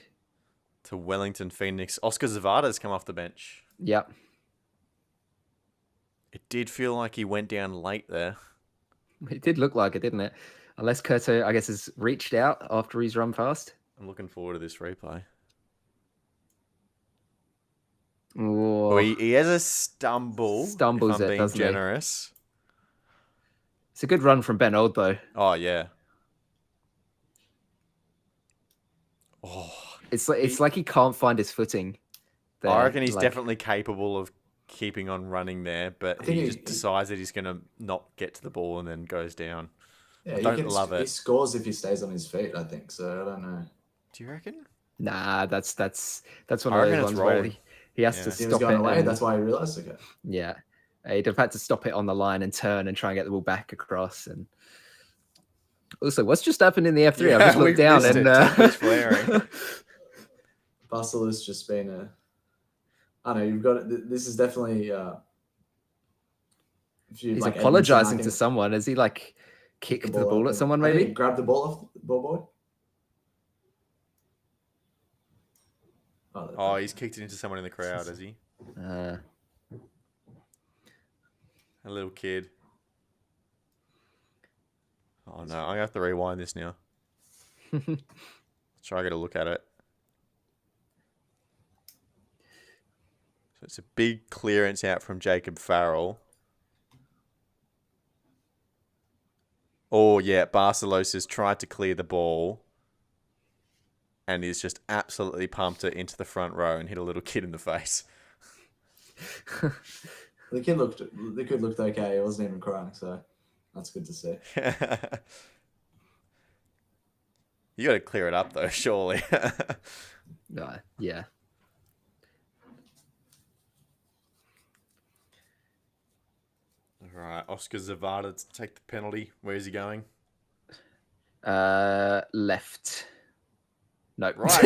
To Wellington Phoenix. Oscar Zavada's come off the bench. Yep. It did feel like he went down late there. It did look like it, didn't it? Unless Kurto, I guess, has reached out after he's run past. I'm looking forward to this replay. Oh, he has a stumble. Stumbles if I'm it, being doesn't generous. It's a good run from Ben Old, though. Oh, yeah. Oh, it's like he can't find his footing. There. I reckon he's definitely capable of keeping on running there, but he just decides that he's going to not get to the ball and then goes down. Yeah, I don't love it. He scores if he stays on his feet, I think. So I don't know. Do you reckon? Nah, that's one of those ones where he has to stop he was going it. Away, that's why he realised it. Yeah, he'd have had to stop it on the line and turn and try and get the ball back across. And also, what's just happened in the F3? I've just looked down and Bustle has just been I don't know, you've got it. This is definitely. He's apologizing to someone. Has he kicked the ball at someone? Maybe grab the ball off the ball boy. Oh, he's kicked it into someone in the crowd, has he? A little kid. Oh no, I'm gonna have to rewind this now. Try to get a look at it. So it's a big clearance out from Jacob Farrell. Oh, yeah, Barcelos has tried to clear the ball and he's just absolutely pumped it into the front row and hit a little kid in the face. The kid looked okay. He wasn't even crying, so that's good to see. You got to clear it up, though, surely. Yeah. All right, Oscar Zavada to take the penalty. Where is he going? Left. No. Right.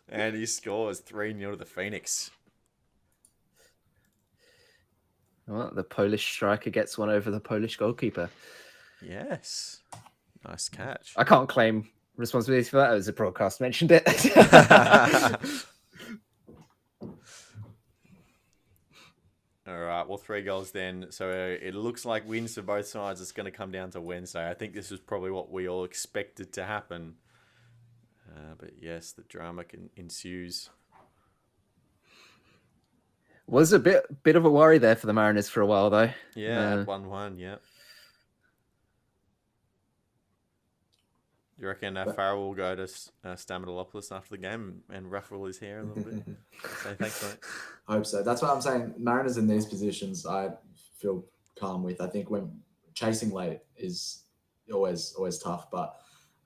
And he scores 3-0 to the Phoenix. Well, the Polish striker gets one over the Polish goalkeeper. Yes. Nice catch. I can't claim responsibility for that as the broadcast mentioned it. All right, well, 3 goals then. So it looks like wins for both sides. It's going to come down to Wednesday. I think this was probably what we all expected to happen. But yes, the drama ensues. Was a bit of a worry there for the Mariners for a while, though. Yeah, 1-1, yeah. You reckon Farrell will go to Stamatolopoulos after the game and ruffle his hair a little bit? Say thanks, mate. I hope so. That's what I'm saying. Mariners in these positions, I feel calm with. I think when chasing late is always tough, but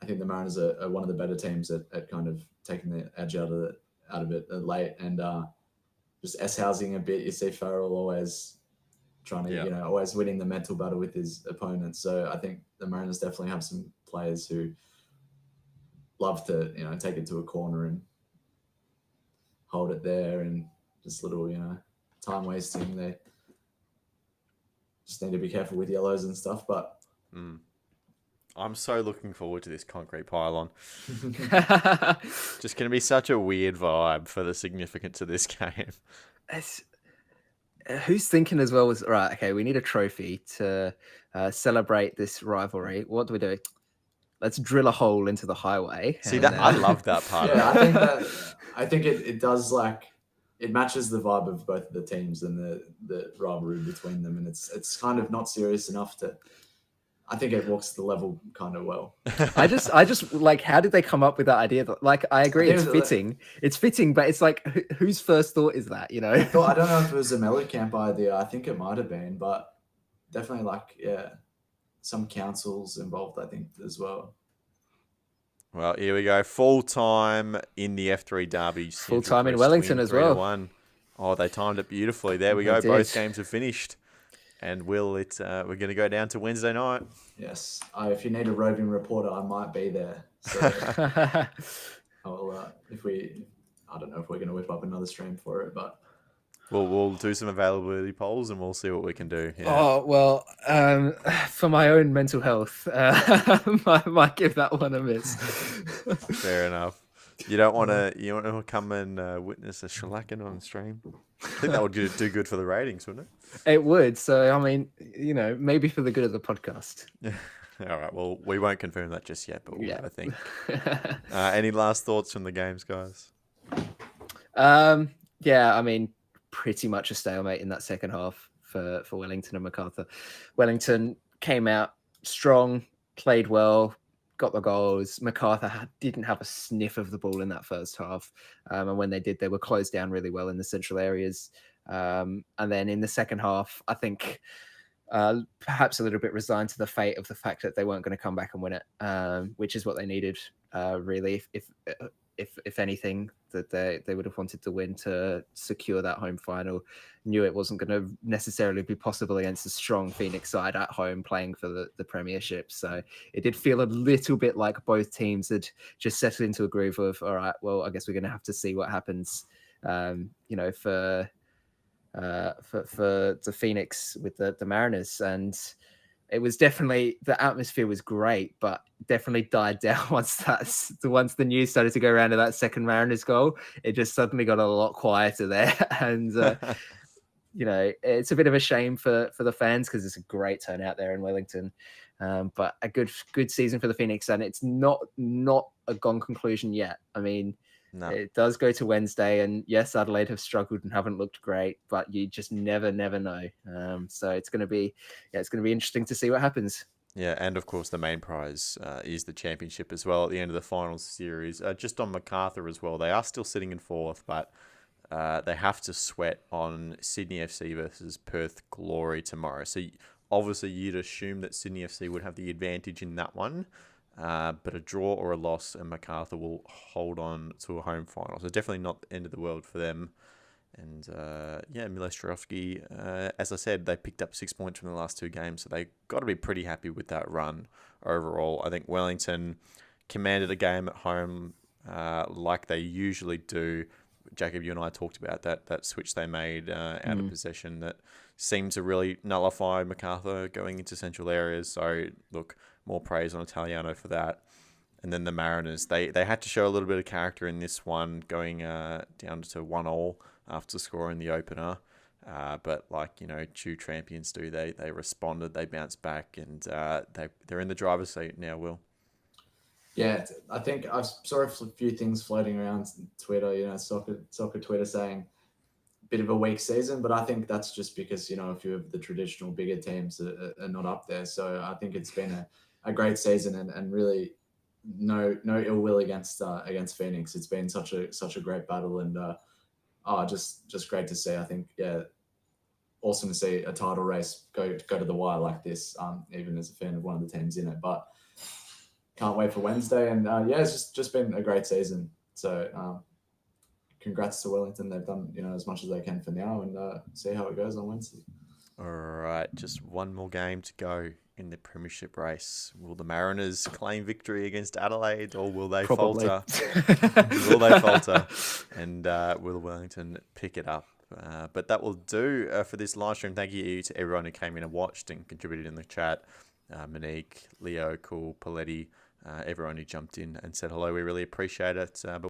I think the Mariners are one of the better teams at kind of taking the edge out of it late and just S-housing a bit. You see Farrell always trying to, always winning the mental battle with his opponents. So I think the Mariners definitely have some players who love to, take it to a corner and hold it there and just little, time wasting. They just need to be careful with yellows and stuff, but I'm so looking forward to this concrete pylon. Just going to be such a weird vibe for the significance of this game. Who's thinking as well was, right, okay, we need a trophy to celebrate this rivalry. What do we do? Let's drill a hole into the highway. See, that I love that part. Yeah, I think it does, like, it matches the vibe of both of the teams and the rivalry between them, and it's kind of not serious enough to. I think it walks the level kind of well. I just like, how did they come up with that idea? Like, I agree, it's fitting. It's fitting, but it's like, whose first thought is that? I don't know if it was a Mellencamp idea. I think it might have been, but definitely some councils involved, I think, as well. Well, here we go. Full time in the F3 Derby. Full time in Wellington as well. 3-1. Oh, they timed it beautifully. There we go. Both games are finished. And we're going to go down to Wednesday night. Yes. If you need a roving reporter, I might be there. So I'll, I don't know if we're going to whip up another stream for it, but we'll do some availability polls and we'll see what we can do. Yeah. Oh, well, for my own mental health, I might give that one a miss. Fair enough. You want to come and witness a shellacking on stream? I think that would do good for the ratings, wouldn't it? It would. So, I mean, maybe for the good of the podcast. All right. Well, we won't confirm that just yet, but we'll have a think. Any last thoughts from the games, guys? Yeah, I mean, pretty much a stalemate in that second half for Wellington and MacArthur. Wellington came out strong, played well, got the goals. MacArthur didn't have a sniff of the ball in that first half. And when they did, they were closed down really well in the central areas. And then in the second half, I think perhaps a little bit resigned to the fate of the fact that they weren't going to come back and win it, which is what they needed, really. If anything, that they would have wanted to win to secure that home final. Knew it wasn't going to necessarily be possible against a strong Phoenix side at home playing for the Premiership. So it did feel a little bit like both teams had just settled into a groove of, all right, well, I guess we're going to have to see what happens, for the Phoenix with the Mariners. And it was definitely, the atmosphere was great, but definitely died down once the news started to go around to that second Mariners goal. It just suddenly got a lot quieter there. And, it's a bit of a shame for the fans because it's a great turnout there in Wellington. But a good season for the Phoenix, and it's not a gone conclusion yet. I mean, no. It does go to Wednesday, and yes, Adelaide have struggled and haven't looked great, but you just never know. So it's going to be interesting to see what happens. Yeah, and of course the main prize is the championship as well at the end of the finals series. Just on MacArthur as well, they are still sitting in fourth, but they have to sweat on Sydney FC versus Perth Glory tomorrow. So obviously you'd assume that Sydney FC would have the advantage in that one. But a draw or a loss and MacArthur will hold on to a home final. So definitely not the end of the world for them. And Milos Jarofsky, as I said, they picked up 6 points from the last two games. So they got to be pretty happy with that run overall. I think Wellington commanded a game at home like they usually do. Jacob, you and I talked about that switch they made out of possession that seemed to really nullify MacArthur going into central areas. So, look, more praise on Italiano for that. And then the Mariners, they had to show a little bit of character in this one, going down to 1-1 after scoring the opener. But true champions do, they responded, they bounced back, and they're in the driver's seat now, Will. Yeah, I think I saw a few things floating around Twitter, soccer Twitter saying a bit of a weak season, but I think that's just because, a few of the traditional bigger teams are not up there. So I think it's been a great season and really no ill will against Phoenix. It's been such a great battle, and just great to see. I think awesome to see a title race go to the wire like this. Even as a fan of one of the teams in it, but can't wait for Wednesday. And it's just been a great season. So congrats to Wellington. They've done as much as they can for now, and see how it goes on Wednesday. All right, just one more game to go in the Premiership race. Will the Mariners claim victory against Adelaide, or will they Probably. falter? Will they falter? And will Wellington pick it up? But that will do for this live stream. Thank you to everyone who came in and watched and contributed in the chat. Monique, Leo, Cool, Paletti, everyone who jumped in and said hello. We really appreciate it. But